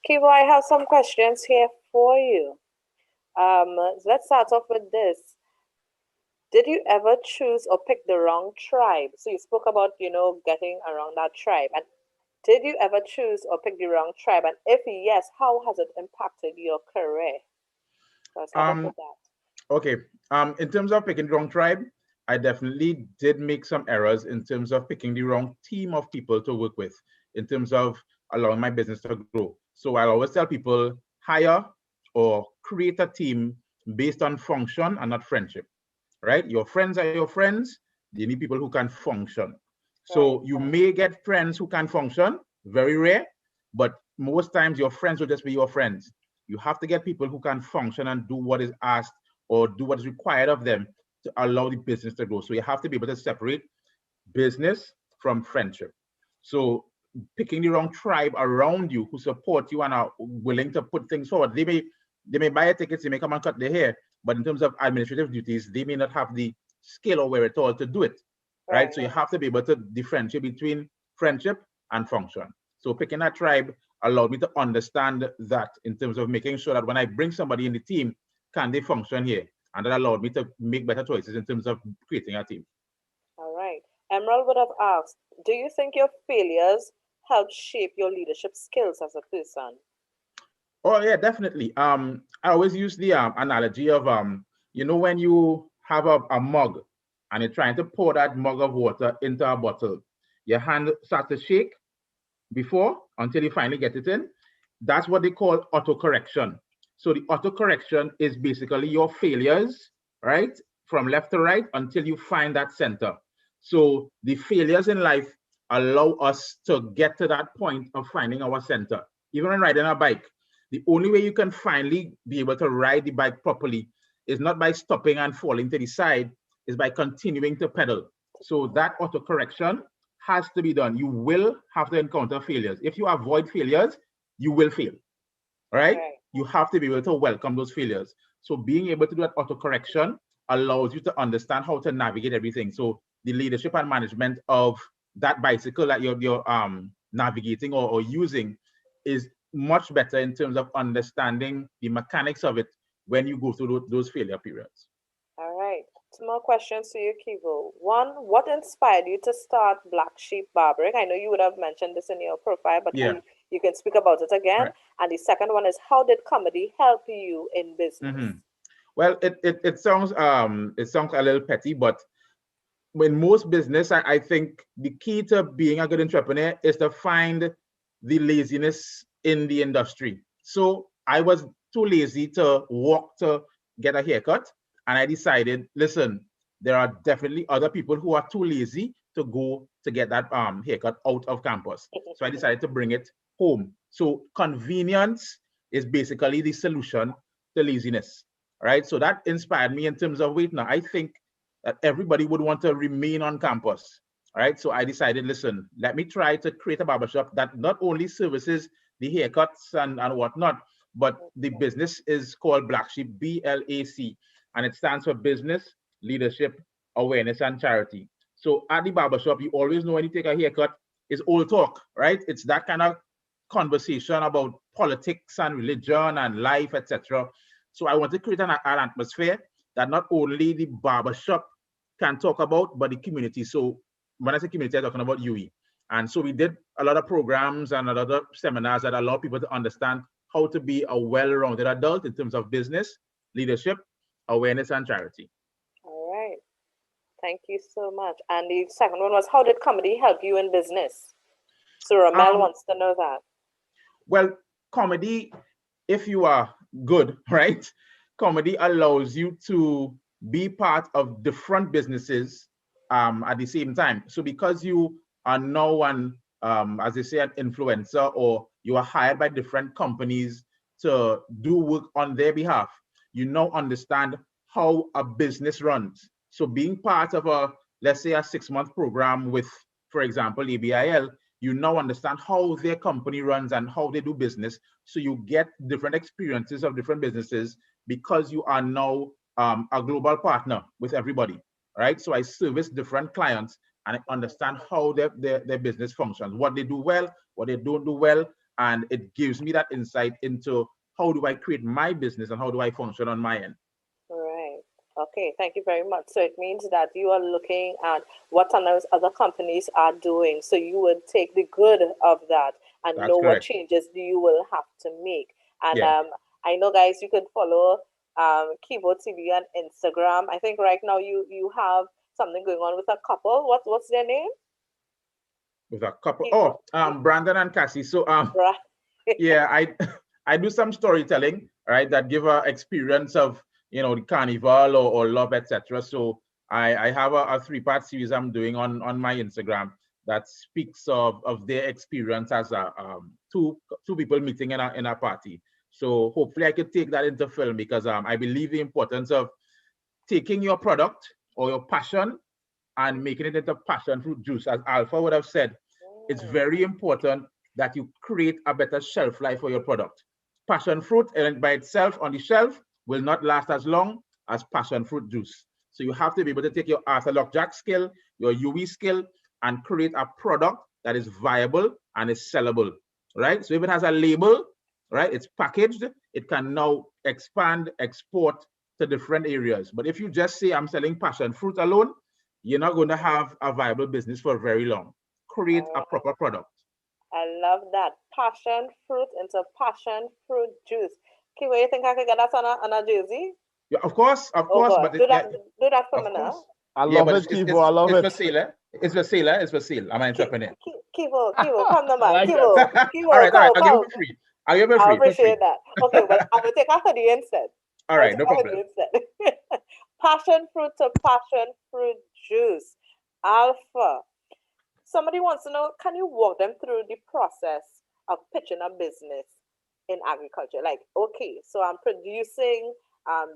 Kivo, I have some questions here for you. Let's start off with this. Did you ever choose or pick the wrong tribe? So you spoke about, getting around that tribe. And did you ever choose or pick the wrong tribe? And if yes, how has it impacted your career? So let's start off with that. Okay. In terms of picking the wrong tribe, I definitely did make some errors in terms of picking the wrong team of people to work with, in terms of allowing my business to grow. So I always tell people, hire or create a team based on function and not friendship, right? Your friends are your friends. You need people who can function. So you may get friends who can function, very rare, but most times your friends will just be your friends. You have to get people who can function and do what is asked or do what is required of them to allow the business to grow. So you have to be able to separate business from friendship. So picking the wrong tribe around you who support you and are willing to put things forward. They may buy a ticket, they may come and cut their hair, but in terms of administrative duties, they may not have the skill or wherewithal to do it, right? So you have to be able to differentiate between friendship and function. So picking that tribe allowed me to understand that in terms of making sure that when I bring somebody in the team, can they function here? And that allowed me to make better choices in terms of creating a team. All right. Emerald would have asked, do you think your failures help shape your leadership skills as a person? Oh yeah, definitely. I always use the analogy of when you have a mug and you're trying to pour that mug of water into a bottle, your hand starts to shake until you finally get it in. That's what they call autocorrection. So the autocorrection is basically your failures, right, from left to right until you find that center. So the failures in life allow us to get to that point of finding our center. Even when riding a bike, the only way you can finally be able to ride the bike properly is not by stopping and falling to the side, is by continuing to pedal. So that autocorrection has to be done. You will have to encounter failures. If you avoid failures, you will fail, right? You have to be able to welcome those failures. So being able to do that autocorrection allows you to understand how to navigate everything. So the leadership and management of that bicycle that you're navigating or using is much better in terms of understanding the mechanics of it when you go through those failure periods. All right. Two more questions to you, Kivo. One, what inspired you to start Black Sheep Barbering? I know you would have mentioned this in your profile, but you can speak about it again. Right. And the second one is, how did comedy help you in business? Well, it sounds a little petty, but in most business, I think the key to being a good entrepreneur is to find the laziness in the industry. So I was too lazy to walk to get a haircut. And I decided, listen, there are definitely other people who are too lazy to go to get that haircut out of campus. So I decided to bring it home. So convenience is basically the solution to laziness, right? So that inspired me in terms of, wait, now I think that everybody would want to remain on campus, right? So I decided, listen, let me try to create a barbershop that not only services the haircuts and whatnot, but the business is called Black Sheep, BLAC, and it stands for Business, Leadership, Awareness, and Charity. So at the barbershop, you always know when you take a haircut, it's old talk, right? It's that kind of conversation about politics and religion and life, etc. So I want to create an atmosphere that not only the barbershop can talk about, but the community. So when I say community, I'm talking about UWI. And so we did a lot of programs and a lot of seminars that allow people to understand how to be a well-rounded adult in terms of business, leadership, awareness, and charity. All right. Thank you so much. And the second one was, how did comedy help you in business? So Ramel wants to know that. Well, comedy, if you are good, right? Comedy allows you to be part of different businesses at the same time. So because you are now as they say, an influencer, or you are hired by different companies to do work on their behalf, you now understand how a business runs. So being part of let's say a 6-month program with, for example, ABIL, you now understand how their company runs and how they do business. So you get different experiences of different businesses because you are now a global partner with everybody, right? So I service different clients and I understand how their business functions, what they do well, what they don't do well. And it gives me that insight into how do I create my business and how do I function on my end. Right. Okay, thank you very much. So it means that you are looking at what other companies are doing. So you would take the good of that and That's know what correct. changes you will have to make. And Yeah. I know, guys, you can follow Keyboard TV on Instagram. I think right now you have something going on with a couple. What's their name? With a couple. Keyboard. Brandon and Cassie. So Right. yeah, I do some storytelling, right, that give a experience of, you know, the carnival or love, etc. So I have a 3-part series I'm doing on my Instagram that speaks of their experience as a two people meeting in a party. So hopefully I could take that into film because I believe the importance of taking your product or your passion and making it into passion fruit juice. As Alpha would have said, it's very important that you create a better shelf life for your product. Passion fruit and by itself on the shelf will not last as long as passion fruit juice. So you have to be able to take your Arthur Lockjack skill, your UWI skill, and create a product that is viable and is sellable, right? So if it has a label, right, it's packaged, it can now expand, export to different areas. But if you just say I'm selling passion fruit alone, you're not going to have a viable business for very long. Create a proper product. I love that. Passion fruit into passion fruit juice. Kiwa, you think I could get that on a jersey? Yeah, of course, Oh but God, do that for me now. I yeah, love but it, Kivo. I love it's it. for sale. It's for sale. It's for sale. I'm an entrepreneur. Kivo, come now, man. like Kivo, All right. come. I'll give it for free. I'll give it for I free. appreciate that. Okay, well, I will take a hoodie instead. All right, no problem. Passion fruit to passion fruit juice. Alpha. Somebody wants to know, can you walk them through the process of pitching a business in agriculture? Like, okay, so I'm producing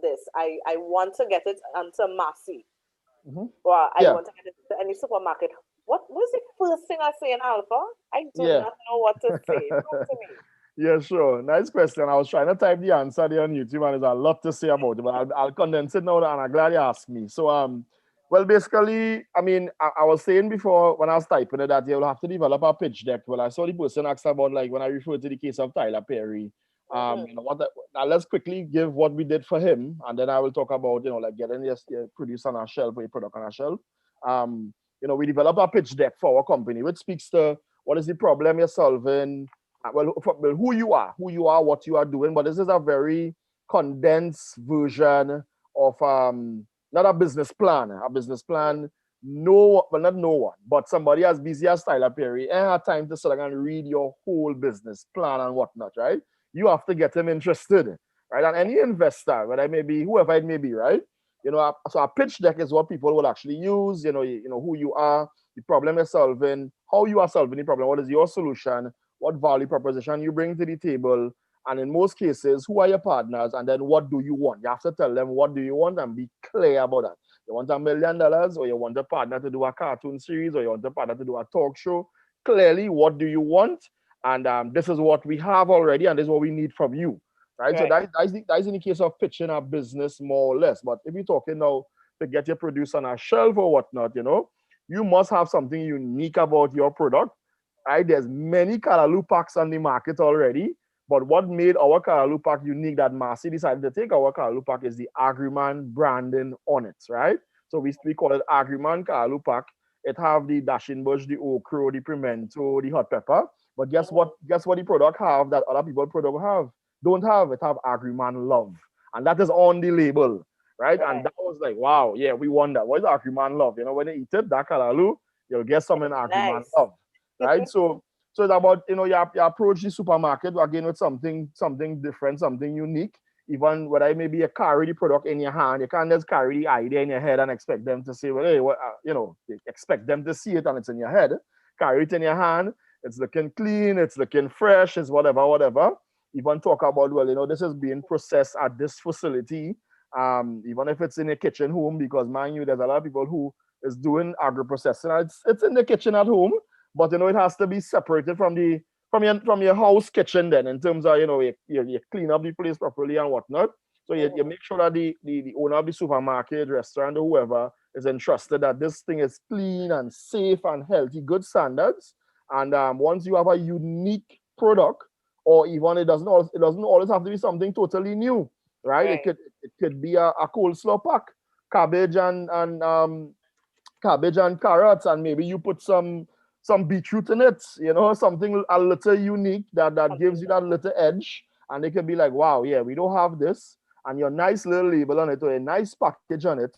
this. I want to get it onto Massey. Or I want to get it to any supermarket. What was the first thing I say in Alpha? I do not know what to say. Talk to me. Yeah, sure. Nice question. I was trying to type the answer there on YouTube, and there's a lot to say about it, but I'll condense it now, and I'm glad you asked me. So, well, basically, I mean, I was saying before when I was typing it that you will have to develop a pitch deck. Well, I saw the person ask about, like, when I referred to the case of Tyler Perry. You know, now let's quickly give what we did for him, and then I will talk about, you know, like getting this produce on our shelf or a product on our shelf. You know, we develop a pitch deck for our company, which speaks to what is the problem you're solving. Well, who you are, what you are doing, but this is a very condensed version of not a business plan. A business plan, not no one, but somebody as busy as Tyler Perry and have time to sit down and read your whole business plan and whatnot, right? You have to get them interested, right? And any investor, whether it may be whoever it may be, right? You know, so a pitch deck is what people will actually use. You know who you are, the problem you're solving, how you are solving the problem, what is your solution, what value proposition you bring to the table, and in most cases, who are your partners, and then what do you want? You have to tell them what do you want and be clear about that. You want $1 million, or you want a partner to do a cartoon series, or you want a partner to do a talk show. Clearly, what do you want? And this is what we have already, and this is what we need from you, right? So that's in the case of pitching a business more or less. But if you're talking now to get your produce on a shelf or whatnot, you know, you must have something unique about your product. Right, there's many Callaloo packs on the market already, but what made our Callaloo pack unique that Massey decided to take our Callaloo pack is the Agriman branding on it, right? So we call it Agriman Callaloo pack. It have the dashing bush, the okra, the pimento, the hot pepper. But guess what? Guess what the product have that other people don't have? It have Agriman love, and that is on the label, right? And that was like, wow, yeah, we won that. What is Agriman love? You know, when you eat it, that Callaloo, you'll get some in Agriman love. Right, so it's about, you know, you approach the supermarket again with something different, something unique. Even whether it may be a carry the product in your hand, you can't just carry the idea in your head and expect them to say, well, hey, what, you know, expect them to see it and it's in your head. Carry it in your hand. It's looking clean. It's looking fresh. It's whatever. Even talk about, well, you know, this is being processed at this facility. Even if it's in a kitchen home, because mind you, there's a lot of people who is doing agro processing. It's in the kitchen at home. but you know it has to be separated from your house kitchen then, in terms of, you know, you clean up the place properly and whatnot. So you make sure that the owner of the supermarket, restaurant, or whoever is entrusted that this thing is clean and safe and healthy, good standards. And once you have a unique product, or even it doesn't always have to be something totally new, right? It could be a coleslaw pack, cabbage and carrots, and maybe you put some beetroot in it, you know, something a little unique that gives you that little edge. And they can be like, wow, yeah, we don't have this, and your nice little label on it, or a nice package on it,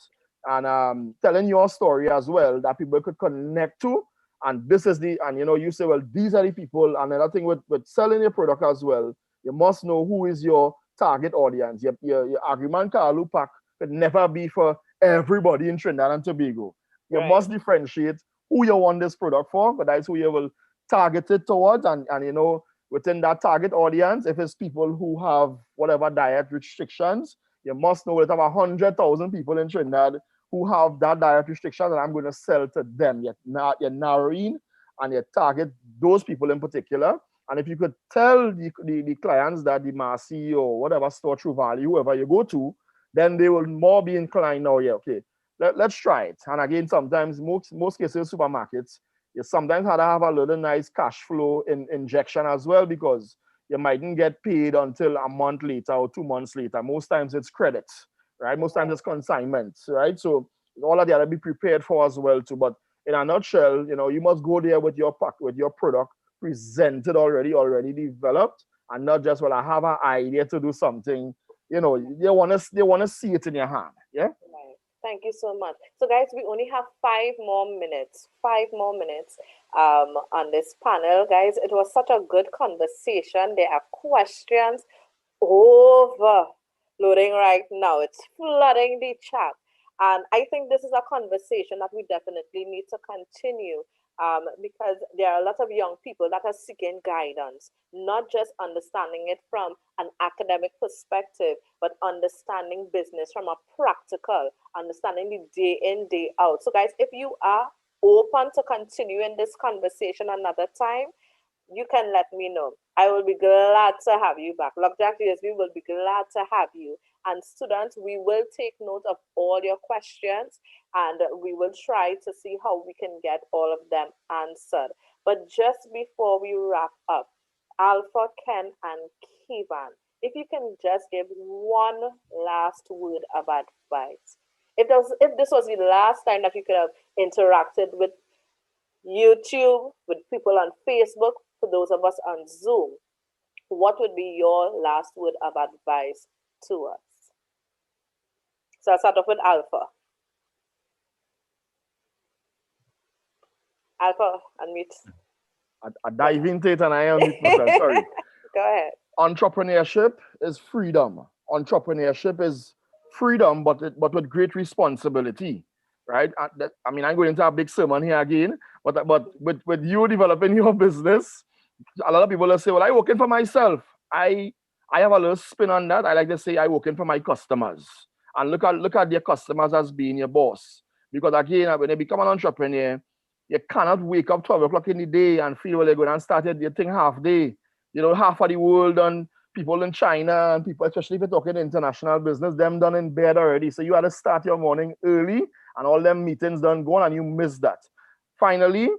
and telling your story as well that people could connect to. And this is and you know, you say, well, these are the people. And another thing with selling your product as well, you must know who is your target audience. Your argument Carlu pack could never be for everybody in Trinidad and Tobago. You must differentiate who you want this product for, but that's who you will target it towards. And you know, within that target audience, if it's people who have whatever diet restrictions, you must know that have 100,000 people in Trinidad who have that diet restriction, and I'm going to sell to them. You're narrowing and you target those people in particular. And if you could tell the clients that the Marcy or whatever store, True Value, whoever you go to, then they will more be inclined now, yeah, okay, let's try it. And again, sometimes, most cases, supermarkets, you sometimes have to have a little nice cash flow injection as well, because you mightn't get paid until a month later or 2 months later. Most times it's credit, right? Most times it's consignments, right? So all of that to be prepared for as well too. But in a nutshell, you know, you must go there with your product presented already developed, and not just, well, I have an idea to do something. You know, they want to see it in your hand. Yeah. Right. Thank you so much. So guys, we only have 5 more minutes. 5 more minutes on this panel, guys. It was such a good conversation. There are questions overloading right now. It's flooding the chat. And I think this is a conversation that we definitely need to continue, because there are a lot of young people that are seeking guidance, not just understanding it from an academic perspective, but understanding business from a practical, understanding the day in, day out. So guys, if you are open to continuing this conversation another time, you can let me know. I will be glad to have you back. Lockjack GSB will be glad to have you. And students, we will take note of all your questions, and we will try to see how we can get all of them answered. But just before we wrap up, Alpha, Ken, and Kivan, if you can just give one last word of advice. If this was the last time that you could have interacted with YouTube, with people on Facebook, for those of us on Zoom, what would be your last word of advice to us? So I'll start off with Alpha. Alpha, unmute. I dive into it and I unmute myself. Sorry. Go ahead. Entrepreneurship is freedom. Entrepreneurship is freedom, but with great responsibility, right? I mean, I'm going into a big sermon here again, but with you developing your business, a lot of people will say, well, I'm working for myself. I have a little spin on that. I like to say I'm working for my customers. And look at their customers as being your boss. Because again, when you become an entrepreneur, you cannot wake up 12 o'clock in the day and feel, well, you're going to start your thing half day. You know, half of the world and people in China and people, especially if you're talking international business, them done in bed already. So you had to start your morning early and all them meetings done going, and you miss that. Finally,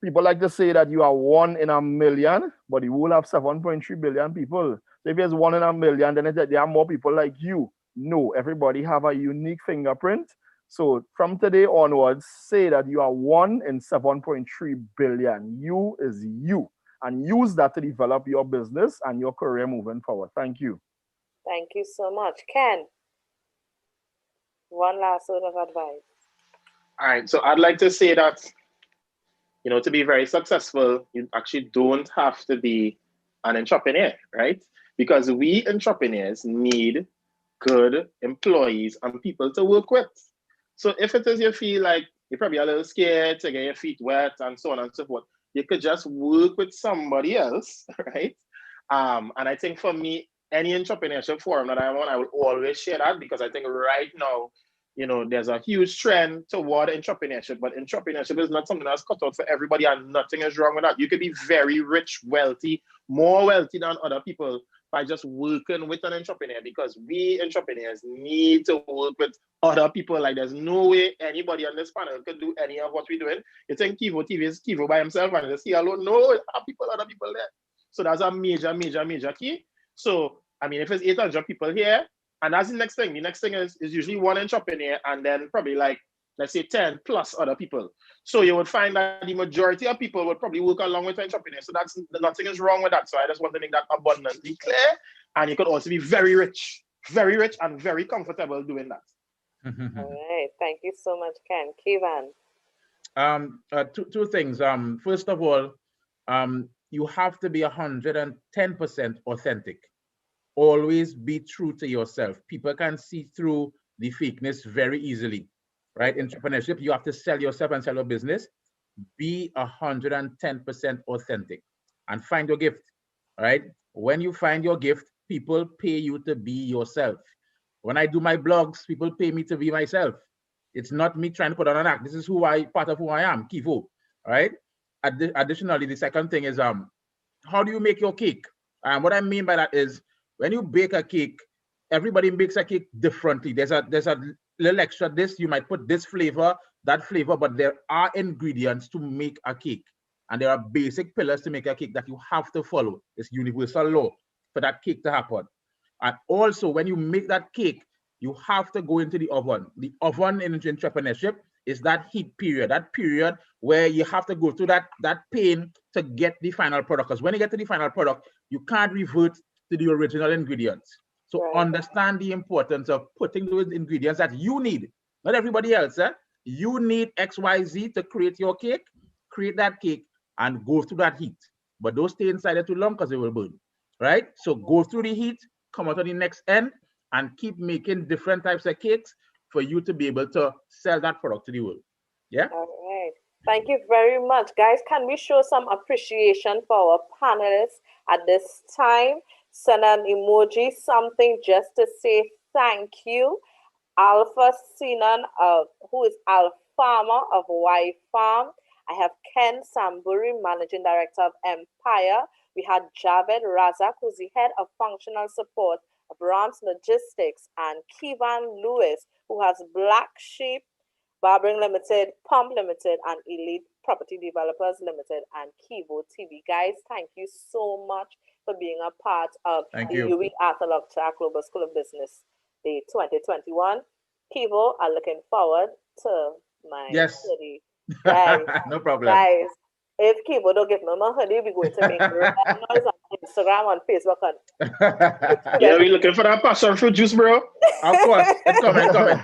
people like to say that you are 1 in a million, but you will have 7.3 billion people. So if there's 1 in a million, then there are more people like you. No, everybody have a unique fingerprint. So from today onwards, say that you are 1 in 7.3 billion. You is you. And use that to develop your business and your career moving forward. Thank you. Thank you so much. Ken, one last word of advice. All right, so I'd like to say that, you know, to be very successful, you actually don't have to be an entrepreneur, right? Because we entrepreneurs need good employees and people to work with. So if it is you feel like you're probably a little scared to get your feet wet and so on and so forth, you could just work with somebody else, right? And I think for me, any entrepreneurship forum that I'm on, I will always share that, because I think right now, you know, there's a huge trend toward entrepreneurship, but entrepreneurship is not something that's cut out for everybody, and nothing is wrong with that. You could be very rich, wealthy, more wealthy than other people by just working with an entrepreneur, because we entrepreneurs need to work with other people. Like, there's no way anybody on this panel could do any of what we're doing. You think Kivo TV is Kivo by himself and just he alone? No, there are people, other people there. So that's a major, major, major key. So, I mean, if it's 800 people here, and that's the next thing. The next thing is usually one entrepreneur and then probably like, let's say 10 plus other people. So you would find that the majority of people would probably work along with entrepreneurs. So that's, nothing is wrong with that. So I just want to make that abundantly clear. And you could also be very rich and very comfortable doing that. All right. Thank you so much, Ken. Kivan. Two things. First of all, you have to be 110% authentic. Always be true to yourself. People can see through the fakeness very easily, right? Entrepreneurship, you have to sell yourself and sell your business. Be 110% authentic and find your gift, right? When you find your gift, people pay you to be yourself. When I do my blogs, people pay me to be myself. It's not me trying to put on an act. This is part of who I am, Kivo, right? Additionally, the second thing is, how do you make your cake? And what I mean by that is, when you bake a cake, everybody makes a cake differently. There's a little extra this, you might put this flavor, that flavor, but there are ingredients to make a cake. And there are basic pillars to make a cake that you have to follow. It's universal law for that cake to happen. And also, when you make that cake, you have to go into the oven. The oven in entrepreneurship is that heat period, that period where you have to go through that pain to get the final product. Because when you get to the final product, you can't revert to the original ingredients. So understand the importance of putting those ingredients that you need, not everybody else. You need XYZ to create your cake, create that cake and go through that heat. But don't stay inside it too long because it will burn, right? So go through the heat, come out on the next end and keep making different types of cakes for you to be able to sell that product to the world. Yeah? All right. Thank you very much. Guys, can we show some appreciation for our panelists at this time? Send an emoji, something just to say thank you. Alpha Sinan, who is Al Farmer of Y Farm. I have Ken Samburi, Managing Director of Empire. We had Javed Razak, who's the Head of Functional Support of Rams Logistics, and Kivan Lewis, who has Black Sheep, Barbering Limited, Pump Limited, and Elite Property Developers Limited, and Kivo TV. Guys, thank you so much for being a part of the UWI-Arthur Global School of Business Day 2021. Kivo, I'm looking forward to my hoodie. Guys, no problem. Guys, if Kivo don't give me my hoodie, we're going to make noise on Instagram, on Facebook. Yeah, we looking for that passion fruit juice, bro. Of course, it's coming.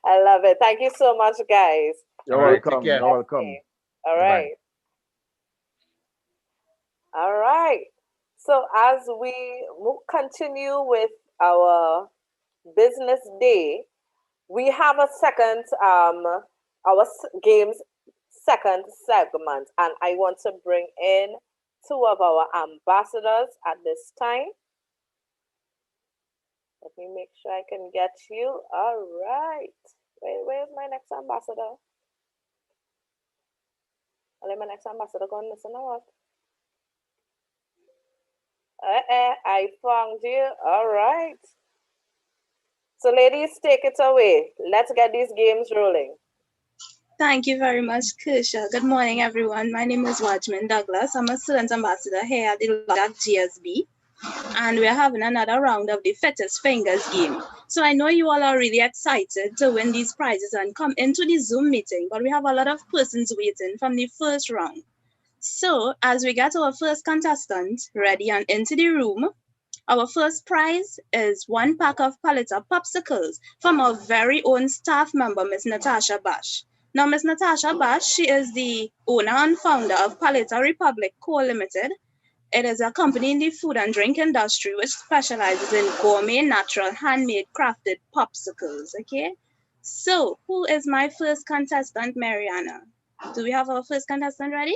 I love it. Thank you so much, guys. You're welcome. You're welcome. All right. All right. So as we continue with our business day, we have a second, our game's second segment, and I want to bring in two of our ambassadors at this time. Let me make sure I can get you. All right. Where's my next ambassador? I'll let my next ambassador go and listen or what? I found you. All right. So ladies, take it away. Let's get these games rolling. Thank you very much, Kersha. Good morning, everyone. My name is Wajman Douglas. I'm a student ambassador here at the Uwialjgsb GSB. And we're having another round of the Fittest Fingers game. So I know you all are really excited to win these prizes and come into the Zoom meeting, but we have a lot of persons waiting from the first round. So as we get our first contestant ready and into the room, our first prize is 1 pack of Paletta popsicles from our very own staff member, Miss Natasha Bash. Now, Miss Natasha Bash, she is the owner and founder of Paletta Republic Co. Limited. It is a company in the food and drink industry which specializes in gourmet, natural, handmade, crafted popsicles, okay? So, who is my first contestant, Mariana? Do we have our first contestant ready?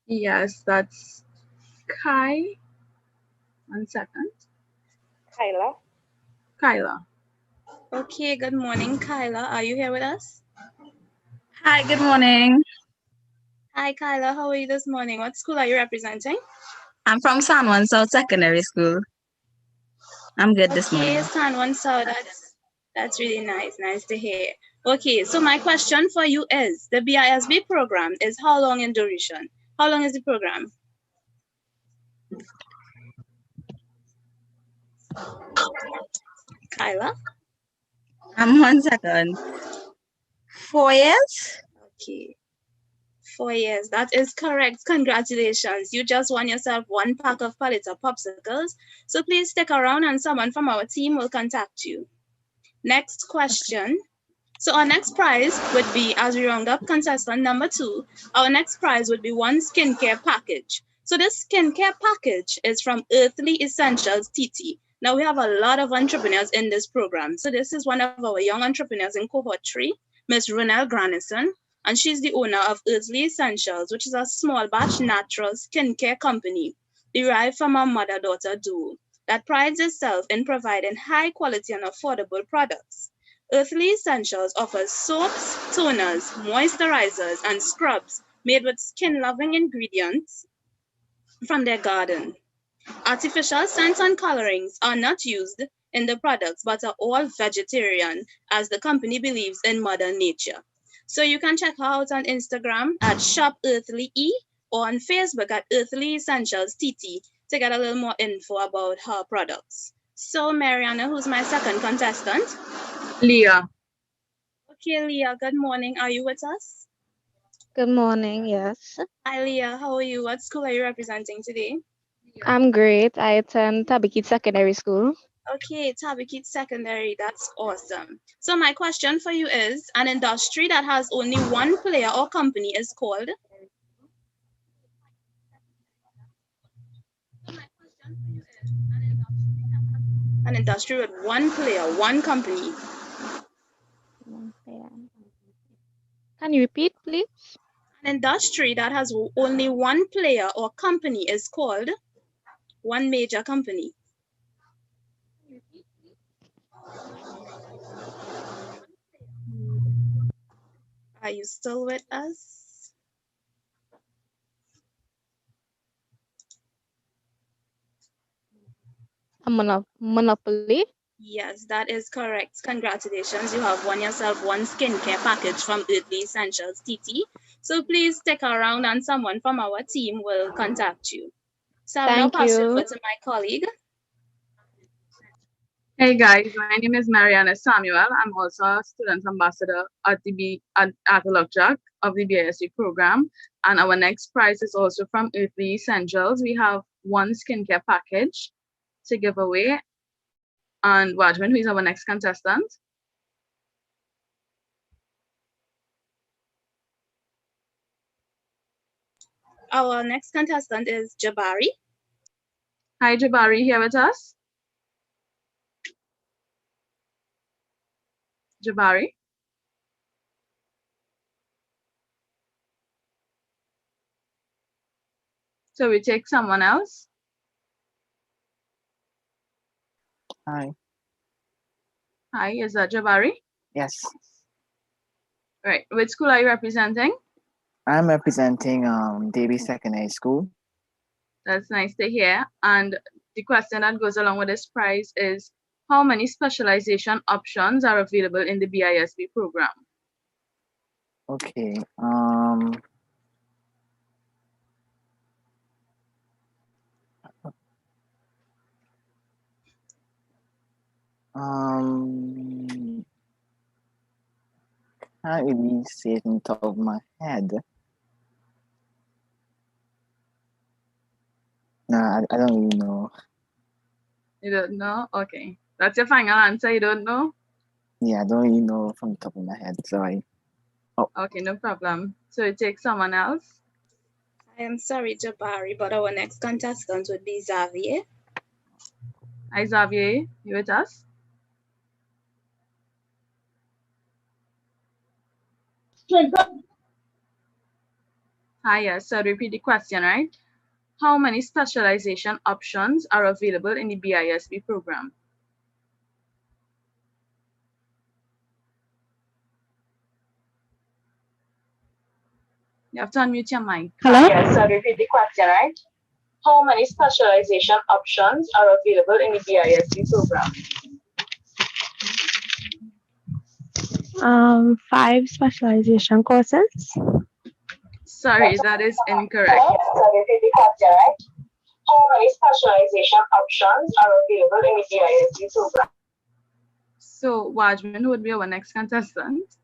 Yes, that's Kai. 1 second. Kyla. Kyla. Okay, good morning, Kyla. Are you here with us? Hi, good morning. Hi, Kyla. How are you this morning? What school are you representing? I'm from San Juan South Secondary School. I'm good this morning. Okay, San Juan South. That's really nice. Nice to hear. Okay, so my question for you is, the BISB program is how long in duration? How long is the program? Kyla? 1 second. 4 years? Okay. 4 years. That is correct. Congratulations. You just won yourself 1 pack of Paletta popsicles. So please stick around and someone from our team will contact you. Next question. So our next prize would be, as we round up contestant number 2, our next prize would be 1 skincare package. So this skincare package is from Earthly Essentials TT. Now we have a lot of entrepreneurs in this program. So this is one of our young entrepreneurs in cohort 3, Miss Renelle Granison, and she's the owner of Earthly Essentials, which is a small batch natural skincare company derived from a mother-daughter duo that prides itself in providing high quality and affordable products. Earthly Essentials offers soaps, toners, moisturizers, and scrubs made with skin-loving ingredients from their garden. Artificial scents and colorings are not used in the products, but are all vegetarian, as the company believes in Mother Nature. So you can check her out on Instagram at ShopEarthlyE or on Facebook at Earthly Essentials TT to get a little more info about her products. So Mariana, who's my second contestant? Leah. Okay, Leah, good morning. Are you with us? Good morning, yes. Hi, Leah. How are you? What school are you representing today? I'm great. I attend Tabikit Secondary School. Okay, Tabikit Secondary. That's awesome. So my question for you is, an industry that has only one player or company is called? An industry with one player, one company. Can you repeat, please? An industry that has only one player or company is called one major company. Are you still with us? A monopoly? Yes, that is correct. Congratulations. You have won yourself 1 skincare package from Earthly Essentials TT. So please stick around and someone from our team will contact you. So I'll now pass you over to my colleague. Hey guys, my name is Mariana Samuel. I'm also a student ambassador at Uwialjgsb of the BISB program. And our next prize is also from Earthly Essentials. We have 1 skincare package to give away. And Wajman, who is our next contestant? Our next contestant is Jabari. Hi Jabari, here with us? Jabari? So we take someone else. Hi. Hi, is that Jabari? Yes. Right. Which school are you representing? I'm representing Davie Secondary School. That's nice to hear. And the question that goes along with this prize is, how many specialization options are available in the BISB program? Okay. Can't really say it on the top of my head. Nah, I don't really know. You don't know? Okay. That's your final answer, you don't know? Yeah, I don't really know from the top of my head, sorry. Oh. Okay, no problem. So you take someone else? I am sorry, Jabari, but our next contestant would be Xavier. Hi, Xavier. You with us? Hi, yes. So repeat the question, right? How many specialization options are available in the BISB program? You have to unmute your mic. Hello? Yes, I'll repeat the question, right? How many specialization options are available in the BISD program? 5 specialization courses. Sorry, that is incorrect. Yes, I'll repeat the question, right? How many specialization options are available in the BISD program? So, Wajman, who would be our next contestant?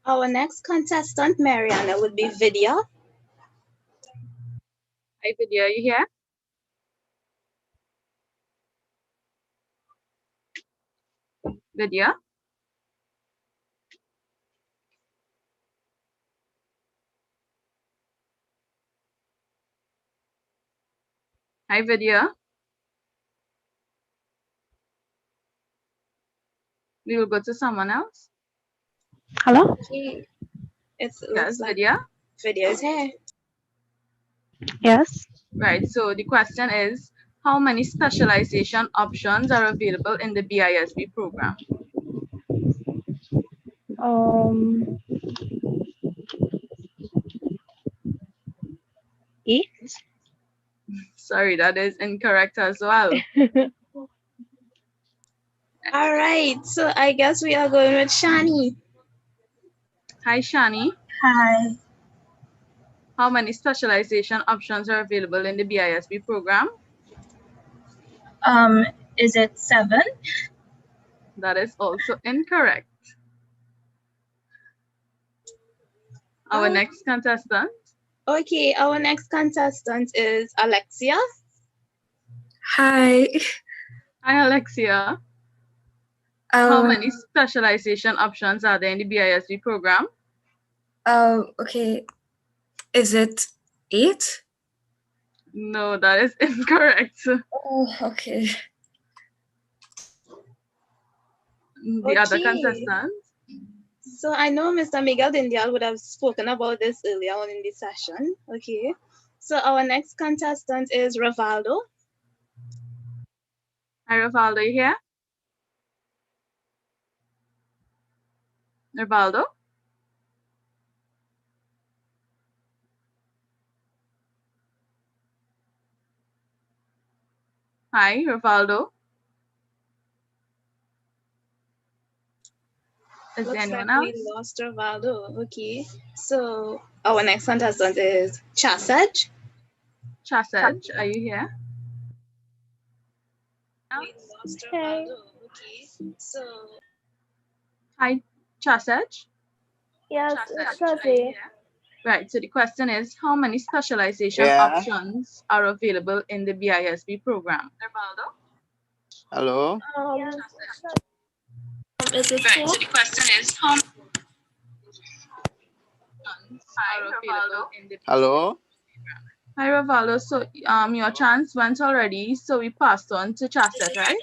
Our next contestant, Mariana, would be Vidya. Hi, Vidya, you here? Vidya? Hi, Vidya. We will go to someone else. Hello? Okay. It's Yes, like Vidya? Vidya is here. Yes. Right, so the question is, how many specialization options are available in the BISB program? 8. Sorry, that is incorrect as well. All right, so I guess we are going with Shani. Hi, Shani. Hi. How many specialization options are available in the BISB program? Is it 7? That is also incorrect. Our next contestant. Okay, our next contestant is Alexia. Hi. Hi, Alexia. How many specialization options are there in the BISB program? Okay. Is it 8? No, that is incorrect. Oh, okay. The other contestant. So I know Mr. Miguel Dindial would have spoken about this earlier on in the session. Okay. So our next contestant is Rivaldo. Hi, Rivaldo, you here? Rivaldo? Hi, Rivaldo. Is there anyone else? We lost Rivaldo. Okay. So our next contestant is Chasej. Chasej, are you here? We lost Rivaldo. Okay. So Hi, Chasej. Yes, Chasej. Right, so the question is, how many specialization options are available in the BISB program? Rivaldo? Hello? Is it right, so the question is, how many are available in the Hello? Hi, Rivaldo. So your chance went already, so we passed on to Chasej, right?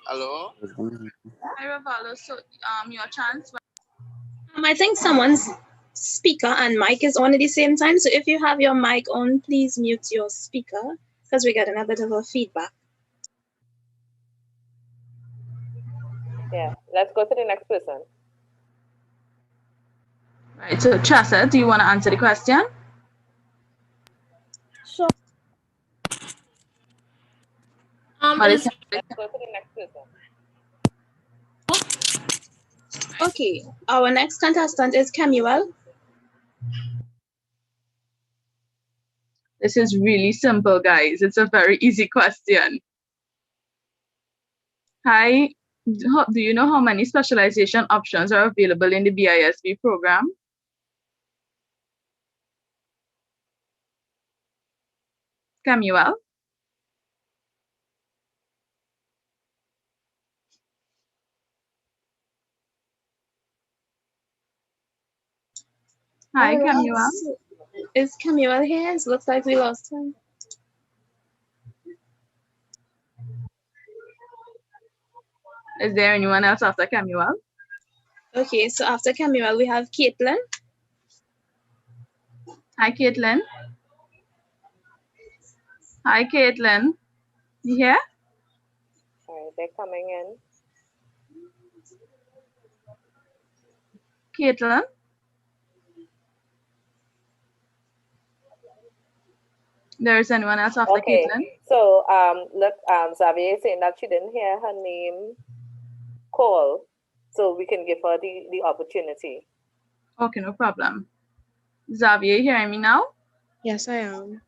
Hello? Hi, Rivaldo. So your chance went I think someone's speaker and mic is on at the same time. So if you have your mic on, please mute your speaker because we're getting a bit of a feedback. Yeah, let's go to the next person. right. So Chasej, do you want to answer the question? Sure. Let's go to the next person. Okay, our next contestant is Kemuel. This is really simple, guys. It's a very easy question. Hi, do you know how many specialization options are available in the BISB program? Kemuel? Hi, Kemuel. Is Kemuel here? It looks like we lost him. Is there anyone else after Kemuel? Okay, so after Kemuel, we have Caitlin. Hi, Caitlin. Hi, Caitlin. You here? All right, they're coming in. Caitlin? There's anyone else after Okay, Caitlin? so look, Xavier is saying that she didn't hear her name call, so we can give her the opportunity. Okay, no problem. Xavier, hearing me now? Yes, I am.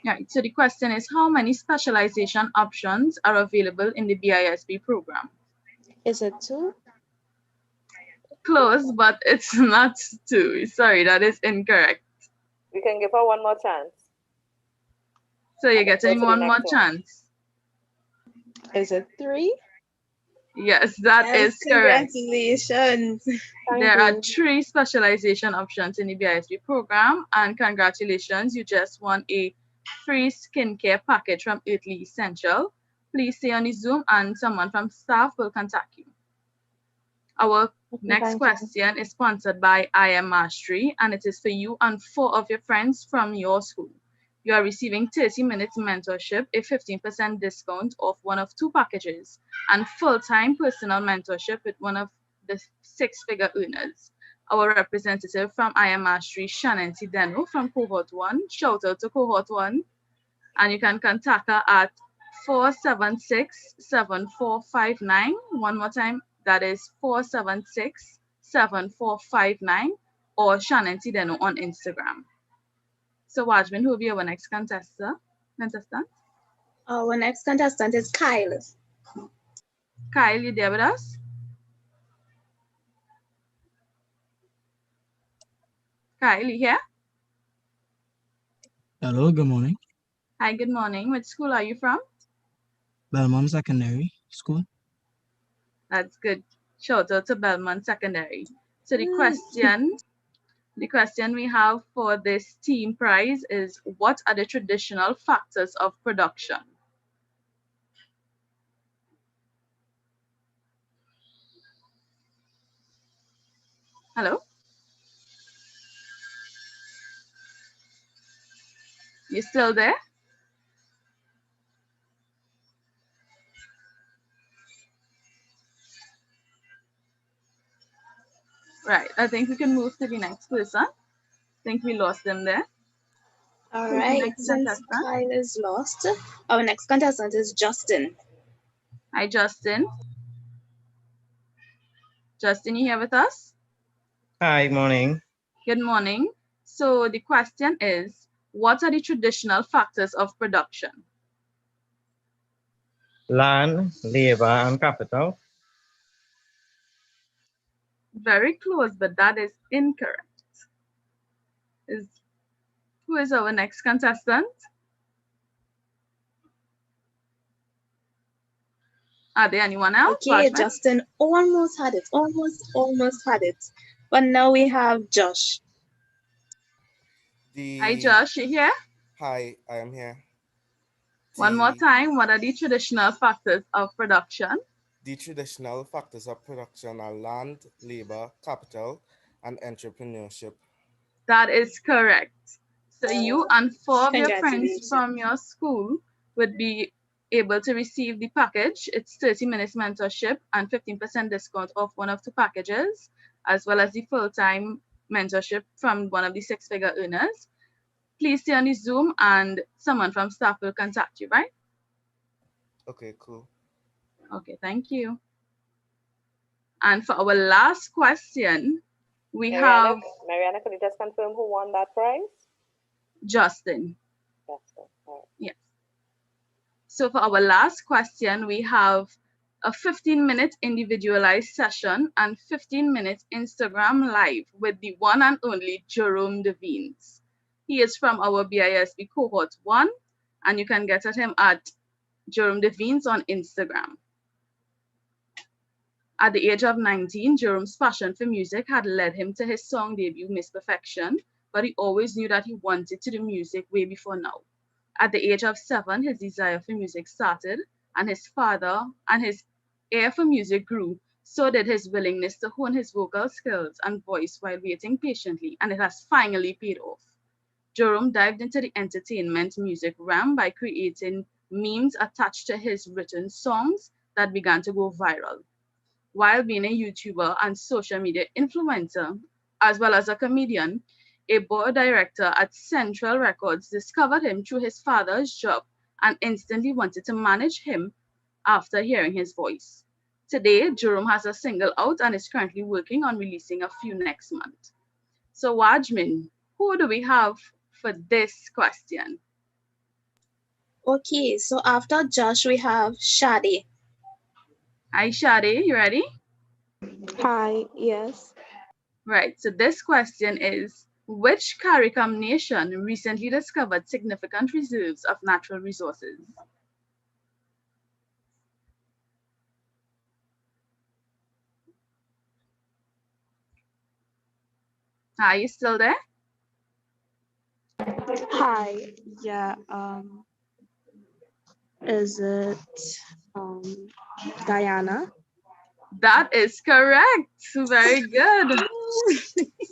Right, so the question is, how many specialization options are available in the BISB program? Is it 2? Close, but it's not 2. Sorry, that is incorrect. We can give her one more chance. So you're Go getting to the one more next one. chance. Is it 3? Yes, that Yes, is correct. congratulations. There are 3 specialization options in the BISB program, and congratulations, you just won a free skincare package from Earthly Essential. Please stay on the Zoom and someone from staff will contact you. Our next question is sponsored by I Am Mastery, and it is for you and 4 of your friends from your school. You are receiving 30 minutes mentorship, a 15% discount off one of 2 packages, and full-time personal mentorship with one of the 6-figure earners. Our representative from I Am Mastery, Shannon Deno from Cohort 1. Shout out to Cohort 1. And you can contact her at 476-7459. One more time, that is 476-7459, or Shannon Deno on Instagram. So Wajman, who will be our next contestant? Our next contestant is Kyle. Kyle, you there with us? Kyle, you here? Hello, good morning. Hi, good morning. Which school are you from? Belmont Secondary School. That's good. Shout out to Belmont Secondary. So the question we have for this team prize is, what are the traditional factors of production? Hello? You still there? Right, I think we can move to the next person. I think we lost them there. All right, since Kyle is lost, our next contestant is Justin. Hi, Justin. Justin, you here with us? Hi, morning. Good morning. So the question is, what are the traditional factors of production? Land, labor, and capital. Very close, but that is incorrect. Who is our next contestant? Are there anyone else? Okay, Wajman? Justin almost had it. Almost had it. But now we have Josh. Hi, Josh, you here? Hi, I am here. One more time, what are the traditional factors of production? The traditional factors of production are land, labor, capital, and entrepreneurship. That is correct. So you and 4 of your friends Congratulations. from your school would be able to receive the package. It's 30 minutes mentorship and 15% discount off one of 2 packages, as well as the full-time mentorship from one of the 6-figure earners. Please stay on the Zoom and someone from staff will contact you, right? Okay, cool. Okay, thank you. And for our last question, we have Mariana, could you just confirm who won that prize? Justin. Justin, all right. Yes. So for our last question, we have a 15-minute individualized session and 15-minute Instagram live with the one and only Jerome Devines. He is from our BISB Cohort 1, and you can get at him at Jerome Devines on Instagram. At the age of 19, Jerome's passion for music had led him to his song debut, Miss Perfection, but he always knew that he wanted to do music way before now. At the age of 7, his desire for music started, and his ear for music grew. So did his willingness to hone his vocal skills and voice while waiting patiently, and it has finally paid off. Jerome dived into the entertainment music realm by creating memes attached to his written songs that began to go viral. While being a YouTuber and social media influencer, as well as a comedian, a board director at Central Records discovered him through his father's job and instantly wanted to manage him after hearing his voice. Today, Jerome has a single out and is currently working on releasing a few next month. So, Wajmin, who do we have for this question? Okay, so after Josh, we have Shadi. Hi, Shadi, you ready? Hi, yes. Right, so this question is, which CARICOM nation recently discovered significant reserves of natural resources? Are you still there? Hi, yeah, is it Guyana? That is correct. Very good.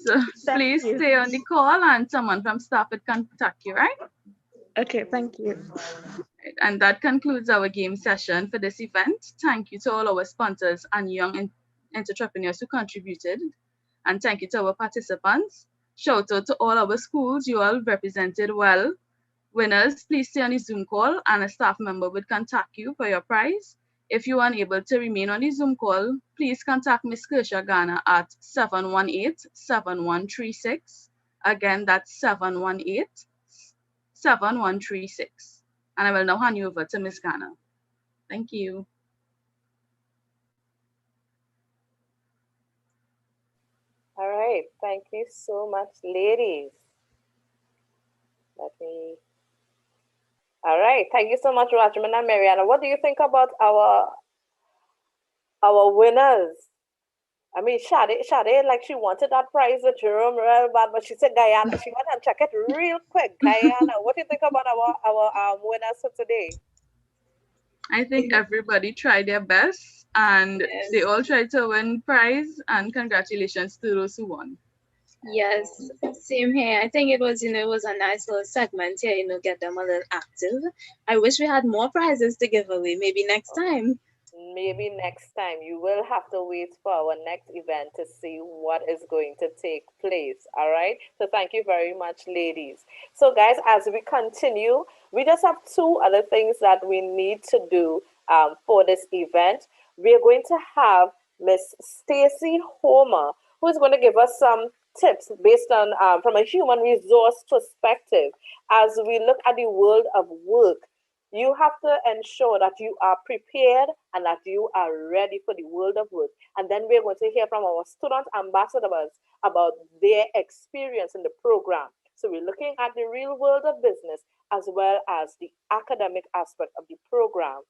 So please stay on the call and someone from staff will contact you, right? Okay, thank you. And that concludes our game session for this event. Thank you to all our sponsors and young entrepreneurs who contributed. And thank you to our participants. Shout out to all our schools. You all represented well. Winners, please stay on the Zoom call and a staff member will contact you for your prize. If you are unable to remain on the Zoom call, please contact Ms. Kersha Ghana at 718-7136. Again, that's 718-7136. And I will now hand you over to Ms. Ghana. Thank you. All right, thank you so much, ladies. All right, thank you so much, Rajman and Mariana. What do you think about our winners? I mean, Shade, like she wanted that prize with Jerome real bad, but she said Guyana. She went and check it real quick. Guyana. What do you think about our winners for today? I think everybody tried their best and they all tried to win prize, and congratulations to those who won. Yes, same here. I think it was, it was a nice little segment here, get them a little active. I wish we had more prizes to give away. Maybe next time. Maybe next time. You will have to wait for our next event to see what is going to take place. All right. So thank you very much, ladies. So guys, as we continue, we just have two other things that we need to do for this event. We are going to have Miss Stacy Homer, who is going to give us some tips based on from a human resource perspective as we look at the world of work. You have to ensure that you are prepared and that you are ready for the world of work. And then we're going to hear from our student ambassadors about their experience in the program. So we're looking at the real world of business as well as the academic aspect of the program.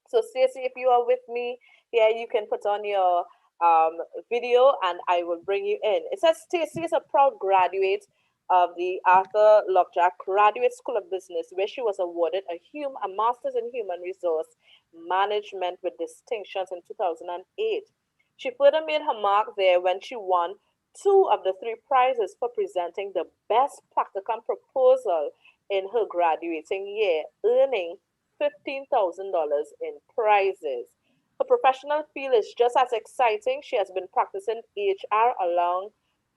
So Stacey, if you are with me here, you can put on your video and I will bring you in. It says Stacey is a proud graduate of the Arthur Lockjack Graduate School of Business, where she was awarded a Master's in Human Resource Management with distinctions in 2008. She further made her mark there when she won 2 of the 3 prizes for presenting the best practicum proposal in her graduating year, earning $15,000 in prizes. Her professional field is just as exciting. She has been practicing HR along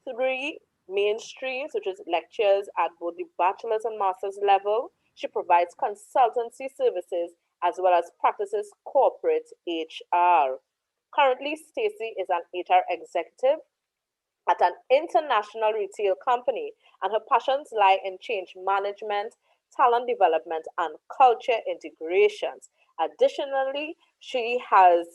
3 main streams, which is lectures at both the bachelor's and master's level. She provides consultancy services as well as practices corporate HR. Currently, Stacey is an HR executive at an international retail company, and her passions lie in change management, talent development, and culture integrations. Additionally, she has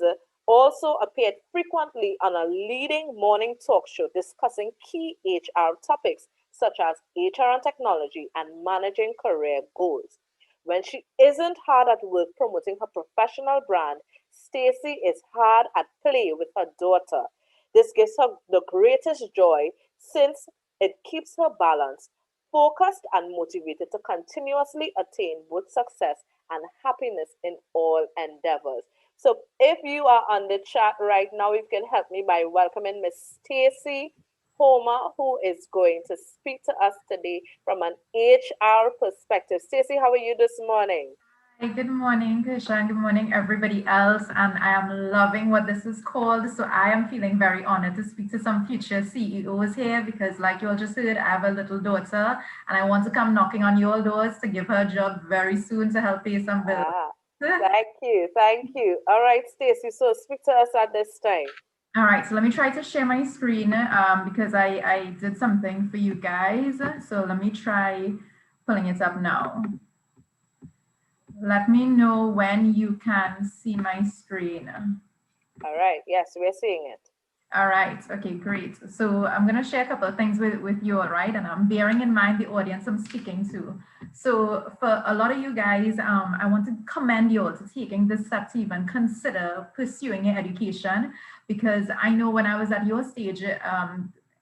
also appeared frequently on a leading morning talk show discussing key HR topics such as HR and technology and managing career goals. When she isn't hard at work promoting her professional brand, Stacey is hard at play with her daughter. This gives her the greatest joy since it keeps her balanced, focused, and motivated to continuously attain both success and happiness in all endeavors. So if you are on the chat right now, you can help me by welcoming Miss Stacy Homer, who is going to speak to us today from an HR perspective. Stacy, how are you this morning? Hi, good morning, Krisha, and good morning, everybody else. And I am loving what this is called. So I am feeling very honored to speak to some future CEOs here because, like you all just heard, I have a little daughter and I want to come knocking on your doors to give her a job very soon to help pay some bills. Thank you. Thank you. All right, Stacey, so speak to us at this time. All right, so let me try to share my screen because I did something for you guys. So let me try pulling it up now. Let me know when you can see my screen. All right, yes, we're seeing it. All right, okay, great. So I'm gonna share a couple of things with you all, right? And I'm bearing in mind the audience I'm speaking to. So for a lot of you guys, I want to commend you all to taking this step to even consider pursuing your education, because I know when I was at your stage,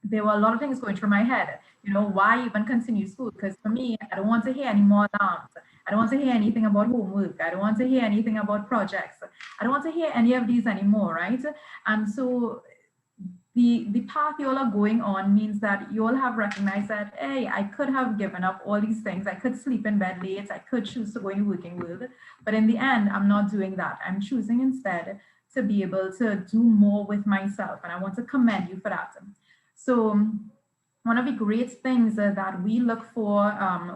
there were a lot of things going through my head. You know, why even continue school? Because for me, I don't want to hear any more alarms. I don't want to hear anything about homework. I don't want to hear anything about projects. I don't want to hear any of these anymore, right? And so the path you all are going on means that you all have recognized that, hey, I could have given up all these things. I could sleep in bed late. I could choose to go in the working world. But in the end, I'm not doing that. I'm choosing instead to be able to do more with myself. And I want to commend you for that. So one of the great things that we look for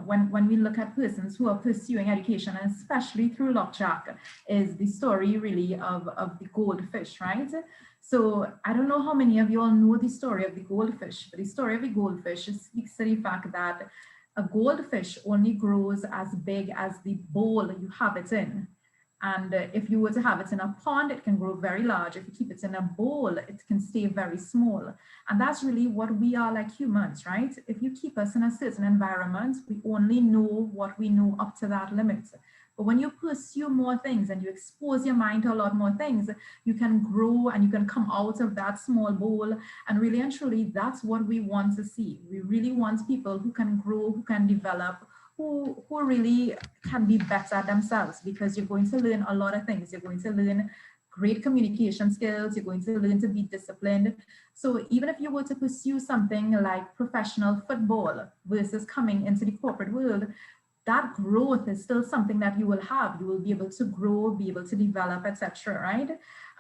when we look at persons who are pursuing education, and especially through Lockjack, is the story really of the goldfish, right? So I don't know how many of you all know the story of the goldfish, but the story of the goldfish speaks to the fact that a goldfish only grows as big as the bowl you have it in. And if you were to have it in a pond, it can grow very large. If you keep it in a bowl, it can stay very small. And that's really what we are like humans, right? If you keep us in a certain environment, we only know what we know up to that limit. But when you pursue more things and you expose your mind to a lot more things, you can grow and you can come out of that small bowl. And really and truly, that's what we want to see. We really want people who can grow, who can develop, who really can be better at themselves, because you're going to learn a lot of things. You're going to learn great communication skills. You're going to learn to be disciplined. So even if you were to pursue something like professional football versus coming into the corporate world, that growth is still something that you will have. You will be able to grow, be able to develop, etc. Right?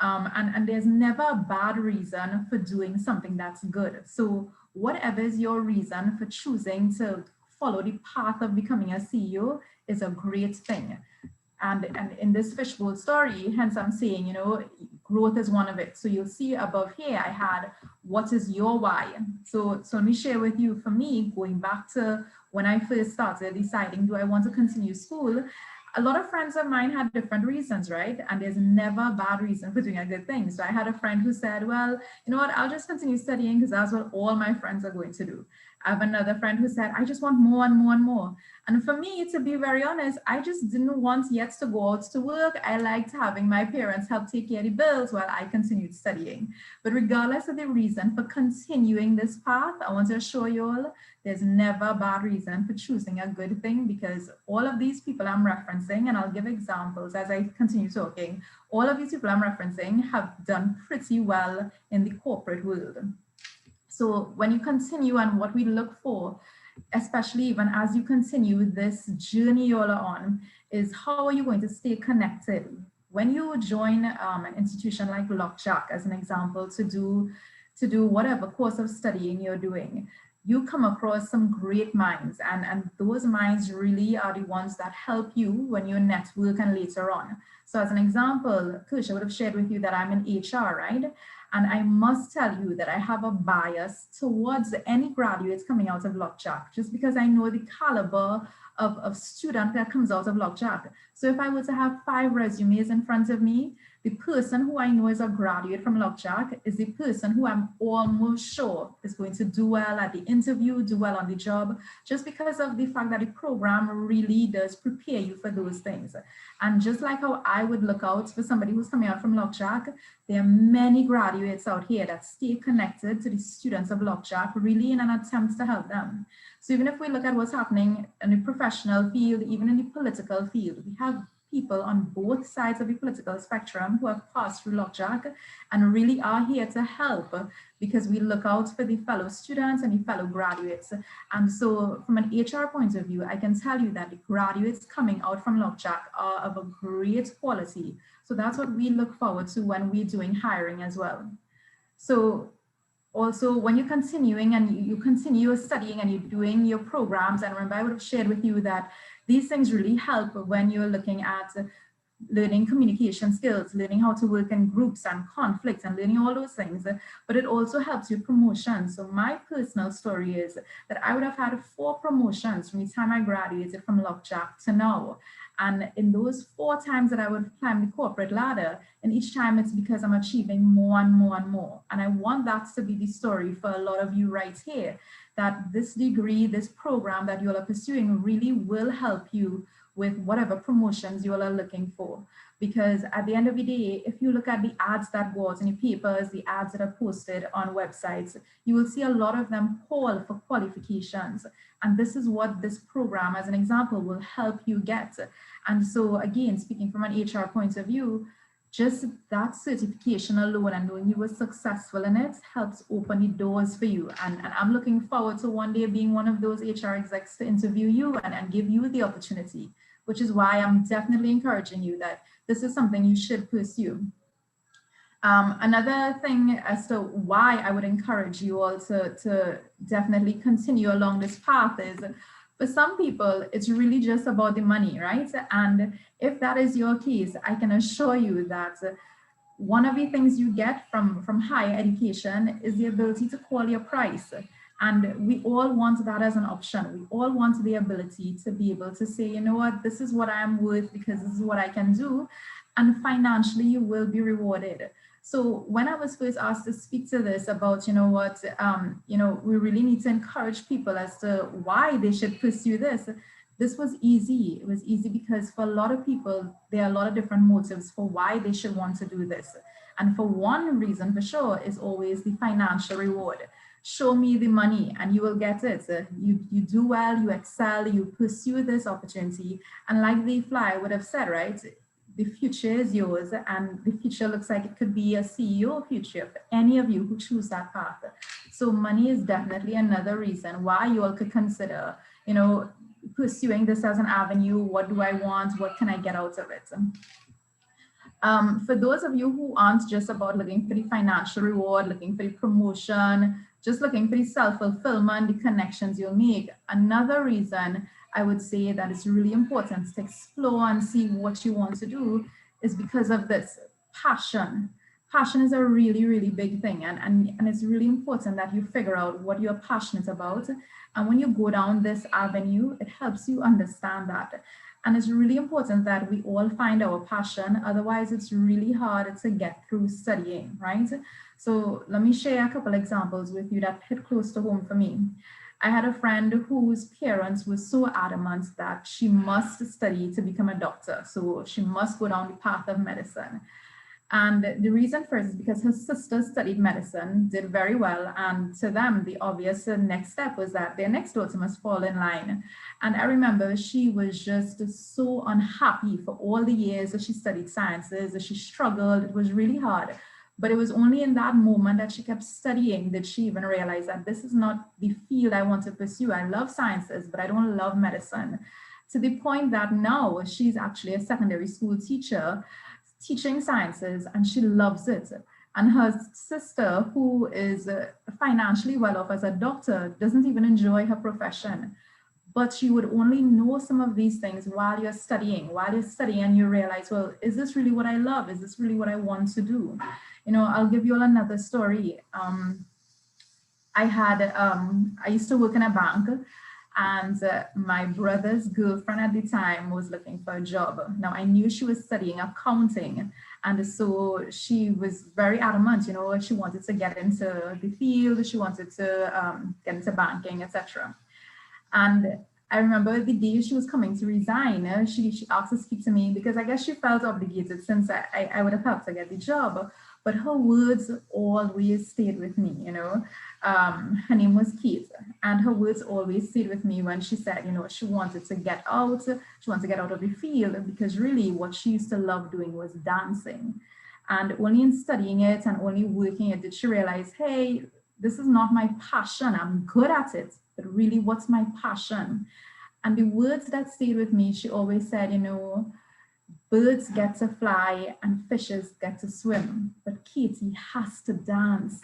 And there's never a bad reason for doing something that's good. So whatever is your reason for choosing to follow the path of becoming a CEO is a great thing. And in this fishbowl story, hence I'm saying, you know, growth is one of it. So you'll see above here, I had, what is your why? So let me share with you, for me, going back to when I first started deciding, do I want to continue school? A lot of friends of mine had different reasons, right? And there's never a bad reason for doing a good thing. So I had a friend who said, well, you know what, I'll just continue studying because that's what all my friends are going to do. I have another friend who said, I just want more and more and more. And for me, to be very honest, I just didn't want yet to go out to work. I liked having my parents help take care of the bills while I continued studying. But regardless of the reason for continuing this path, I want to assure you all, there's never a bad reason for choosing a good thing, because all of these people I'm referencing, and I'll give examples as I continue talking, all of these people I'm referencing have done pretty well in the corporate world. So when you continue, and what we look for, especially even as you continue this journey you're on, is how are you going to stay connected? When you join an institution like Lockjack, as an example, to do whatever course of studying you're doing, you come across some great minds, and those minds really are the ones that help you when you network and later on. So as an example, Kirsha would have shared with you that I'm in HR, right? And I must tell you that I have a bias towards any graduates coming out of Lockjack, just because I know the caliber of student that comes out of Lockjack. So if I were to have 5 resumes in front of me, the person who I know is a graduate from Lockjack is the person who I'm almost sure is going to do well at the interview, do well on the job, just because of the fact that the program really does prepare you for those things. And just like how I would look out for somebody who's coming out from Lockjack, there are many graduates out here that stay connected to the students of Lockjack, really in an attempt to help them. So even if we look at what's happening in the professional field, even in the political field, we have people on both sides of the political spectrum who have passed through Lockjack and really are here to help, because we look out for the fellow students and the fellow graduates. And so from an HR point of view, I can tell you that the graduates coming out from Lockjack are of a great quality. So that's what we look forward to when we're doing hiring as well. So also, when you're continuing and you continue studying and you're doing your programs, and remember I would have shared with you that these things really help when you're looking at learning communication skills, learning how to work in groups and conflicts and learning all those things, but it also helps you promotion. So my personal story is that I would have had 4 promotions from the time I graduated from Lockjack to now. And in those 4 times that I would climb the corporate ladder, and each time it's because I'm achieving more and more and more. And I want that to be the story for a lot of you right here, that this degree, this program that you all are pursuing really will help you with whatever promotions you all are looking for. Because at the end of the day, if you look at the ads that go out in the papers, the ads that are posted on websites, you will see a lot of them call for qualifications. And this is what this program, as an example, will help you get. And so again, speaking from an HR point of view, just that certification alone and knowing you were successful in it helps open the doors for you. And I'm looking forward to one day being one of those HR execs to interview you and give you the opportunity, which is why I'm definitely encouraging you that this is something you should pursue. Another thing as to why I would encourage you all to definitely continue along this path is, for some people, it's really just about the money, right? And if that is your case, I can assure you that one of the things you get from higher education is the ability to call your price. And we all want that as an option. We all want the ability to be able to say, you know what, this is what I am worth because this is what I can do. And financially, you will be rewarded. So when I was first asked to speak to this about, you know what, we really need to encourage people as to why they should pursue this. This was easy. It was easy because for a lot of people, there are a lot of different motives for why they should want to do this. And for one reason for sure is always the financial reward. Show me the money and you will get it. You do well, you excel, you pursue this opportunity. And like the fly would have said, right? The future is yours, and the future looks like it could be a CEO future for any of you who choose that path. So money is definitely another reason why you all could consider, pursuing this as an avenue. What do I want? What can I get out of it? For those of you who aren't just about looking for the financial reward, looking for the promotion, just looking for the self-fulfillment, the connections you'll make, another reason I would say that it's really important to explore and see what you want to do is because of this passion. Passion is a really, really big thing. And it's really important that you figure out what you're passionate about. And when you go down this avenue, it helps you understand that. And it's really important that we all find our passion. Otherwise, it's really hard to get through studying, right? So let me share a couple examples with you that hit close to home for me. I had a friend whose parents were so adamant that she must study to become a doctor. So she must go down the path of medicine. And the reason for it is because her sister studied medicine, did very well. And to them, the obvious next step was that their next daughter must fall in line. And I remember she was just so unhappy for all the years that she studied sciences, that she struggled. It was really hard. But it was only in that moment that she kept studying that she even realized that this is not the field I want to pursue. I love sciences, but I don't love medicine. To the point that now she's actually a secondary school teacher teaching sciences, and she loves it. And her sister, who is financially well off as a doctor, doesn't even enjoy her profession. But you would only know some of these things while you're studying. While you're studying and you realize, well, is this really what I love? Is this really what I want to do? I'll give you all another story. I used to work in a bank, and my brother's girlfriend at the time was looking for a job. Now, I knew she was studying accounting, and so she was very adamant, she wanted to get into the field, she wanted to get into banking, etc. And I remember the day she was coming to resign, she asked to speak to me because I guess she felt obligated since I would have helped her get the job. but her words always stayed with me, you know. Her name was Kate, and her words always stayed with me when she said, you know, she wanted to get out, she wanted to get out of the field, because really what she used to love doing was dancing. And only in studying it and only working it did she realize, hey, this is not my passion. I'm good at it, but really what's my passion? And the words that stayed with me, she always said, you know, birds get to fly and fishes get to swim, but Katie has to dance.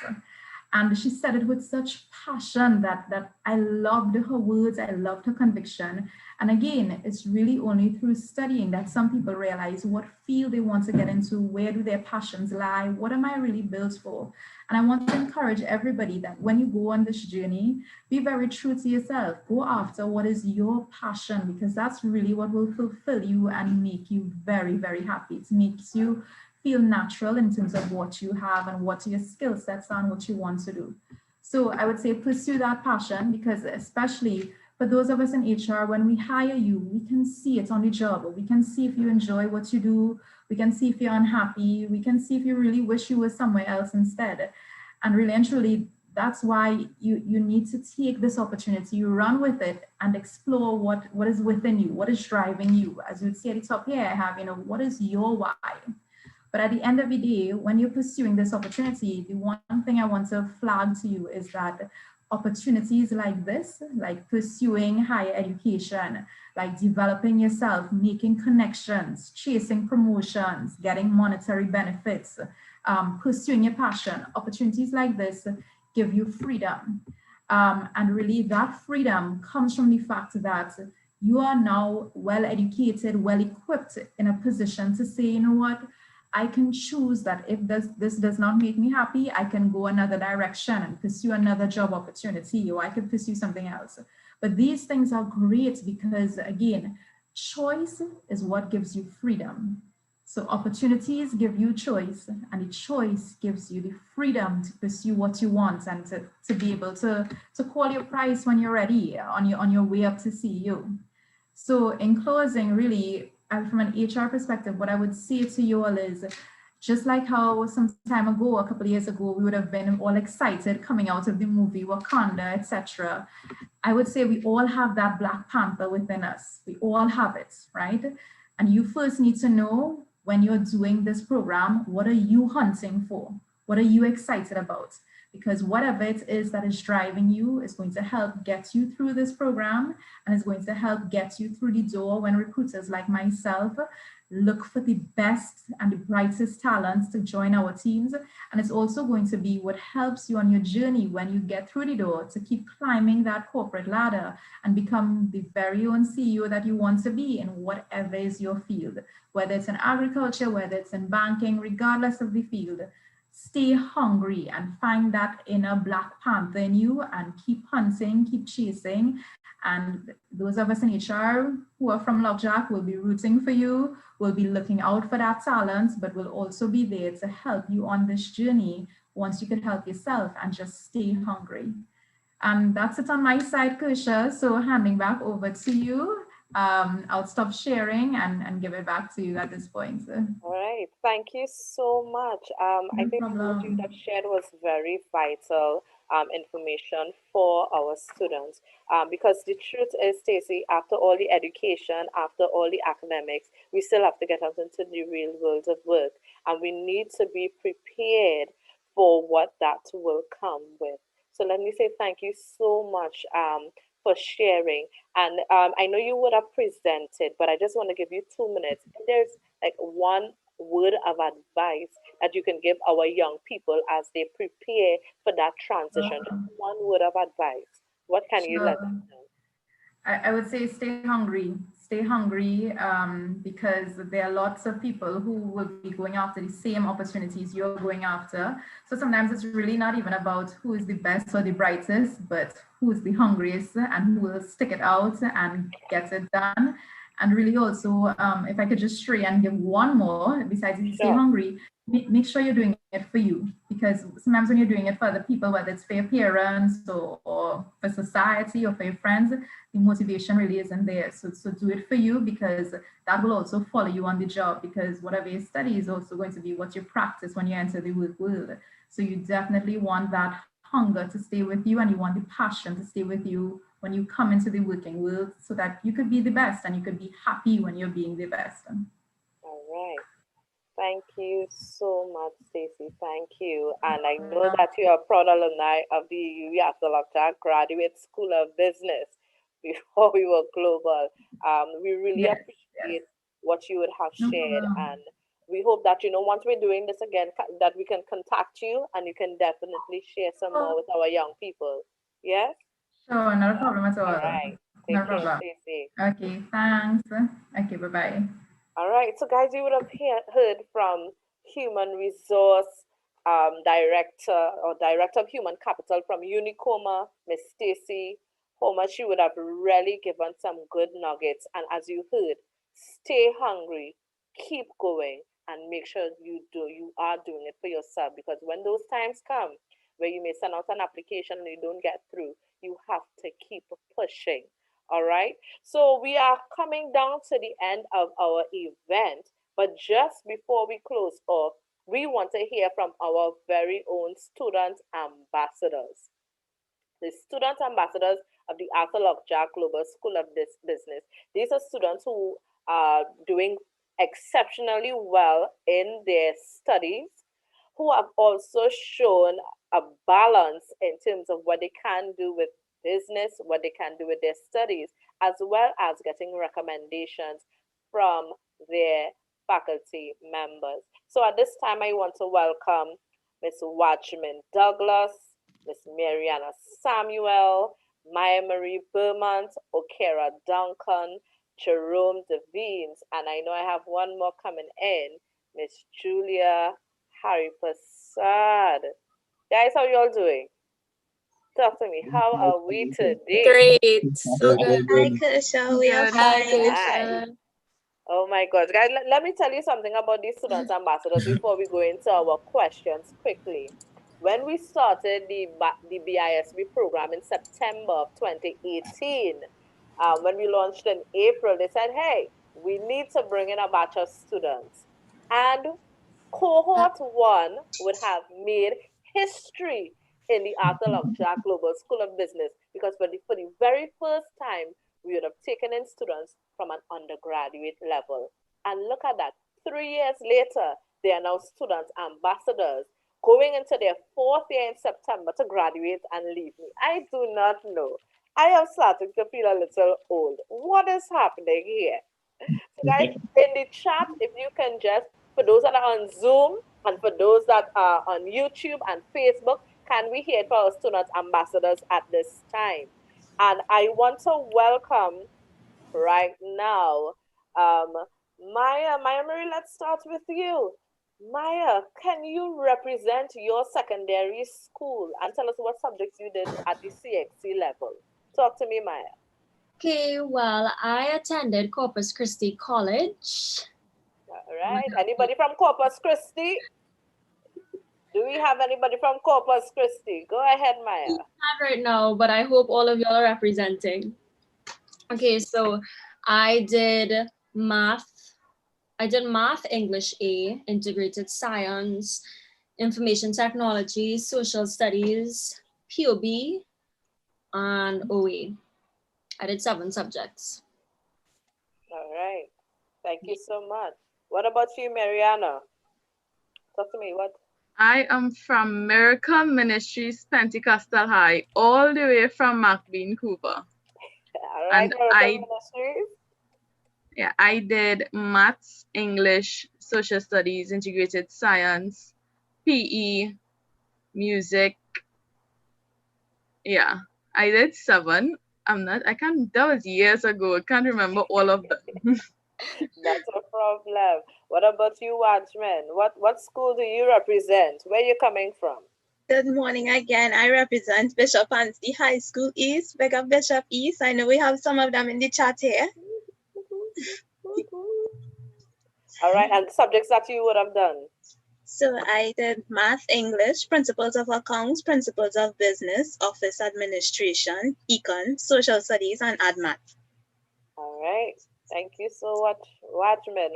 And she said it with such passion that I loved her words, I loved her conviction. And again, it's really only through studying that some people realize what field they want to get into, where do their passions lie, what am I really built for? And I want to encourage everybody that when you go on this journey, be very true to yourself. Go after what is your passion, because that's really what will fulfill you and make you very, very happy. It makes you feel natural in terms of what you have and what your skill sets are and what you want to do. So I would say pursue that passion, because especially for those of us in HR, when we hire you, we can see it on the job. We can see if you enjoy what you do. We can see if you're unhappy. We can see if you really wish you were somewhere else instead. And really and truly, that's why you need to take this opportunity, you run with it and explore what is within you, what is driving you. As you'd see at the top here, I have, you know, what is your why? But at the end of the day, when you're pursuing this opportunity, the one thing I want to flag to you is that opportunities like this, like pursuing higher education, like developing yourself, making connections, chasing promotions, getting monetary benefits, pursuing your passion, opportunities like this give you freedom. And really that freedom comes from the fact that you are now well educated, well equipped in a position to say, you know what, I can choose that if this does not make me happy, I can go another direction and pursue another job opportunity, or I could pursue something else. But these things are great because, again, choice is what gives you freedom. So opportunities give you choice, and the choice gives you the freedom to pursue what you want and to be able to call your price when you're ready on your way up to CEO. So in closing, really, from an HR perspective, what I would say to you all is, just like how some time ago, a couple of years ago, we would have been all excited coming out of the movie Wakanda, etc. I would say we all have that Black Panther within us. We all have it, right? And you first need to know, when you're doing this program, what are you hunting for? What are you excited about? Because whatever it is that is driving you is going to help get you through this program, and is going to help get you through the door when recruiters like myself look for the best and the brightest talents to join our teams. And it's also going to be what helps you on your journey when you get through the door to keep climbing that corporate ladder and become the very own CEO that you want to be in whatever is your field, whether it's in agriculture, whether it's in banking, regardless of the field. Stay hungry and find that inner Black Panther in you and keep hunting, keep chasing. And those of us in HR who are from Lockjack will be rooting for you, will be looking out for that talent, but will also be there to help you on this journey once you can help yourself, and just stay hungry. And that's it on my side, Kusha. So handing back over to you. I'll stop sharing and give it back to you at this point. All right, thank you so much. I think what you have shared was very vital information for our students, because the truth is, Stacey, after all the education, after all the academics, we still have to get out into the real world of work, and we need to be prepared for what that will come with. So let me say thank you so much for sharing. And I know you would have presented, but I just want to give you 2 minutes. If there's like one word of advice that you can give our young people as they prepare for that transition, just one word of advice, what can you let them know? I would say stay hungry, because there are lots of people who will be going after the same opportunities you're going after. So sometimes it's really not even about who is the best or the brightest, but who is the hungriest and who will stick it out and get it done. And really also, if I could just stray and give one more, besides stay hungry, make sure you're doing it for you, because sometimes when you're doing it for other people, whether it's for your parents or for society or for your friends, the motivation really isn't there. So do it for you, because that will also follow you on the job, because whatever you study is also going to be what you practice when you enter the work world. So you definitely want that hunger to stay with you, and you want the passion to stay with you when you come into the working world, so that you could be the best and you could be happy when you're being the best. All right. Thank you so much, Stacey. Thank you. And I know that you are a proud alumni of the UWI-Arthur Graduate School of Business before we were global. We really appreciate what you would have shared. And we hope that, once we're doing this again, that we can contact you and you can definitely share some more with our young people. Yes? Sure, not a problem at all. All right. No Take care, problem. Stacey. Okay, thanks. Okay, bye-bye. All right, so guys, you would have heard from Human Resource Director or Director of Human Capital from Unicoma, Miss Stacey Homer. She would have really given some good nuggets. And as you heard, stay hungry, keep going, and make sure you are doing it for yourself. Because when those times come where you may send out an application and you don't get through, you have to keep pushing. All right, so we are coming down to the end of our event, but just before we close off, we want to hear from our very own student ambassadors. The student ambassadors of the Arthur Lockjack Global School of Business. These are students who are doing exceptionally well in their studies, who have also shown a balance in terms of what they can do with business, what they can do with their studies, as well as getting recommendations from their faculty members. So at this time, I want to welcome Ms. Watchman Douglas, Ms. Mariana Samuel, Maya Marie Beaumont, Okera Duncan, Jerome Devines, and I know I have one more coming in, Miss Julia Harry Prasad. Guys, how you all doing? Talk to me. How are we today? Great. So good. Hi, Kershaw. We are fine. Hi. Oh my God, guys, let me tell you something about these student ambassadors before we go into our questions quickly. When we started the BISB program in September of 2018, when we launched in April, they said, hey, we need to bring in a batch of students. And cohort 1 would have made history in the Arthur Lockjack Global School of Business, because for the very first time, we would have taken in students from an undergraduate level. And look at that, 3 years later, they are now student ambassadors, going into their 4th year in September to graduate and leave me. I do not know. I am starting to feel a little old. What is happening here? So guys, in the chat, if you can just, for those that are on Zoom and for those that are on YouTube and Facebook, can we hear it for our student ambassadors at this time? And I want to welcome right now, Maya Marie, let's start with you. Maya, can you represent your secondary school and tell us what subjects you did at the CXC level? Talk to me, Maya. Okay, well, I attended Corpus Christi College. All right, anybody from Corpus Christi? Do we have anybody from Corpus Christi? Go ahead, Maya. Not right now, but I hope all of y'all are representing. Okay, so I did math. I did math, English A, integrated science, information technology, social studies, POB, and OA. I did 7 subjects. All right. Thank you so much. What about you, Mariana? Talk to me. What? I am from Miracle Ministries Pentecostal High, all the way from McBean, Cooper. All right, and I did maths, English, social studies, integrated science, PE, music. Yeah, I did 7. That was years ago. I can't remember all of them. That's a problem. What about you, Watchman? What school do you represent? Where are you coming from? Good morning again. I represent Bishop Anstey High School East. Big up Bishop East. I know we have some of them in the chat here. All right, and the subjects that you would have done? So I did math, English, principles of accounts, principles of business, office administration, econ, social studies, and admath. All right. Thank you so much, Watchman.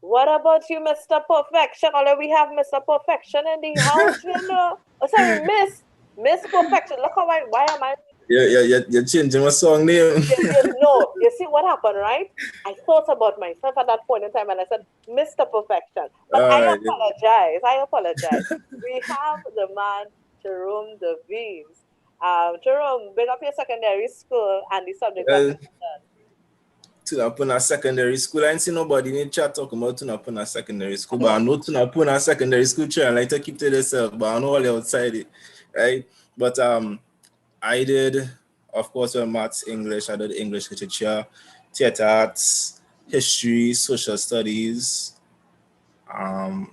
What about you, Mr. Perfection? Although we have Mr. Perfection in the house, you know. Oh, sorry, Miss Perfection. Look how why am I? You're changing my song name. No, you see what happened, right? I thought about myself at that point in time and I said, Mr. Perfection. But I apologize. We have the man, Jerome Devines. Jerome, bring up your secondary school and the subject that you've done. Tunapuna Secondary School. I ain't seen nobody in the chat talking about Tunapuna Secondary School, but I know Tunapuna Secondary School children like to keep to themselves, but I know all outside it, right? But I did, of course, maths, English. I did English literature, theater arts, history, social studies. I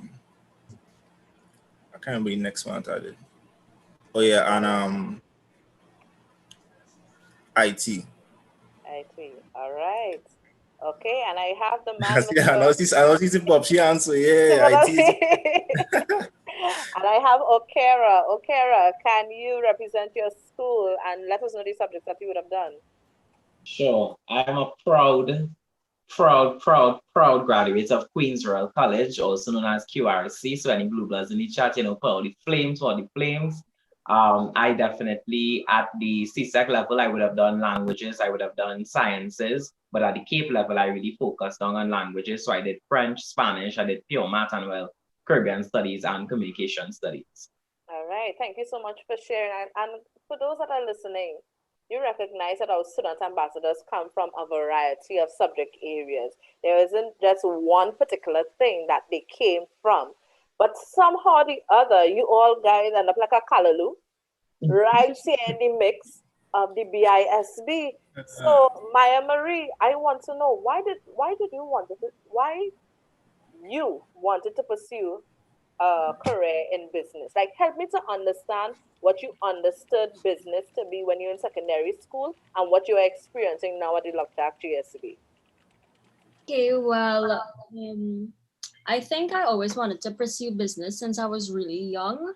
can't remember the next one I did. Oh yeah, and IT. IT. All right. Okay, and I have the man. Yeah, I know she's a pop. She answer. Yeah, IT. And I have Okera. Okera, can you represent your school and let us know the subjects that you would have done? Sure. I'm a proud graduate of Queen's Royal College, also known as QRC. So any blue bloods in the chat, you know, for the flames. I definitely, at the CSEC level, I would have done languages, I would have done sciences, but at the CAPE level, I really focused on languages. So I did French, Spanish, I did pure math and Caribbean studies and communication studies. All right, thank you so much for sharing. And for those that are listening, you recognize that our student ambassadors come from a variety of subject areas. There isn't just one particular thing that they came from, but somehow or the other, you all guys end up like a callaloo, right here in the mix of the BISB. So Maya Marie, I want to know why you wanted to pursue a career in business? Like, help me to understand what you understood business to be when you're in secondary school and what you're experiencing now at the Lockjack GSB. Okay, well, I think I always wanted to pursue business since I was really young.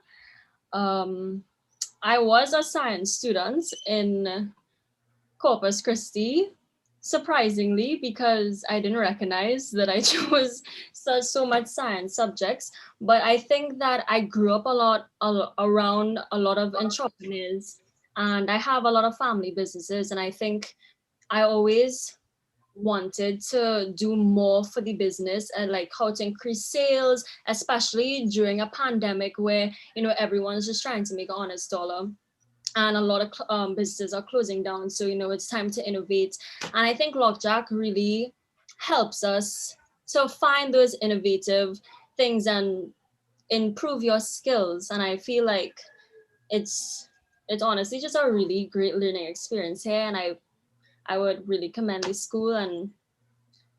I was a science student in Corpus Christi, surprisingly, because I didn't recognize that I chose so much science subjects. But I think that I grew up around a lot of entrepreneurs, and I have a lot of family businesses, and I think I always wanted to do more for the business and like how to increase sales, especially during a pandemic where, you know, everyone's just trying to make an honest dollar. And a lot of businesses are closing down. So, you know, it's time to innovate. And I think Lockjack really helps us to find those innovative things and improve your skills. And I feel like it's honestly just a really great learning experience here. And I would really commend the school and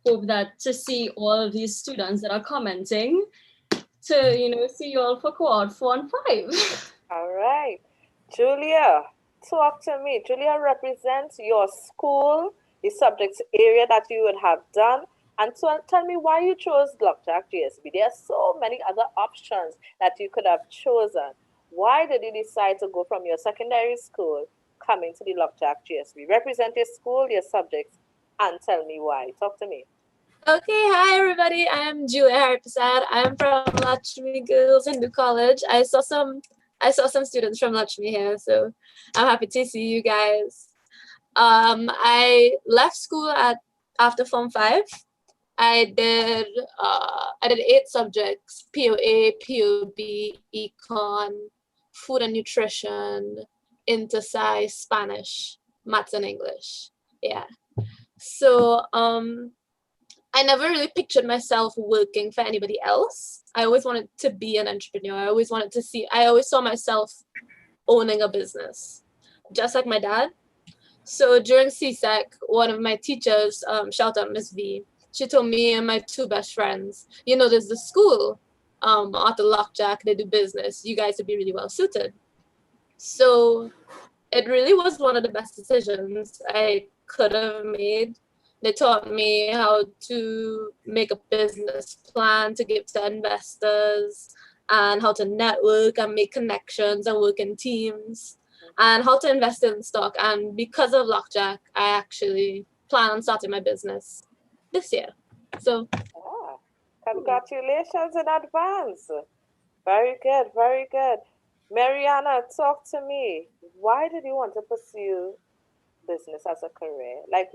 hope that to see all of these students that are commenting to, you know, see you all for cohort 4 and 5. All right. Julia, talk to me. Julia represents your school, the subject area that you would have done, and tell me why you chose Lockjack GSB. There are so many other options that you could have chosen. Why did you decide to go from your secondary school coming to the Lockjack GSB? Represent your school, your subjects, and tell me why. Talk to me. Okay, hi everybody. I'm Julia Haripasad. I'm from Lakshmi Girls Hindu College. I saw some students from Lakshmi here, so I'm happy to see you guys. I left school after Form 5. I did 8 subjects: POA, POB, Econ, Food and Nutrition, Inter-Sci, Spanish, Maths and English. Yeah. So I never really pictured myself working for anybody else. I always wanted to be an entrepreneur. I always saw myself owning a business, just like my dad. So during CSEC, one of my teachers, shout out Miss V, she told me and my 2 best friends, you know, there's the school, Arthur Lockjack, they do business. You guys would be really well suited. So it really was one of the best decisions I could have made. They taught me how to make a business plan to give to investors, and how to network and make connections and work in teams and how to invest in stock. And because of Lockjack, I actually plan on starting my business this year. So congratulations in advance. Very good, very good. Mariana, talk to me. Why did you want to pursue business as a career? Like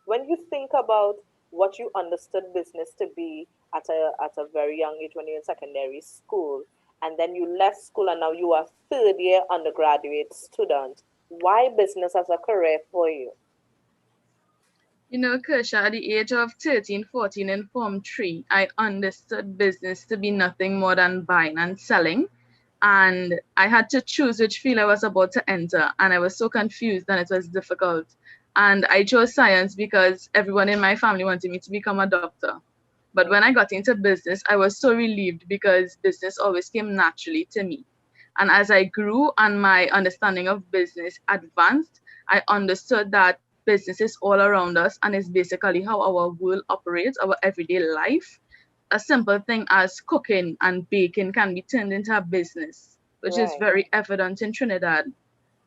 when you think about what you understood business to be at a very young age when you're in secondary school, and then you left school and now you are third year undergraduate student, why business as a career for you? You know, Kersha, at the age of 13, 14 in Form 3, I understood business to be nothing more than buying and selling. And I had to choose which field I was about to enter. And I was so confused and it was difficult. And I chose science because everyone in my family wanted me to become a doctor. But when I got into business, I was so relieved because business always came naturally to me. And as I grew and my understanding of business advanced, I understood that business is all around us and is basically how our world operates, our everyday life. A simple thing as cooking and baking can be turned into a business, which is very evident in Trinidad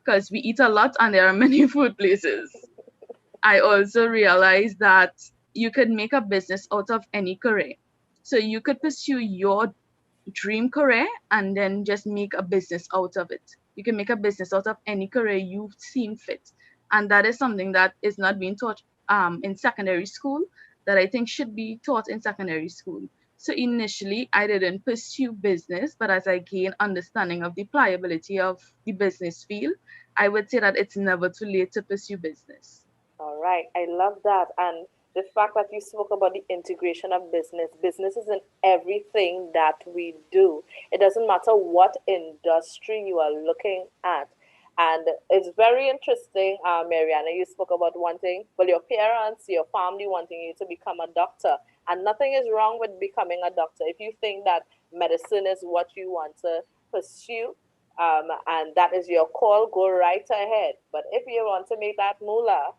because we eat a lot and there are many food places. I also realized that you could make a business out of any career. So you could pursue your dream career and then just make a business out of it. You can make a business out of any career you've seen fit. And that is something that is not being taught in secondary school that I think should be taught in secondary school. So initially, I didn't pursue business, but as I gained understanding of the pliability of the business field, I would say that it's never too late to pursue business. All right, I love that. And the fact that you spoke about the integration of business. Business is in everything that we do. It doesn't matter what industry you are looking at. And it's very interesting, Mariana, you spoke about wanting, well, your parents, your family wanting you to become a doctor. And nothing is wrong with becoming a doctor. If you think that medicine is what you want to pursue, and that is your call, go right ahead. But if you want to make that moolah,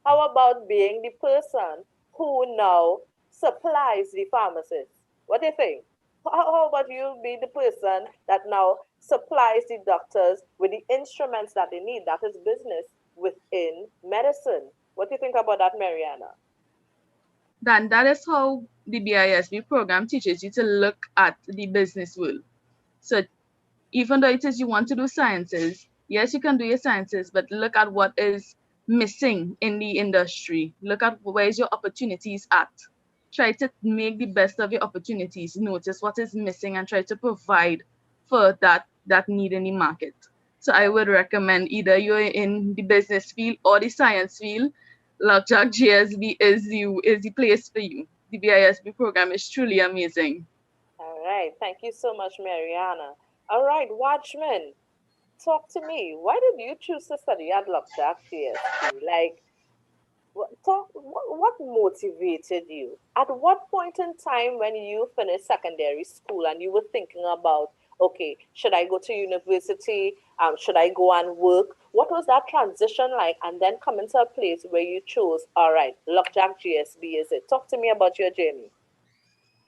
how about being the person who now supplies the pharmacist? What do you think? How about you be the person that now supplies the doctors with the instruments that they need? That is business within medicine. What do you think about that, Mariana? Then that is how the BISB program teaches you to look at the business world. So even though it is you want to do sciences, yes, you can do your sciences, but look at what is missing in the industry. Look at where's your opportunities at. Try to make the best of your opportunities. Notice what is missing and try to provide for that need in the market. So I would recommend either you're in the business field or the science field, Lockjack GSB is the place for you. The BISB program is truly amazing. All right. Thank you so much, Mariana. All right, Watchman, talk to me. Why did you choose to study at Lockjack GSB? Like, what motivated you? At what point in time when you finished secondary school and you were thinking about, okay, should I go to university? Should I go and work? What was that transition like? And then come into a place where you chose, all right, Lockjack GSB is it? Talk to me about your journey.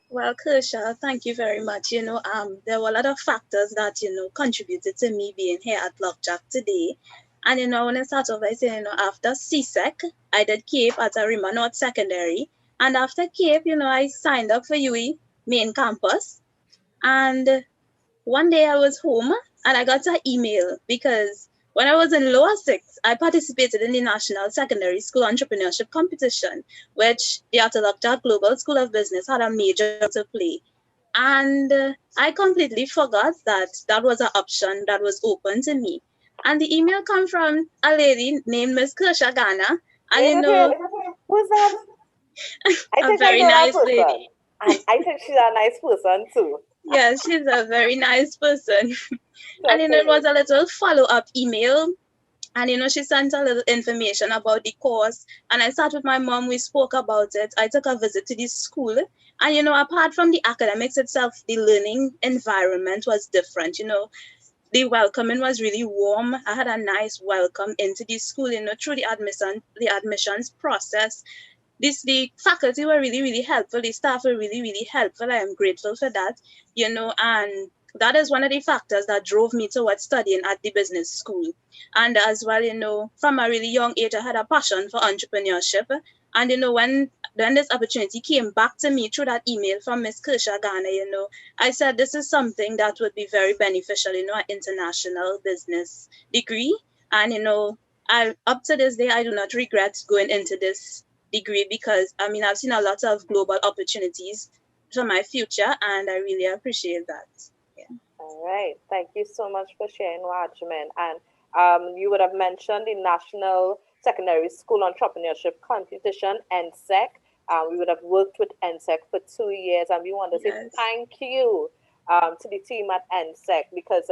Well, Kersha, thank you very much. There were a lot of factors that, contributed to me being here at Lockjack today. And, I want to start off by saying, after CSEC, I did CAPE at Arima North Secondary. And after CAPE, I signed up for UWI main campus. And one day I was home and I got an email because when I was in lower six, I participated in the National Secondary School Entrepreneurship Competition, which the Arthur Lockjack Global School of Business had a major to play. And I completely forgot that that was an option that was open to me. And the email came from a lady named Miss Kersha Ghana. And who's that? A very nice lady. And I think she's a nice person too. Yeah, she's a very nice person. And it was a little follow-up email. And she sent a little information about the course. And I sat with my mom, we spoke about it. I took a visit to the school. And apart from the academics itself, the learning environment was different. The welcoming was really warm. I had a nice welcome into the school, through the admissions process. the faculty were really, really helpful. The staff were really, really helpful. I am grateful for that, and that is one of the factors that drove me towards studying at the business school. And as well, from a really young age, I had a passion for entrepreneurship. And, when this opportunity came back to me through that email from Miss Kershaw Garner, I said, this is something that would be very beneficial, an international business degree. And, up to this day, I do not regret going into this degree because, I've seen a lot of global opportunities for my future, and I really appreciate that. Yeah. All right. Thank you so much for sharing, Watchman. And you would have mentioned the National Secondary School Entrepreneurship Competition, NSEC. We would have worked with NSEC for 2 years, and we want to say thank you to the team at NSEC because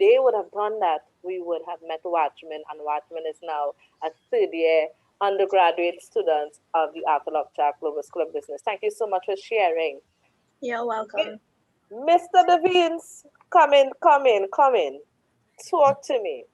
they would have done that, we would have met Watchman, and Watchman is now a third-year undergraduate student of the Arthur Lockjack Global School of Business. Thank you so much for sharing. You're welcome. Mr. Devines, come in. Talk to me.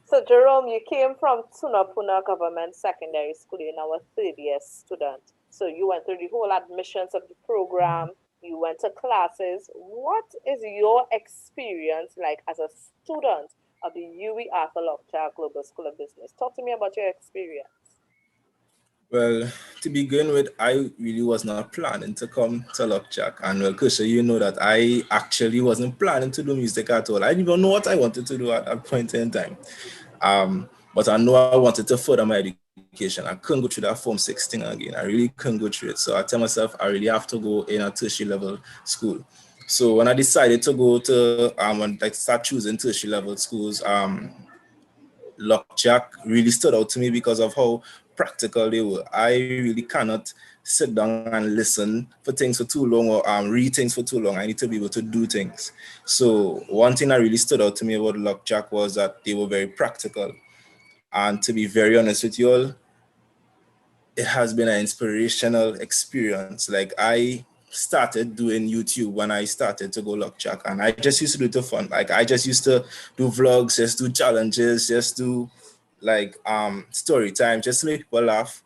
So Jerome, you came from Tunapuna Government Secondary School. You're now a third-year student. So you went through the whole admissions of the program. You went to classes. What is your experience like as a student of the UWI-Arthur Lockjack Global School of Business? Talk to me about your experience. Well, to begin with, I really was not planning to come to Lockjack. And well, Kershaw, you know that I actually wasn't planning to do music at all. I didn't even know what I wanted to do at that point in time. But I know I wanted to further my education. I couldn't go through that Form 16 again. I really couldn't go through it. So I tell myself I really have to go in a tertiary level school. So when I decided to go to, start choosing tertiary level schools, Lockjack really stood out to me because of how practical they were. I really cannot sit down and listen for things for too long or read things for too long. I need to be able to do things. So one thing that really stood out to me about Lockjack was that they were very practical. And to be very honest with you all, it has been an inspirational experience. Like I started doing YouTube when I started to go Lockjack, and I just used to do it for fun. Like I just used to do vlogs, just do challenges, just do story time, just to make people laugh.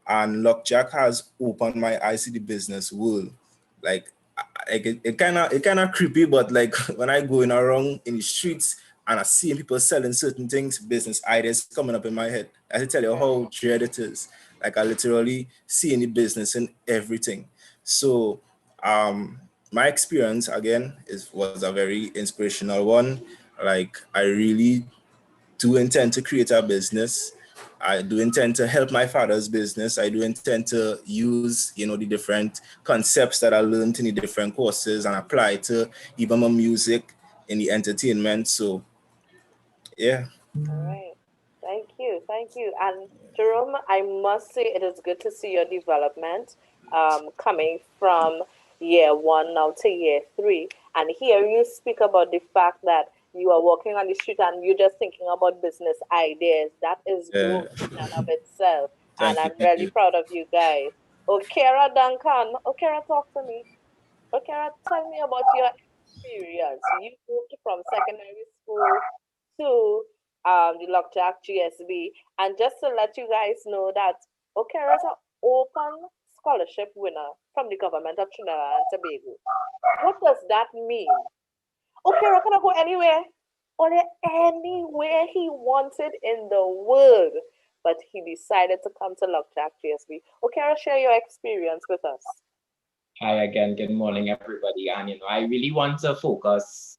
And Lockjack has opened my eyes to the business world. Like it kind of creepy, but like when I go around in the streets and I see people selling certain things, business ideas coming up in my head, I can tell you how dread it is. Like I literally see the business in everything. So my experience again was a very inspirational one. Like I really do intend to create a business. I do intend to help my father's business. I do intend to use, the different concepts that I learned in the different courses and apply to even my music in the entertainment. So, yeah. All right. Thank you. And Jerome, I must say it is good to see your development coming from year 1 now to year 3. And here you speak about the fact that you are walking on the street and you're just thinking about business ideas. That is growth in and of itself. And I'm really proud of you guys. Okera Duncan. Okera, talk to me. Okera, tell me about your experience. You moved from secondary school to the Lockjack GSB. And just to let you guys know that Okera is an open scholarship winner from the government of Trinidad and Tobago. What does that mean? Okera can go anywhere or anywhere he wanted in the world, but he decided to come to Lockjack GSB. Okera, share your experience with us. Hi again, good morning everybody. And I really want to focus,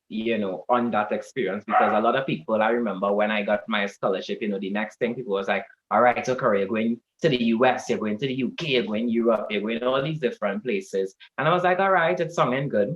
on that experience because a lot of people, I remember when I got my scholarship, the next thing people was like, all right, so you're going to the US, you're going to the UK, you're going to Europe, you're going to all these different places. And I was like, all right, it's sounding good,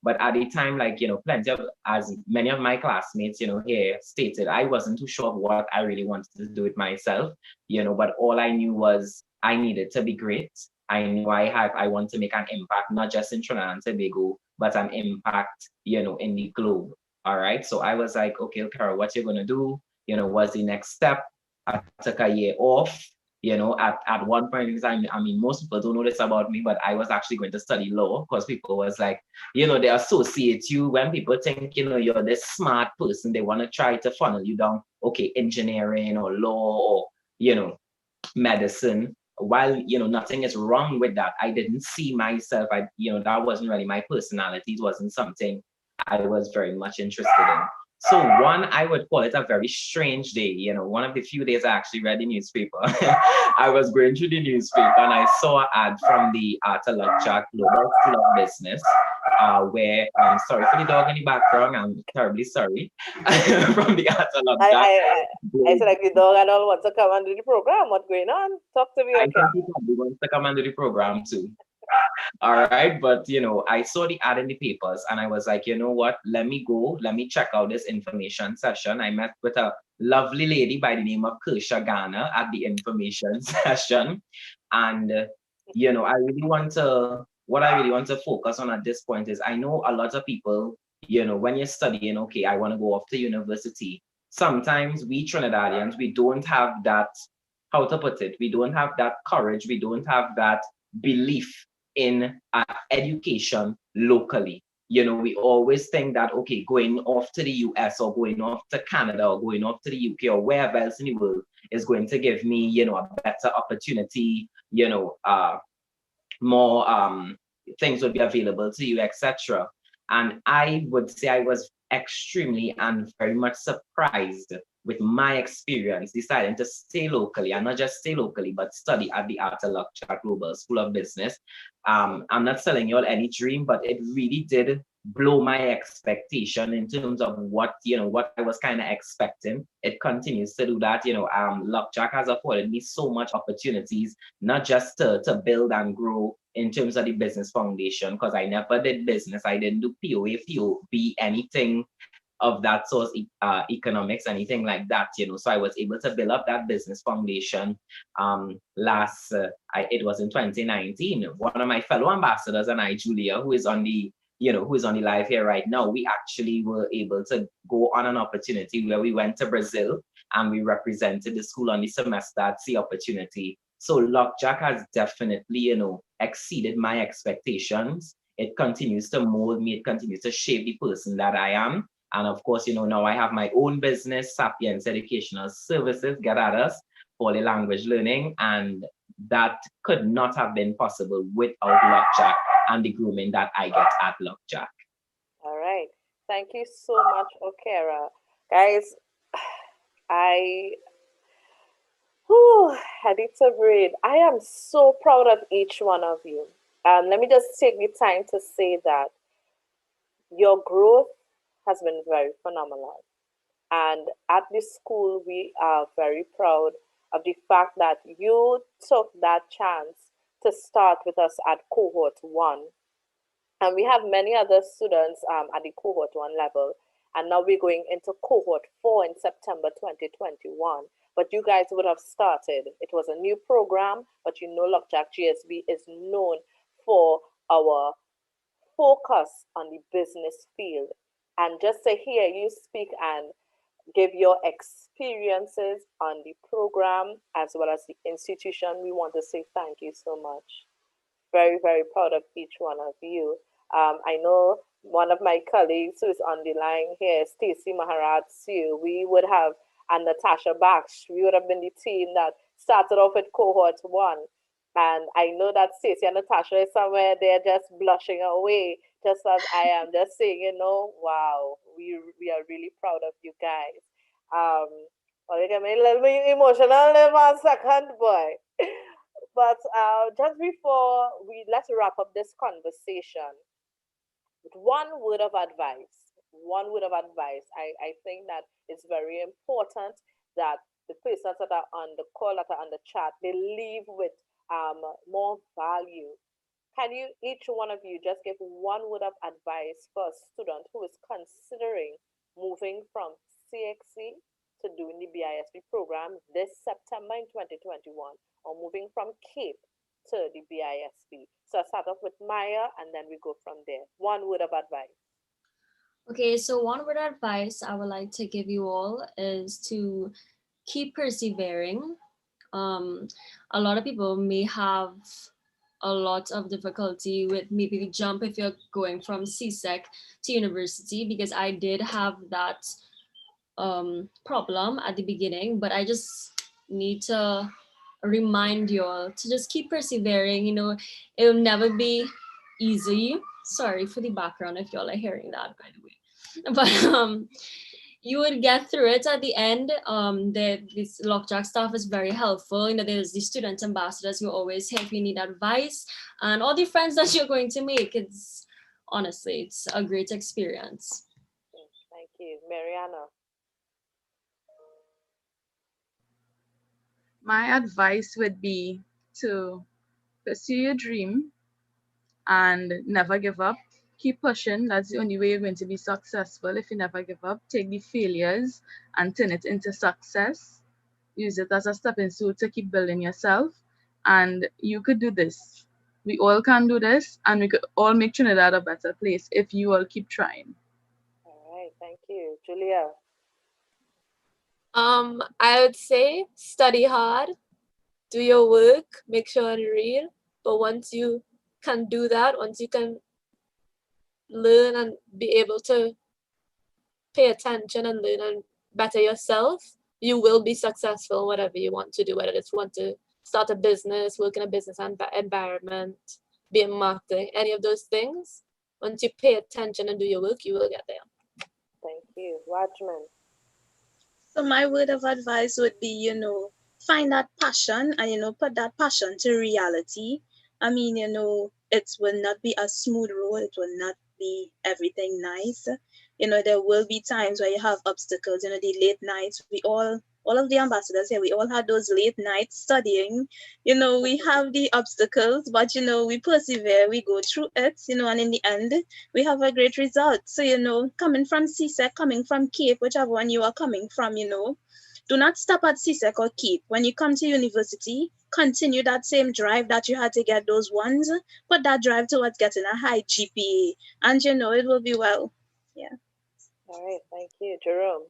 But at the time, plenty of, as many of my classmates, here stated, I wasn't too sure of what I really wanted to do with myself, but all I knew was I needed to be great. I knew I want to make an impact, not just in Trinidad and Tobago, but an impact, in the globe. All right. So I was like, okay, Carol, what you're going to do? What's the next step? I took a year off. At one point in time, most people don't know this about me, but I was actually going to study law because people was like, they associate you when people think, you're this smart person, they want to try to funnel you down, okay, engineering or law or, medicine while, nothing is wrong with that, I didn't see myself, that wasn't really my personality. It wasn't something I was very much interested in. So one, I would call it a very strange day. One of the few days I actually read the newspaper. I was going through the newspaper and I saw an ad from the Arthur Global School of Business, where, sorry for the dog in the background, I'm terribly sorry, from the Arthur I said, like, the dog and all want to come and do the program. What's going on? Talk to me, okay? I think he probably wants to come and do the program too. All right, but I saw the ad in the papers and I was like, you know what, let me check out this information session. I met with a lovely lady by the name of Kersha Garner at the information session. And, what I really want to focus on at this point is, I know a lot of people, when you're studying, okay, I want to go off to university. Sometimes we Trinidadians, we don't have that, how to put it, we don't have that courage, we don't have that belief in education locally. We always think that, okay, going off to the US or going off to Canada or going off to the UK or wherever else in the world is going to give me, a better opportunity, more things would be available to you, etc. And I would say I was extremely and very much surprised with my experience deciding to stay locally, and not just stay locally, but study at the Arthur Global School of Business. I'm not selling you all any dream, but it really did blow my expectation in terms of what I was kind of expecting. It continues to do that. Lockjack has afforded me so much opportunities, not just to build and grow in terms of the business foundation, because I never did business. I didn't do POA, POB, anything of that sort, economics, anything like that, so I was able to build up that business foundation. It was in 2019. One of my fellow ambassadors and I, Julia, who is on the live here right now, we actually were able to go on an opportunity where we went to Brazil and we represented the school on the semester at Sea Opportunity. So Lockjack has definitely, exceeded my expectations. It continues to mold me. It continues to shape the person that I am. And of course, now I have my own business, Sapiens Educational Services, get at us, for the language learning. And that could not have been possible without Lockjack and the grooming that I get at Lockjack. All right. Thank you so much, Okera. Guys, I need to breathe. I am so proud of each one of you. Let me just take the time to say that your growth has been very phenomenal. And at this school, we are very proud of the fact that you took that chance to start with us at cohort 1. And we have many other students at the cohort 1 level. And now we're going into cohort 4 in September 2021. But you guys would have started. It was a new program, but Lockjack GSB is known for our focus on the business field. And just to hear you speak and give your experiences on the program as well as the institution, we want to say thank you so much. Very, very proud of each one of you. I know one of my colleagues who is on the line here, Stacy Maharaj Sue, we would have, and Natasha Baksh, we would have been the team that started off with cohort 1. And I know that Stacey and Natasha is somewhere there just blushing away, just as I am, just saying, wow, we are really proud of you guys. Well, you get me a little bit emotional in 1 second, boy. But just before let's wrap up this conversation with one word of advice. I think that it's very important that the persons that are on the call, that are on the chat, they leave with more value. Can you, each one of you, just give one word of advice for a student who is considering moving from CSEC to doing the BISP program this September in 2021, or moving from CAPE to the BISP? So I'll start off with Maya and then we go from there. One word of advice. Okay, so one word of advice I would like to give you all is to keep persevering. A lot of people may have a lot of difficulty with maybe the jump if you're going from CSEC to university, because I did have that problem at the beginning, but I just need to remind you all to just keep persevering. You know, it will never be easy. Sorry for the background if y'all are hearing that, by the way. But you would get through it at the end. This Lockjack staff is very helpful. You know, there's the student ambassadors who always here if you need advice, and all the friends that you're going to make. It's honestly, it's a great experience. Thank you. Mariana. My advice would be to pursue your dream and never give up. Keep pushing. That's the only way you're going to be successful. If you never give up, take the failures and turn it into success. Use it as a stepping stone to keep building yourself. And you could do this. We all can do this, and we could all make Trinidad a better place if you all keep trying. All right, thank you. Julia. I would say study hard, do your work, make sure and read. But once you can do that, once you can learn and be able to pay attention and learn and better yourself, you will be successful in whatever you want to do, whether it's want to start a business, work in a business environment, be in marketing, any of those things. Once you pay attention and do your work, you will get there. Thank you. Watchman. So my word of advice would be, you know, find that passion and, you know, put that passion to reality. I mean, you know, it will not be a smooth road. It will not be everything nice. You know, there will be times where you have obstacles, you know, the late nights. We all of the ambassadors here, we all had those late nights studying. You know, we have the obstacles, but, you know, we persevere, we go through it, you know, and in the end, we have a great result. So, you know, coming from CSEC, coming from Cape, whichever one you are coming from, you know, do not stop at CSEC or Cape. When you come to university, continue that same drive that you had to get those ones, put that drive towards getting a high GPA, and, you know, it will be well. Yeah. All right, thank you. Jerome.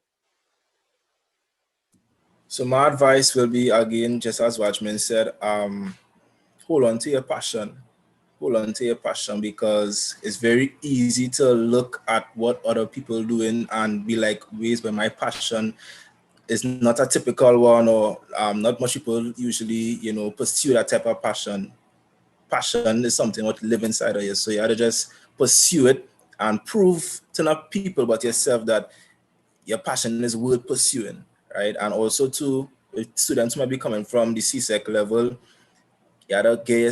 So my advice will be, again, just as Watchman said, hold on to your passion. Hold on to your passion, because it's very easy to look at what other people doing and be like, ways where my passion is not a typical one, or not much people usually, you know, pursue that type of passion. Passion is something what live inside of you. So you have to just pursue it and prove to not people but yourself that your passion is worth pursuing, right? And also to students who might be coming from the CSEC level, you gotta gear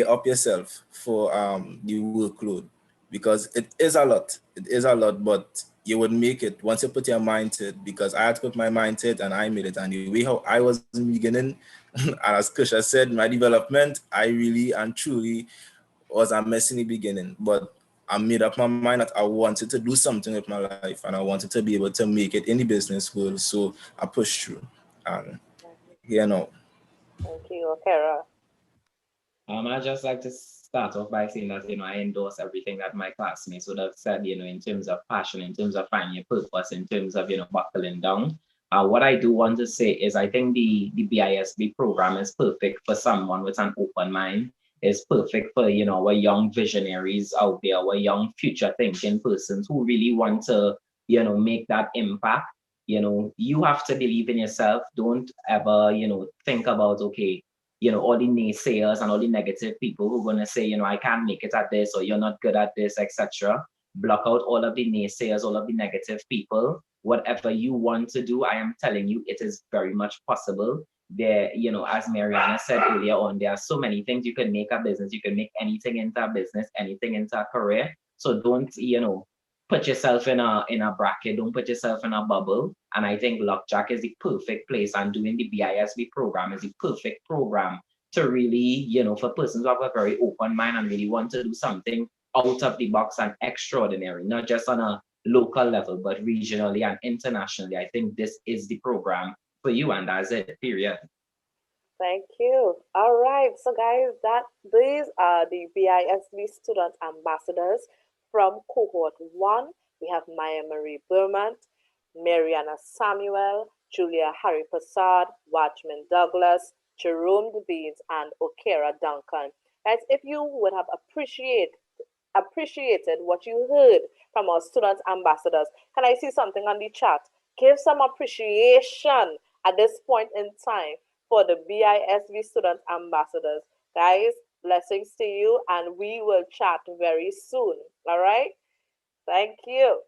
up yourself for the workload, because it is a lot. It is a lot, but you would make it once you put your mind to it, because I had to put my mind to it and I made it. And the way how I was in the beginning, and as Kusha said, my development, I really and truly was a mess in the beginning, but I made up my mind that I wanted to do something with my life and I wanted to be able to make it in the business world. So I pushed through. And you know. Thank you. Okera. I just like to start off by saying that, you know, I endorse everything that my classmates would have said, you know, in terms of passion, in terms of finding your purpose, in terms of, you know, buckling down. What I do want to say is I think the BISB program is perfect for someone with an open mind. It's perfect for, you know, our young visionaries out there, our young future thinking persons who really want to, you know, make that impact. You know, you have to believe in yourself. Don't ever, you know, think about, okay, you know, all the naysayers and all the negative people who are going to say, you know, I can't make it at this, or you're not good at this, etc. Block out all of the naysayers, all of the negative people. Whatever you want to do, I am telling you, it is very much possible. There, you know, as Mariana said earlier on, there are so many things you can make a business. You can make anything into a business, anything into a career. So don't, you know, put yourself in a bracket, don't put yourself in a bubble. And I think Lockjack is the perfect place, and doing the BISB program is the perfect program to really, you know, for persons who have a very open mind and really want to do something out of the box and extraordinary, not just on a local level, but regionally and internationally. I think this is the program for you, and that's it, period. Thank you. All right, so guys, these are the BISB student ambassadors from cohort 1. We have Maya Marie Bermant, Mariana Samuel, Julia Harry Prasad, Watchman Douglas, Jerome DeBeans, and Okera Duncan. Guys, if you would have appreciated what you heard from our student ambassadors, can I see something on the chat? Give some appreciation at this point in time for the BISB Student Ambassadors. Guys, blessings to you, and we will chat very soon. All right? Thank you.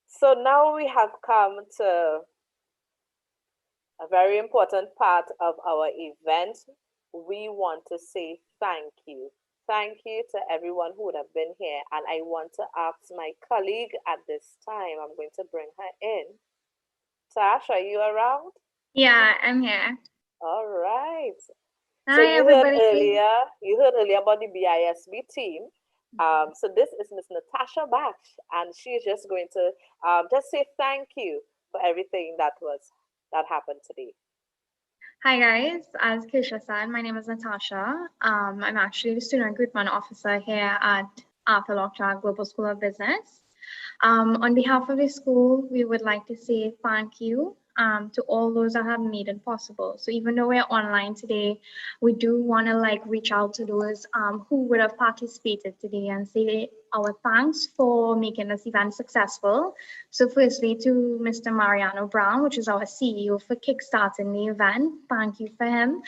So now we have come to a very important part of our event. We want to say thank you. Thank you to everyone who would have been here. And I want to ask my colleague at this time, I'm going to bring her in. Tash, are you around? Yeah, I'm here. All right. Hi, So you heard everybody. earlier about the BISB team. So this is Miss Natasha Bach, and she's just going to just say thank you for everything that happened today. Hi, guys. As Kisha said, my name is Natasha. I'm actually the student recruitment officer here at Uwialjgsb Global School of Business. On behalf of the school, we would like to say thank you to all those that have made it possible. So even though we're online today, we do want to reach out to those who would have participated today and say our thanks for making this event successful. So firstly to Mr. Mariano Brown, which is our CEO, for kickstarting the event. Thank you for him.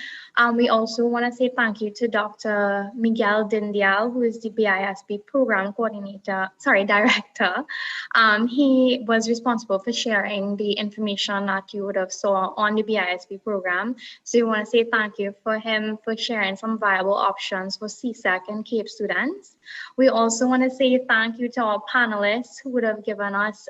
We also want to say thank you to Dr. Miguel Dindial, who is the BISB program director. He was responsible for sharing the information that you would have saw on the BISB program. So we want to say thank you for him for sharing some viable options for CSEC and CAPE students. We also want to say thank you to our panelists who would have given us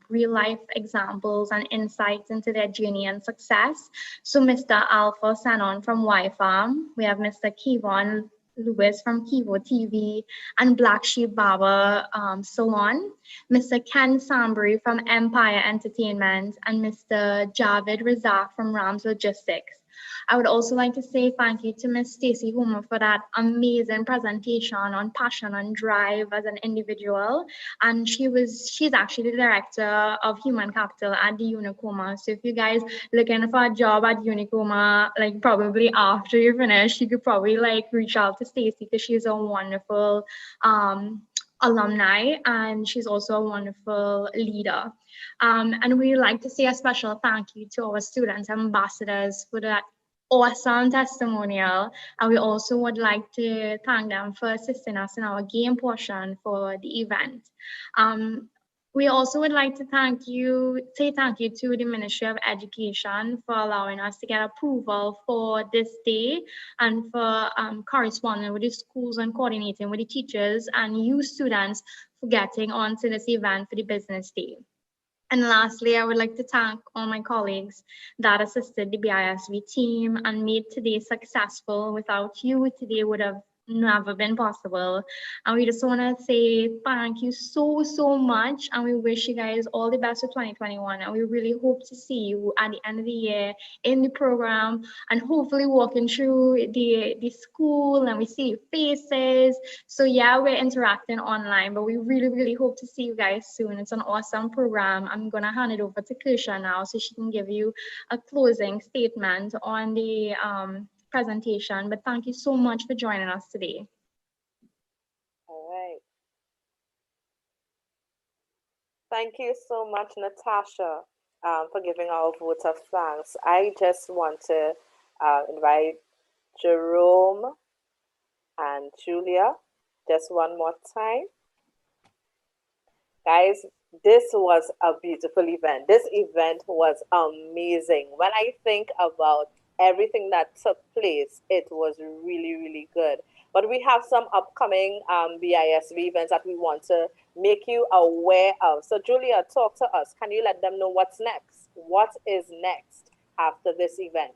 real life examples and insights into their journey and success. So Mr. Alpha Sanon from YFAM, we have Mr. Kevon Lewis from Kivo TV and Black Sheep Barber Salon, Mr. Ken Sambury from Empire Entertainment, and Mr. Javid Razak from Rams Logistics. I would also like to say thank you to Ms. Stacey Homer for that amazing presentation on passion and drive as an individual. And she's actually the director of human capital at the Unicoma. So if you guys looking for a job at Unicoma, probably after you finish, you could probably reach out to Stacey because she's a wonderful alumni, and she's also a wonderful leader. And we'd like to say a special thank you to our students ambassadors for that awesome testimonial, and we also would like to thank them for assisting us in our game portion for the event. We also would like to say thank you to the Ministry of Education for allowing us to get approval for this day and for corresponding with the schools and coordinating with the teachers and you students for getting onto this event for the business day. And lastly, I would like to thank all my colleagues that assisted the BISB team and made today successful. Without you, today would have never been possible. And we just want to say thank you so much, and we wish you guys all the best for 2021, and we really hope to see you at the end of the year in the program and hopefully walking through the school and we see your faces. So yeah, we're interacting online, but we really hope to see you guys soon. It's an awesome program. I'm gonna hand it over to Kirsha now so she can give you a closing statement on the presentation, but thank you so much for joining us today. All right. Thank you so much, Natasha, for giving our vote of thanks. I just want to invite Jerome and Julia just one more time. Guys, this was a beautiful event. This event was amazing. When I think about everything that took place, it was really good. But we have some upcoming BISB events that we want to make you aware of. So Julia, talk to us. Can you let them know what's next? What is next after this event?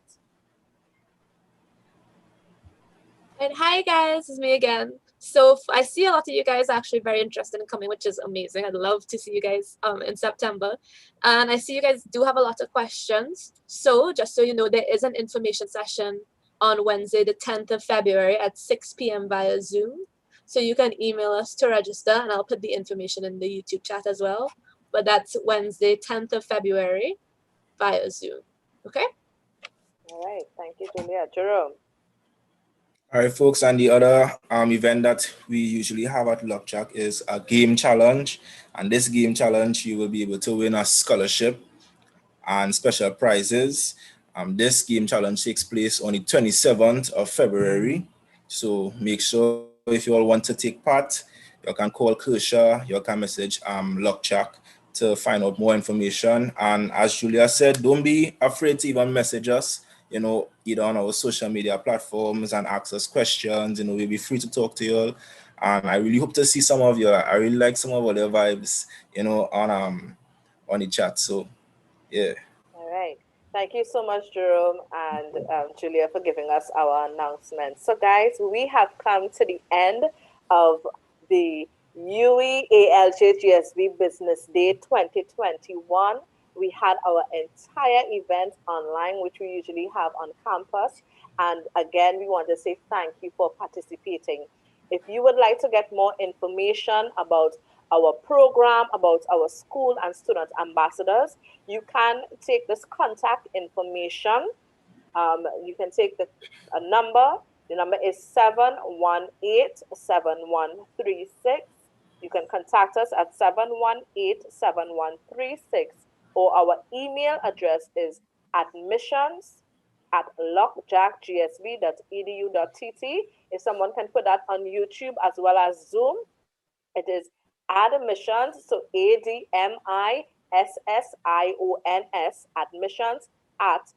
And hi guys, it's me again. So I see a lot of you guys are actually very interested in coming, which is amazing. I'd love to see you guys in September. And I see you guys do have a lot of questions. So just so you know, there is an information session on Wednesday, the 10th of February at 6 p.m. via Zoom. So you can email us to register, and I'll put the information in the YouTube chat as well. But that's Wednesday, 10th of February via Zoom. Okay? All right. Thank you, Julia. Jerome. All right, folks, and the other event that we usually have at Uwialjgsb is a game challenge. And this game challenge, you will be able to win a scholarship and special prizes. This game challenge takes place on the 27th of February. So make sure if you all want to take part, you can call Kershaw, you can message Luckjack to find out more information. And as Julia said, don't be afraid to even message us, you know, either on our social media platforms and ask us questions. You know, we'll be free to talk to you all. And I really hope to see some of you. I really like some of other vibes, you know, on the chat. So yeah. All right. Thank you so much, Jerome and Julia, for giving us our announcement. So, guys, we have come to the end of the UWI-Arthur Business Day 2021. We had our entire event online, which we usually have on campus. And again, we want to say thank you for participating. If you would like to get more information about our program, about our school and student ambassadors, you can take this contact information. You can take the number. The number is 718-7136. You can contact us at 718-7136, or our email address is admissions@lockjackgsb.edu.tt. If someone can put that on YouTube as well as Zoom, it is admissions, so ADMISSIONS, admissions at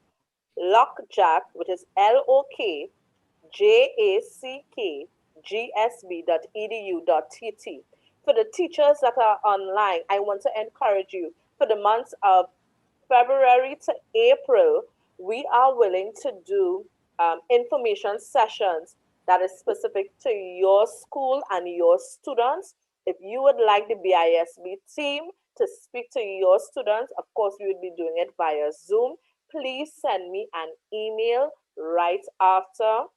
lockjack, which is LOKJACKGSB.edu.tt. For the teachers that are online, I want to encourage you, for the months of February to April, we are willing to do information sessions that is specific to your school and your students. If you would like the BISB team to speak to your students, of course, we would be doing it via Zoom. Please send me an email right after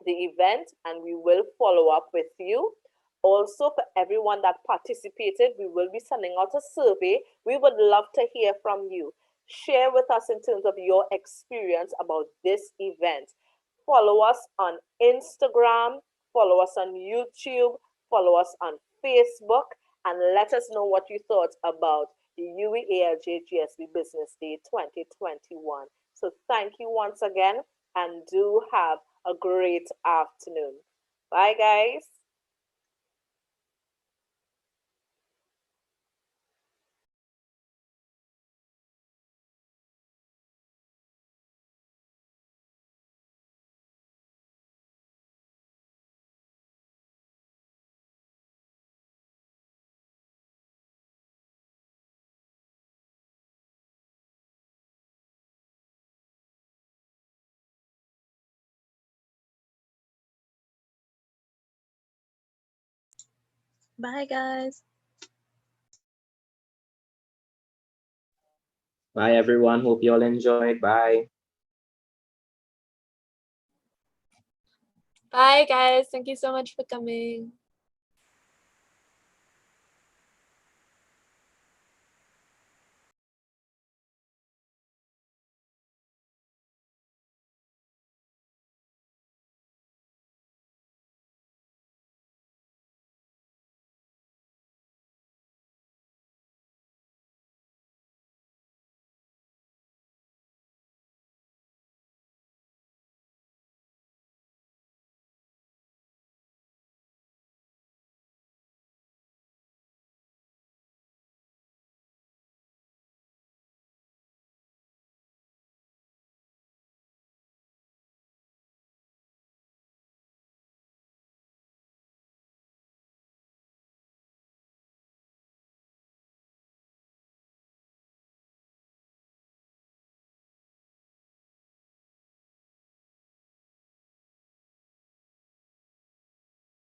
the event and we will follow up with you. Also, for everyone that participated, we will be sending out a survey. We would love to hear from you. Share with us in terms of your experience about this event. Follow us on Instagram, follow us on YouTube, follow us on Facebook, and let us know what you thought about the UWI-Arthur Business Day 2021. So thank you once again, and do have a great afternoon. Bye, guys. Bye, guys. Bye, everyone. Hope you all enjoyed. Bye. Bye, guys. Thank you so much for coming.